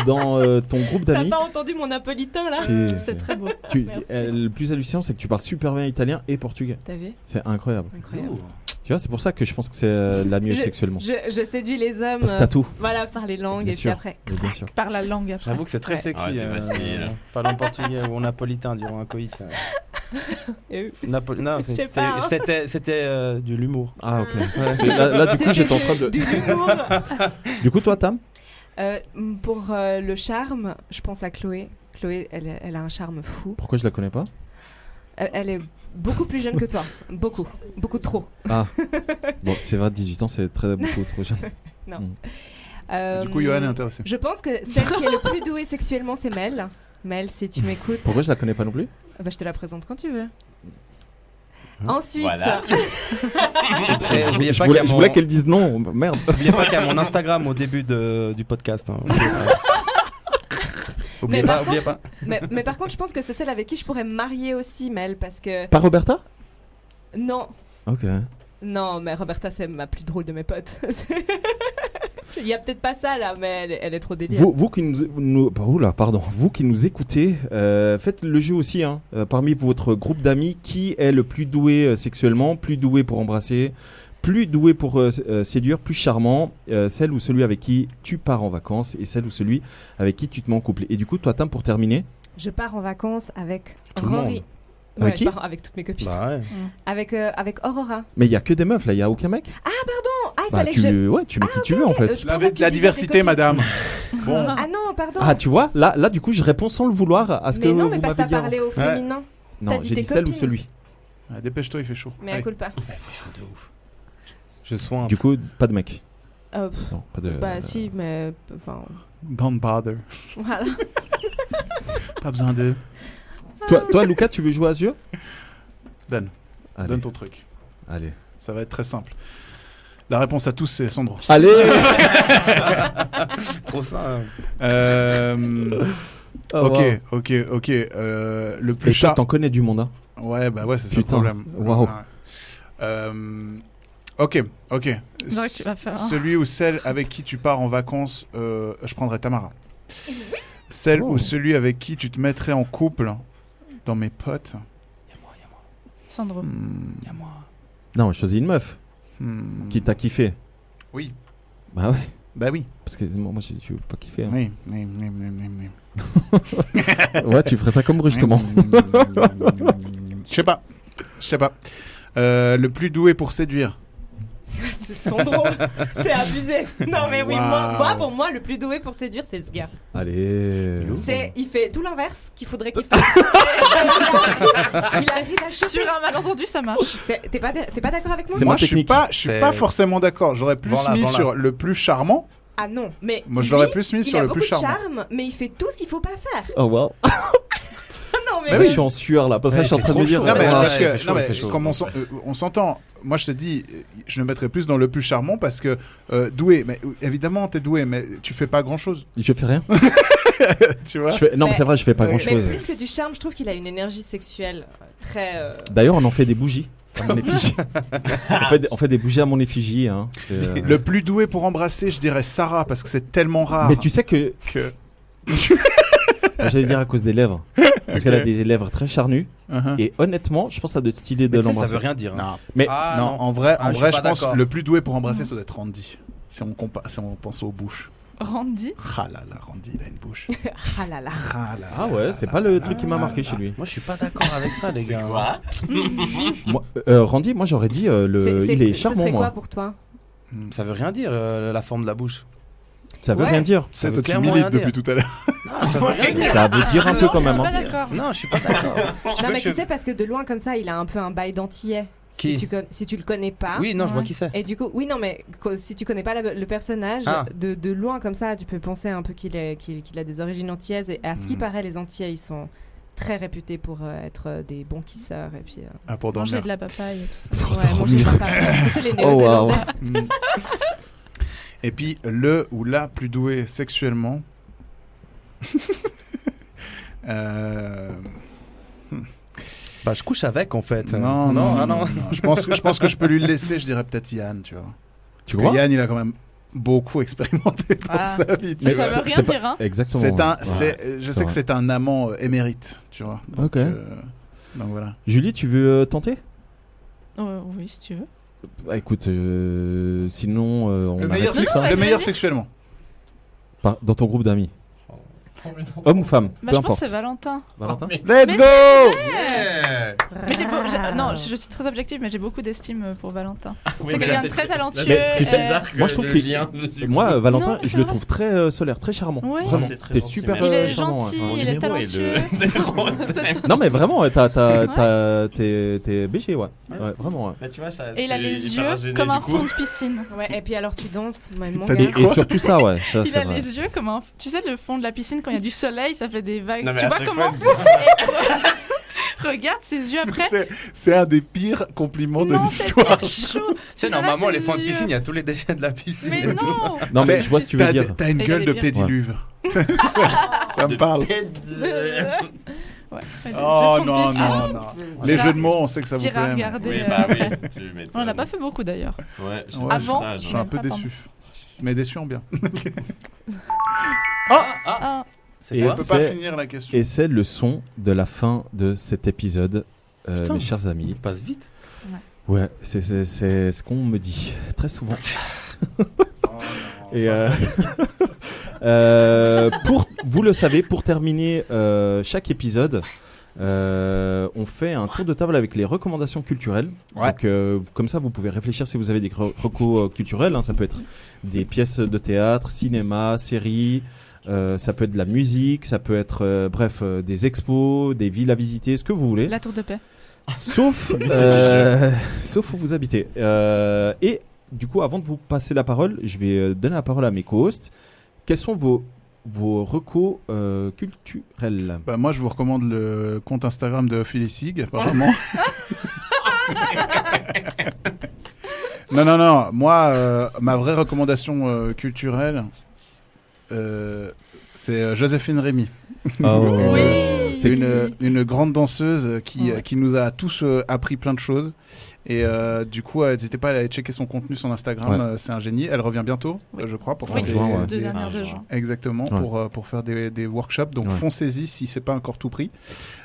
Dans ton groupe T'as d'amis, pas entendu mon napolitain là? C'est très beau. Merci. le plus hallucinant, c'est que tu parles super bien italien et portugais. T'as vu? C'est incroyable. Incroyable. Tu vois, c'est pour ça que je pense que c'est la mieux sexuellement. Je séduis les hommes. Parce que t'as tout. Voilà, par les langues Bien et sûr. puis après. Et bien sûr. Par la langue après. J'avoue que c'est très Ouais. sexy. Ouais, c'est facile. Parlant portugais ou napolitain durant un coït. Et- Non, Je sais pas, hein. c'était de l'humour. Ah, ok. Là, du coup, j'étais en train de. Du humour. Du coup, toi, Tam? Pour le charme, je pense à Chloé. Chloé, elle a un charme fou. Pourquoi je la connais pas? Elle est beaucoup plus jeune que toi. Beaucoup. Beaucoup trop. Ah. Bon, c'est vrai, 18 ans, c'est beaucoup trop jeune. Non. Mm. Du coup, Johan est intéressé. Je pense que celle qui est le plus douée sexuellement, c'est Mel. Mel, si tu m'écoutes, Pourquoi je la connais pas non plus? bah, je te la présente quand tu veux. Ensuite, Voilà. N'oubliez Je pas voulais, qu'il y a je voulais qu'elle dise non. Merde. N'oubliez pas qu'il y a mon Instagram au début du podcast. Hein. Oubliez Mais pas, par oubliez pas. mais par contre, je pense que c'est celle avec qui je pourrais me marier aussi, Mel, parce que Pas Roberta? non, Ok. non, mais Roberta, c'est ma plus drôle de mes potes. Il y a peut-être pas ça là, mais elle est trop délire. Vous qui vous qui nous écoutez, faites le jeu aussi. Hein. Parmi votre groupe d'amis, qui est le plus doué sexuellement, plus doué pour embrasser, plus doué pour séduire, plus charmant, celle ou celui avec qui tu pars en vacances et celle ou celui avec qui tu te mets en couple. Et du coup, toi, Tam, pour terminer, Je pars en vacances avec Tout le Rory. monde. Avec Ouais, qui je pars avec toutes mes copines. Bah ouais. Avec Aurora. mais il y a que des meufs là, il y a aucun mec. Ah, il Bah fallait que je... tu mets qui tu veux en fait. je pensais que tu La disais diversité, tes copines. madame. Bon. Ah non, pardon. Ah, tu vois, là du coup, je réponds sans le vouloir à ce que mais non, vous mais parce que m'avez t'as dit. parlé au féminin. Non, t'as dit j'ai tes dit celle ou copines. celui. Ah, dépêche-toi, il fait chaud. Mais Allez. à coup pas. Je sois Du coup, pas de mec. Euh, Non, pas de. Bah si, mais enfin Don't bother. voilà. Pas besoin de. Toi, Lucas, tu veux jouer à ce jeu? Donne. Allez. Donne ton truc. Allez. Ça va être très simple. La réponse à tous, c'est Sandro. Allez. Trop ça. Ok. Le plus Et toi, cher. t'en connais du monde, hein? Ouais, bah ouais, c'est ça le Putain. problème. Waouh. Ok. C'est vrai que tu vas faire un- Celui ou celle avec qui tu pars en vacances, je prendrai Tamara. Celle ou celui avec qui tu te mettrais en couple dans mes potes. Sandro. Y a moi. Non, je choisis une meuf qui t'a kiffé. Oui. Bah ouais. Bah oui. Parce que moi, je veux pas kiffer. Hein. Oui. Ouais, tu ferais ça comme Bruce, justement. Je sais pas. Le plus doué pour séduire. C'est Sandro. C'est abusé. Non mais oui, Wow. moi, pour moi, le plus doué pour séduire, c'est ce gars. Allez. Il fait tout l'inverse qu'il faudrait qu'il fasse. Il arrive à choper. Sur un malentendu, ça marche. T'es pas d'accord avec moi? C'est Moi, ma je suis technique. pas forcément d'accord. J'aurais plus Voilà, mis voilà. sur le plus charmant. Ah non, mais Moi, je l'aurais plus mis sur le plus Il a beaucoup charmant. de charme, mais il fait tout ce qu'il faut pas faire. Oh wow. Non mais Bah Oui, oui. je suis en sueur là. Parce que je suis en train de me dire. Non, mais Ouais, parce il que fait chaud, non, il mais fait chaud. comme on s'entend. Moi, je te dis, je le mettrais plus dans le plus charmant parce que doué. Mais évidemment, t'es doué, mais tu fais pas grand chose. Je fais rien. Tu vois. Non, mais c'est vrai, je fais pas grand Mais chose. plus que du charme, je trouve qu'il a une énergie sexuelle très. D'ailleurs, on en fait des bougies à mon effigie. on fait des bougies à mon effigie. Hein. Le plus doué pour embrasser, je dirais Sarah parce que c'est tellement rare. Mais tu sais que. que. J'allais dire à cause des lèvres. Parce qu'elle a des lèvres très charnues. Uh-huh. Et honnêtement, je pense que ça doit être stylé de Mais tu sais, ça l'embrasser. veut rien dire. Hein. Non. Mais Ah, non, en vrai, Ah, je suis je pas pense d'accord. le plus doué pour embrasser, ça doit être Randy. Si on pense aux bouches. Randy. Ah là là, Randy, il a une bouche. Ah là là. Ah ouais, c'est pas le truc qui m'a marqué chez lui. Moi, je suis pas d'accord avec ça, les gars. Quoi? Moi, Randy, moi j'aurais dit il est charmant, Ce serait quoi moi. pour toi? Ça veut rien dire, la forme de la bouche. Ça veut Ouais. rien dire. Ça veut Toi, tu clairement milites rien dire. depuis tout à l'heure. Non, ça veut rien dire. Ça veut dire un peu Non, quand je même. suis Hein. pas d'accord. Non, je suis pas d'accord. Non mais tu sais parce que de loin comme ça, il a un peu un bail d'antillais. Qui Si tu le connais pas. Oui, non, je vois qui c'est. Et du coup, oui, non, mais si tu connais pas le personnage, Ah. de loin comme ça, tu peux penser un peu qu'il a des origines antillaises. Et à ce qui paraît, les Antillais, ils sont très réputés pour être des bons kisseurs. Et puis, Ah, pour Manger dormir. de la papaye et tout ça. ouais, manger de la papaye. C'est les Oh wow. Néo-Zélandais. Mm. Et puis, le ou la plus doué sexuellement. Bah, je couche avec, en fait. Non. Je pense que je peux lui le laisser, je dirais peut-être Yann, tu vois. Tu Parce vois que Yann, il a quand même beaucoup expérimenté dans Ah. sa vie. tu Mais vois. ça veut rien c'est pas- dire, hein. Exactement. Je sais que c'est un amant émérite, tu vois. Ok. Donc voilà. Julie, tu veux tenter Oui, si tu veux. Bah, écoute, sinon on Le arrête meilleur, tout ça. vas-y, le meilleur vas-y. sexuellement. Dans ton groupe d'amis. Homme ou femme, Bah, peu je pense importe. que c'est Valentin. Valentin Let's go. Mais non, je suis très objective, mais j'ai beaucoup d'estime pour Valentin. Oui, C'est mais quelqu'un là, de très talentueux. Mais tu sais, Moi, je trouve que moi, Valentin, Non, mais je c'est le vrai. trouve très solaire, très charmant. Ouais. Vraiment, C'est très t'es gentil, super merci. Il est charmant. gentil, ouais. il est talentueux. Non mais vraiment, t'es BG, ouais. Ouais, vraiment. Ouais. Bah, tu vois, ça, Et il a je les suis hyper yeux gêné, comme un du coup. fond de piscine. Ouais, et puis alors tu danses, mon T'as gars. dit quoi Et surtout ça, ouais, ça Il c'est a vrai. les yeux comme un. Tu sais, le fond de la piscine, quand il y a du soleil, ça fait des vagues. Non, mais Tu à vois chaque comment fois, Regarde ses yeux après. C'est un des pires compliments de Non, c'est l'histoire. hyper chaud. Tu sais, Là, normalement, c'est les les fonds de yeux. piscine, il y a tous les déchets de la piscine. Mais et tout. non. Non mais je vois ce que tu veux dire. T'as une Et il gueule est de bien. pédiluve. Ça me parle. Ouais, des Oh yeux fond de non, piscine. non, non. Les jeux de mots, on sait que ça vous T'iras plaît. mais regarder. Oui, bah oui, après. tu m'étonnes. On l'a pas fait beaucoup d'ailleurs. Ouais, Ouais, Avant, ça, Je suis un peu Même pas, déçu. Mais déçu en bien. Ah, C'est Et quoi On peut pas c'est- finir la question. Et c'est le son de la fin de cet épisode, Putain. mes chers amis. Il passe vite. Ouais, c'est ce qu'on me dit très souvent. Et vous le savez, pour terminer chaque épisode, on fait un tour de table avec les recommandations culturelles. Ouais. Donc, comme ça, vous pouvez réfléchir si vous avez des recos culturels. Hein. Ça peut être des pièces de théâtre, cinéma, séries. Ça peut être de la musique, ça peut être des expos, des villes à visiter, ce que vous voulez. la tour de paix. Sauf où vous habitez. Et du coup, avant de vous passer la parole, je vais donner la parole à mes co-hosts. Quels sont vos recos culturels? Bah, moi, je vous recommande le compte Instagram de Philly Sig, apparemment. Non. Moi, ma vraie recommandation culturelle, c'est Joséphine Rémy. Oui. C'est une grande danseuse qui nous a tous appris plein de choses. Et du coup, n'hésitez pas à aller checker son contenu, son Instagram. C'est un génie. Elle revient bientôt, je crois, pour faire deux dernières de juin. Exactement, pour faire des workshops. Donc foncez-y si c'est pas encore tout pris.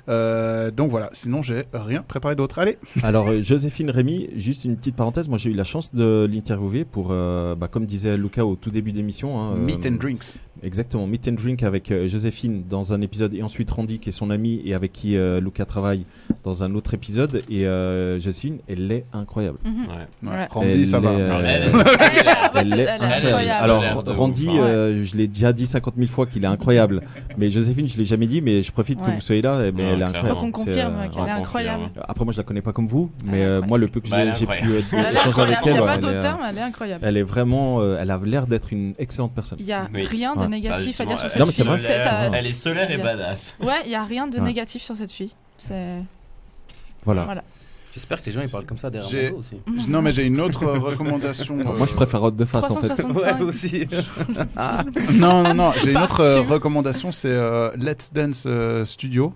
Donc voilà. Sinon, j'ai rien préparé d'autre. Allez. Alors Joséphine Rémy, juste une petite parenthèse. Moi, j'ai eu la chance de l'interviewer pour, comme disait Lucas au tout début d'émission, Meet and Drinks. Exactement, Meet and Drink avec Joséphine dans un épisode et ensuite Randy qui est son ami et avec qui Lucas travaille dans un autre épisode. Et Joséphine, elle est incroyable. Randy, ça va. Elle est incroyable. Alors Randy, je l'ai déjà dit 50 000 fois qu'il est incroyable. Mais Joséphine, je l'ai jamais dit, mais je profite que vous soyez là. Mais elle est incroyable. Donc on confirme qu'elle est incroyable. Après, moi, je la connais pas comme vous, mais moi, le peu que j'ai pu échanger avec elle, elle est incroyable. Elle est vraiment, elle a l'air d'être une excellente personne. Il y a rien de négatif à dire sur cette fille. Elle est solaire et badass. Ouais, il y a rien de négatif sur cette fille. Voilà. J'espère que les gens ils parlent comme ça derrière moi aussi. Non, mais j'ai une autre recommandation. Moi, je préfère Haute de face en fait. 365. Ouais, aussi. Non, j'ai une autre recommandation, c'est Let's Dance Studio.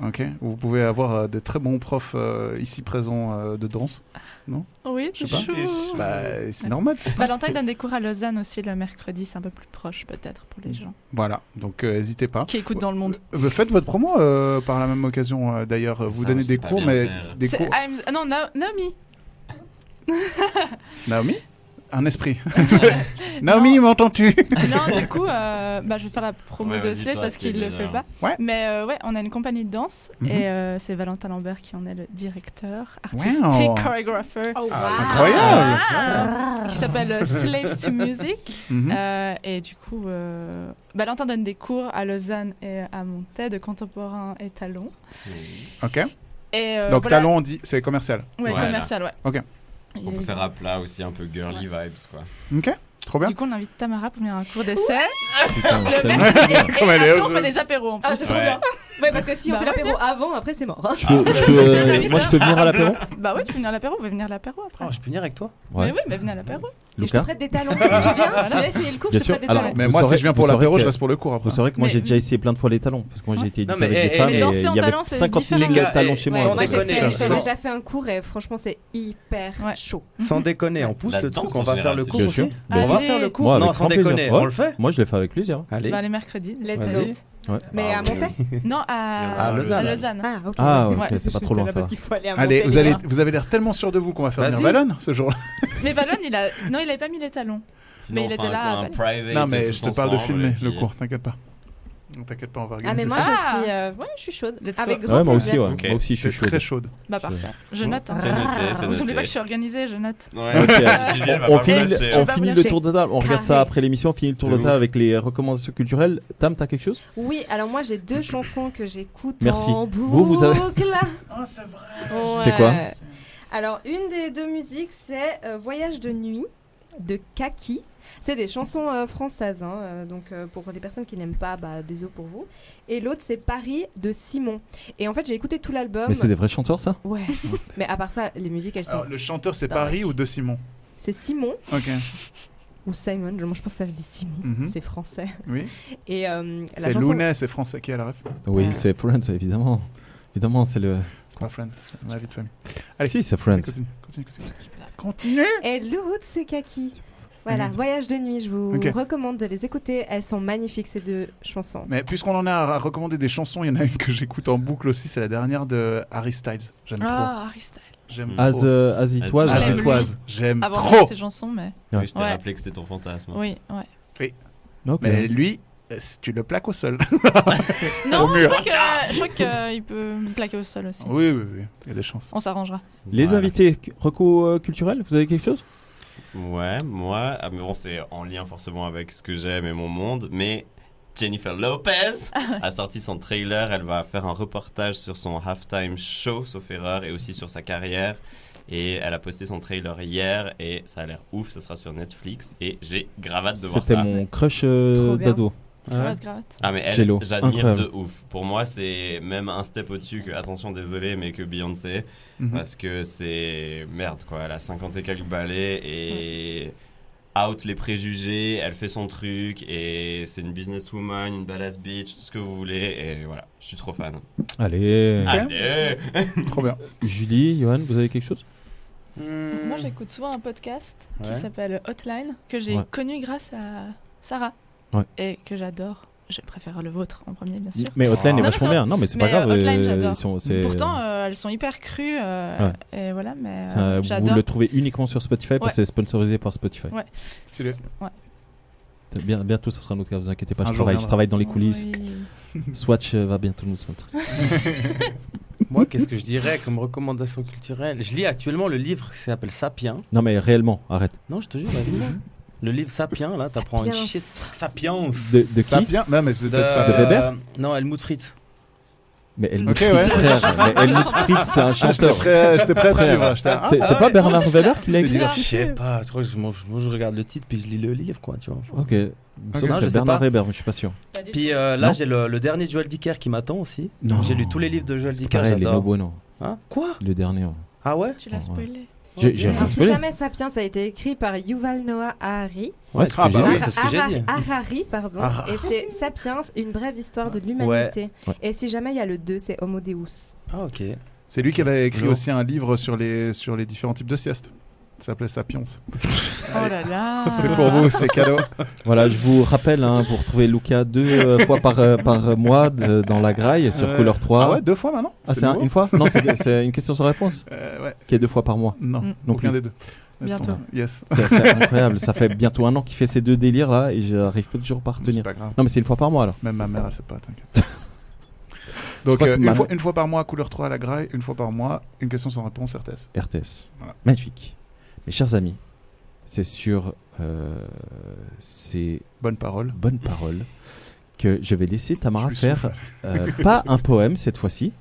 Ok, vous pouvez avoir des très bons profs ici présents de danse, non? Oui, je sais pas. C'est normal. Valentin donne des cours à Lausanne aussi le mercredi, c'est un peu plus proche peut-être pour les gens. Voilà, donc n'hésitez pas. Qui écoutent dans le monde. Faites votre promo par la même occasion d'ailleurs. Vous donnez des cours, mais des cours. Non, Naomi. Naomi? Un esprit. Naomi, m'entends-tu? Non, du coup, je vais faire la promo de Slate parce qu'il le fait pas. Ouais. Mais on a une compagnie de danse et c'est Valentin Lambert qui en est le directeur, artistic choreographer. Incroyable! Qui s'appelle Slaves to Music. Et du coup, Valentin donne des cours à Lausanne et à Montaix de contemporain et talon. Ok. Et donc voilà. talon, on dit, c'est commercial. Ouais, commercial, ouais. Ok. On peut faire à plat aussi un peu girly vibes quoi. Ok, trop bien. Du coup, on invite Tamara pour venir à un cours d'essai. Le mec, et après, on fait des apéros en plus. Ah, c'est trop bien. Ouais, parce que si on fait l'apéro avant, après c'est mort. Moi, je peux venir à l'apéro? Bah ouais, tu peux venir à l'apéro, on va venir à l'apéro après. Oh, je peux venir avec toi? Mais oui, mais venez à l'apéro. Et je te prête des talons. Tu viens? Tu vas essayer le cours, je te prête des talons. Mais moi, si je viens pour l'apéro, je reste pour le cours après. Vous saurez que moi, j'ai déjà essayé plein de fois les talons. Parce que moi, j'ai été éduqué avec des femmes et il y avait 50 000 talons chez moi. Sans déconner. J'ai déjà fait un cours et franchement, c'est hyper chaud. Sans déconner, on pousse le truc, on va faire le cours Bien aussi. sûr. On va faire le cours. Non, sans déconner, on le fait. Moi, je le fais avec plaisir. Allez. Bah les mercredis. Vas-y. Mais à Montaix? Non, à Lausanne. Ah, ok. Ah, ok, c'est pas trop loin ça. Parce qu'il faut aller à Allez, Montaix. vous avez l'air tellement sûr de vous qu'on va faire venir Valon ce jour-là. Mais Valon, il avait pas mis les talons. Sinon, mais il était là. Non, mais je te parle de filmer le cours, t'inquiète pas. T'inquiète pas, on va regarder. Ah, mais moi, je suis chaude. Avec grand Ouais, moi plaisir. aussi, ouais. Moi aussi, je suis chaude. Très chaude. Bah parfait. Je note. C'est noté, c'est Vous oubliez noté. pas que je suis organisée, je note. On finit le tour de table. On regarde ça après l'émission. On finit le tour de table avec les recommandations culturelles. Tam, t'as quelque chose? Oui, alors moi j'ai 2 chansons que j'écoute Merci. en boucle. Vous avez. Oh, c'est vrai. Ouais. C'est quoi? Alors une des 2 musiques c'est Voyage de nuit de Kaki. C'est des chansons françaises, donc pour des personnes qui n'aiment pas, désolé pour vous. Et l'autre c'est Paris de Simon. Et en fait j'ai écouté tout l'album. Mais c'est des vrais chanteurs ça? Ouais. Mais à part ça, les musiques elles sont. Alors, le chanteur c'est Paris ou de Simon? C'est Simon. Ok. Ou Simon, moi je pense que ça se dit Simon, c'est français. Oui. Et c'est chanson... Lounet, c'est français qui a la ref? Oui, c'est Friends évidemment. Évidemment, c'est le. C'est pas Friends, c'est ma vie de famille. Allez, si, c'est Friends. Continue. Et l'autre c'est Kaki. Voilà, Voyage de nuit, je vous recommande de les écouter. Elles sont magnifiques, ces 2 chansons. Mais puisqu'on en a à recommander des chansons, il y en a une que j'écoute en boucle aussi, c'est la dernière de Harry Styles. J'aime trop. Harry Styles. J'aime Azitoise. J'aime avant trop. Ces chansons, mais. Oui, je t'ai rappelé que c'était ton fantasme. Oui. Okay. Mais lui, tu le plaques au sol. Non, je crois qu'il peut me plaquer au sol aussi. Oui, il y a des chances. On s'arrangera. Les invités, reco culturels, vous avez quelque chose? Ouais, moi, mais bon, c'est en lien forcément avec ce que j'aime et mon monde, mais Jennifer Lopez a sorti son trailer. Elle va faire un reportage sur son halftime show, sauf erreur, et aussi sur sa carrière. Et elle a posté son trailer hier et ça a l'air ouf. Ce sera sur Netflix et j'ai grave hâte de voir ça. C'était mon crush d'ado. Cravate. Ah mais elle, Jello. j'admire Incroyable. de ouf. Pour moi, c'est même un step au-dessus que, attention, désolé, mais que Beyoncé. Parce que c'est merde, quoi. Elle a 50 et quelques balais et out les préjugés. Elle fait son truc et c'est une businesswoman, une badass bitch, tout ce que vous voulez. Et voilà, je suis trop fan. Allez. Allez. Trop bien. Julie, Johan, vous avez quelque chose? Moi, j'écoute souvent un podcast Ouais. qui s'appelle Hotline, que j'ai Ouais. connu grâce à Sarah. Ouais. Et que j'adore. Je préfère le vôtre en premier, bien sûr. Mais Hotline est Non, vachement mais bien. Non, mais c'est pas mais, grave. Hotline, j'adore. Pourtant, c'est- elles sont hyper crues. Et voilà, mais vous j'adore. le trouvez uniquement sur Spotify parce que Ouais. c'est sponsorisé par Spotify. Ouais. Stylé. Ouais. Bientôt, ce sera notre cas. Vous inquiétez pas. Un Je jour travaille viendra. dans les coulisses. Oui. Swatch va bientôt nous sponsoriser. Moi, qu'est-ce que je dirais comme recommandation culturelle? Je lis actuellement le livre qui s'appelle Sapiens. Non, mais réellement, arrête. Non, je te jure, vas-y. Le livre Sapiens, là, t'apprends une Sapiens. shit. Sapiens. De qui Sapiens. Non, mais vous êtes ça. De Weber Non, Helmut Fritz. Mais Helmut Ok, Fritz, ouais. frère. Mais Helmut Fritz, c'est un chanteur. J'étais prêt à suivre. C'est pas Bernard Weber qui l'a C'est écrit? divers. Je sais pas, je crois que moi, je regarde le titre puis je lis le livre, quoi, tu vois. Ok. Non, je C'est sais Bernard pas. Weber, mais je suis pas sûr. Puis là, Non. j'ai le dernier Joel Dicker qui m'attend aussi. Non. J'ai lu tous les livres de Joel Dicker, Pareil, les No j'adore. Bueno. Hein? Quoi? Le dernier. Ouais. Ah ouais? Tu l'as Ouais. spoilé. J'ai Alors, rien si spoilé. jamais Sapiens a été écrit par Yuval Noah Harari. Ouais, c'est ce Ah, que bah j'ai oui, dit. c'est ce que j'ai dit. Harari, pardon. Ah. Et c'est Sapiens, une brève histoire de l'humanité. Ouais. Et si jamais il y a le 2, c'est Homo Deus. Ah ok. C'est lui qui avait écrit Non. aussi un livre sur les différents types de siestes. Ça s'appelait Sapiens. Oh là là. C'est pour vous, c'est cadeau. Voilà, je vous rappelle, vous retrouvez Luca 2 fois par mois dans la graille sur Couleur 3. Ah ouais, 2 fois maintenant. Ah, c'est nouveau une fois? Non, c'est une question sans réponse Ouais. qui est 2 fois par mois. Non, Non aucun plus. des deux. Bientôt. Yes. C'est incroyable, ça fait bientôt 1 an qu'il fait ces 2 délires là et j'arrive toujours pas à C'est retenir. pas grave. Non, mais c'est 1 fois par mois alors. Même ma mère, elle sait pas, t'inquiète. Donc, crois que une fois par mois, Couleur 3 à la graille, une fois par mois, une question sans réponse, RTS. RTS. Voilà. Magnifique. Mes chers amis, c'est sur ces Bonne parole. bonnes paroles que je vais laisser Tamara Je suis faire pas un poème cette fois-ci.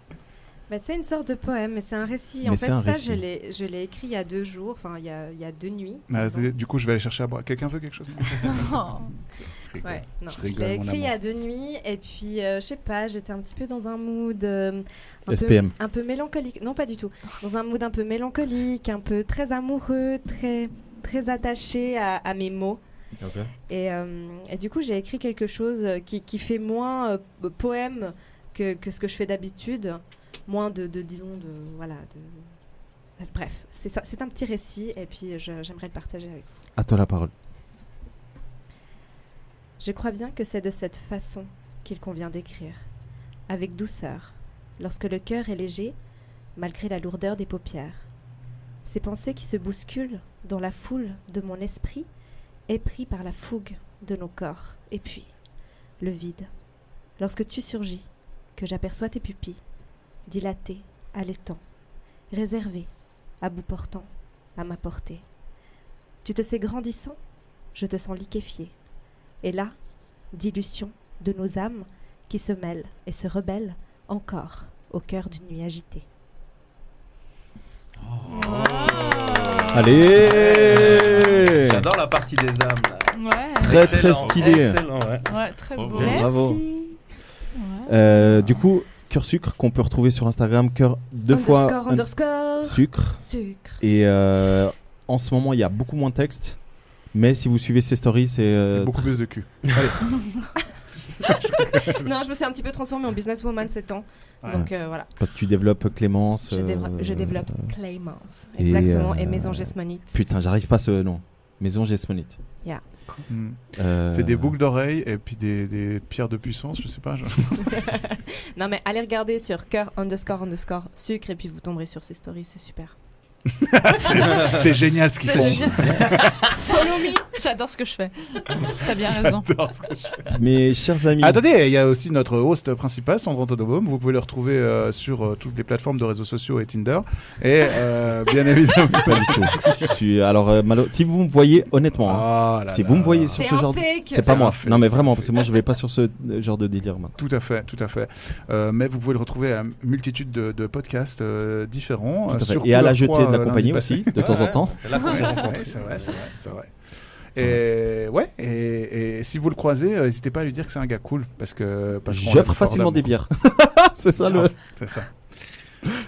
Bah, c'est une sorte de poème, mais c'est un récit. Mais En c'est fait, un ça, récit. je l'ai écrit il y a 2 jours, enfin il y a 2 nuits. Mais, disons. du coup, je vais aller chercher à boire. Quelqu'un veut quelque chose? Oh. Je rigole. Ouais, non. Je Je rigole, l'ai mon écrit il y a amour. 2 nuits, et puis je sais pas, j'étais un petit peu dans un mood SPM. un peu mélancolique. Non, pas du tout. Dans un mood un peu mélancolique, un peu très amoureux, très attaché à mes mots. Et du coup, j'ai écrit quelque chose qui fait moins poème que ce que je fais d'habitude, moins disons, voilà. Bref, c'est un petit récit, et puis j'aimerais le partager avec vous. À toi la parole. Je crois bien que c'est de cette façon qu'il convient d'écrire, avec douceur, lorsque le cœur est léger, malgré la lourdeur des paupières. Ces pensées qui se bousculent dans la foule de mon esprit, épris par la fougue de nos corps, et puis le vide. Lorsque tu surgis, que j'aperçois tes pupilles, dilatées, allaitants, réservées, à bout portant, à ma portée. Tu te sais grandissant, je te sens liquéfié. Et là, dilution de nos âmes qui se mêlent et se rebellent encore au cœur d'une nuit agitée. Allez. J'adore la partie des âmes là. Ouais. Très Excellent, stylé. Excellent, ouais. Ouais, très beau. Merci. Bravo. Ouais. Du coup, Cœur Sucre qu'on peut retrouver sur Instagram, cœur 2 fois Underscore. sucre. Sucre. Et en ce moment, il y a beaucoup moins de texte. Mais si vous suivez ces stories, c'est Beaucoup plus de cul. Non, je me suis un petit peu transformée en businesswoman ces temps. Ouais. Donc voilà, parce que tu développes Clémence. je développe Claymans. et, Exactement. Et Maison Gesmonite. Putain, j'arrive pas à ce nom. Maison Gesmonite. Hmm. Euh, C'est des boucles d'oreilles et puis des pierres de puissance, je sais pas. Non, mais allez regarder sur cœur underscore sucre, et puis vous tomberez sur ces stories, c'est super. C'est génial ce qu'ils C'est font. génial. Follow me. J'adore ce que je fais. T'as bien raison. Mes chers amis. Attendez, il y a aussi notre host principal, Sandro Todobom. Vous pouvez le retrouver sur toutes les plateformes de réseaux sociaux et Tinder. Et bien évidemment. Pas du tout. Je suis alors si vous me voyez honnêtement, hein, Oh là si là. vous me voyez sur C'est ce un genre, fake. c'est pas C'est moi. un fake, Non mais c'est un vraiment fake. parce que moi je vais pas sur ce genre de délire maintenant. Tout à fait, tout à fait. Mais vous pouvez le retrouver à une multitude de podcasts différents. Tout à fait. sur Et à la Couleur 3, jetée de la lundi compagnie passé. aussi de temps en temps. C'est là qu'on s'est rencontrés. Ouais, c'est vrai, c'est vrai, c'est vrai. Et ouais, et si vous le croisez, n'hésitez pas à lui dire que c'est un gars cool parce qu'on J'offre l'aime facilement des fort bières. C'est ça d'amour. le. C'est ça.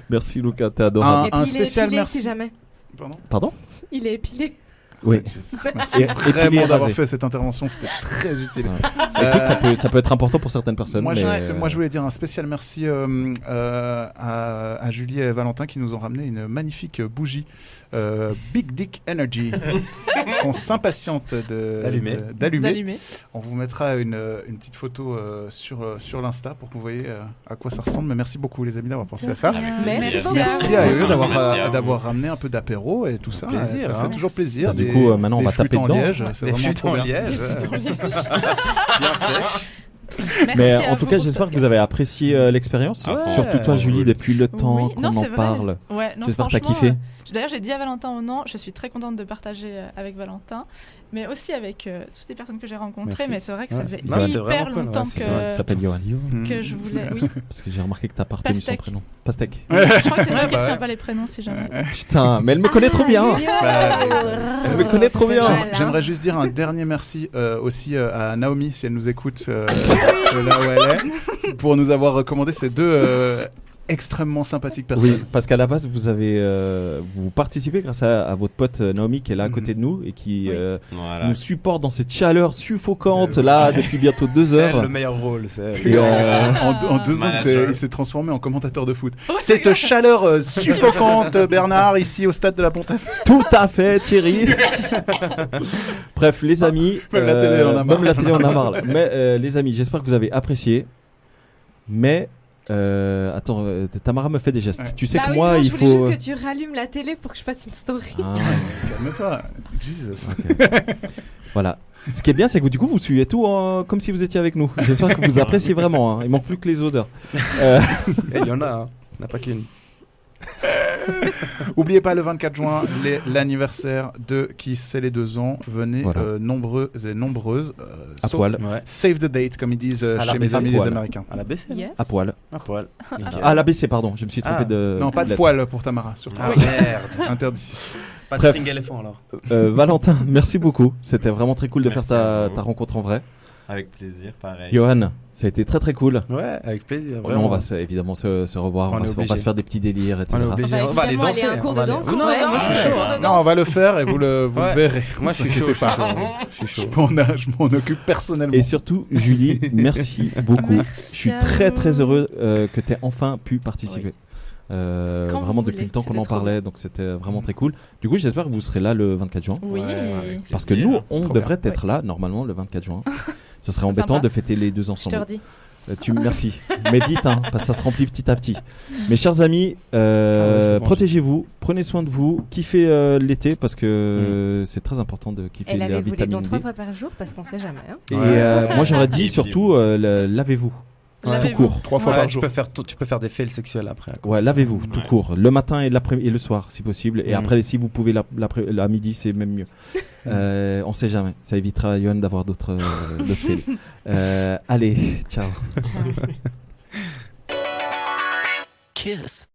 Merci Lucas, t'es adorable. Et puis Un il est spécial épilé merci. si jamais. Pardon. Pardon? Il est épilé. Oui. Merci Et puis les vraiment d'avoir raser. fait cette intervention, c'était très utile. Écoute, ça peut être important pour certaines personnes. Moi, mais je voulais dire un spécial merci à Julie et Valentin qui nous ont ramené une magnifique bougie Big Dick Energy qu'on s'impatiente d'allumer. On vous mettra une petite photo sur l'Insta pour que vous voyez à quoi ça ressemble. Mais merci beaucoup les amis d'avoir pensé à ça. Merci à eux d'avoir ramené un peu d'apéro et tout ça. Plaisir, Ça fait toujours plaisir. Du coup, maintenant on va taper dedans. C'est vraiment trop bien. Bien sèche. Mais en tout cas, j'espère que vous avez apprécié l'expérience. Surtout toi, Julie, depuis le temps qu'on en parle. Ouais, non, j'espère que t'as franchement, kiffé. D'ailleurs, j'ai dit à Valentin au nom, je suis très contente de partager avec Valentin, mais aussi avec toutes les personnes que j'ai rencontrées. Merci. Mais c'est vrai que ça faisait C'était hyper longtemps que s'appelle Johan. je voulais. Oui. Parce que j'ai remarqué que t'as pas retenu son Pastèque. prénom. Pastèque. Je crois que c'est toi qui retient pas les prénoms si jamais. Putain, mais elle me connaît trop bien. Elle me connaît trop bien. J'aimerais juste dire un dernier merci aussi à Naomi, si elle nous écoute là où elle est, pour nous avoir recommandé ces deux extrêmement sympathiques personnes. Oui, parce qu'à la base, vous participez grâce à votre pote Naomi qui est là à côté de nous et qui nous supporte dans cette chaleur suffocante là depuis bientôt 2 heures. C'est le meilleur rôle. Et en 2 secondes, il s'est transformé en commentateur de foot. Cette chaleur suffocante, Bernard, ici au stade de la Pontesse. Tout à fait, Thierry. Bref, les amis, Même la télé en a marre. Même la télé en a marre. Mais les amis, j'espère que vous avez apprécié. Mais attends, Tamara me fait des gestes. Ouais. Tu sais que oui, moi, non, il je faut. voulais juste que tu rallumes la télé pour que je fasse une story. Calme-toi. Jesus. Okay. Voilà. Ce qui est bien, c'est que du coup, vous suivez tout comme si vous étiez avec nous. J'espère que vous appréciez vraiment. Hein. Il manque plus que les odeurs. Il y en a. Il n'y en a pas qu'une. Oubliez pas le 24 juin, l'anniversaire de Qui c'est les 2 ans. Venez nombreux et nombreuses. À poil. Save the date, comme ils disent chez mes amis les Américains. À la BC. Yes. À poil. À poil. À la BC, pardon. Je me suis trompé de. Non, pas de poil pour Tamara, surtout. Ah merde. Interdit. Pas de string éléphant alors. Valentin, merci beaucoup. C'était vraiment très cool de faire ta rencontre en vrai. Avec plaisir, pareil. Johan, ça a été très très cool. Ouais, avec plaisir. On va évidemment se revoir, on va se faire des petits délires, etc. On va aller danser. Un cours de danse. Non, moi je suis chaud. Non, on va le faire et vous le verrez. Moi je suis chaud. Je suis chaud. Je m'en occupe personnellement. Et surtout, Julie, merci beaucoup. Merci je suis à très vous. très heureux que tu aies enfin pu participer. Vraiment vous depuis voulez, le temps qu'on c'était en trop parlait, donc c'était vraiment très cool. Du coup, j'espère que vous serez là le 24 juin. Oui. Parce que nous, on Trop devrait bien. être là normalement le 24 juin. Ça serait embêtant Sympa. de fêter les 2 Je te ensemble. redis. Merci. Mais vite, parce que ça se remplit petit à petit. Mes chers amis, c'est bon, protégez-vous, prenez soin de vous, kiffez l'été parce que c'est très important de kiffer Et la lavez-vous les dents vitamine 3 D. fois par jour parce qu'on sait jamais. Hein. Et moi j'aurais dit surtout lavez-vous. Lavez-vous. Tout court. 3 fois par jour. Tu peux faire des fails sexuels après. Ouais, lavez-vous tout court. Le matin et le soir si possible. Et après, si vous pouvez la midi, c'est même mieux. On sait jamais. Ça évitera à Yohan d'avoir d'autres fails. Allez, ciao. Kiss.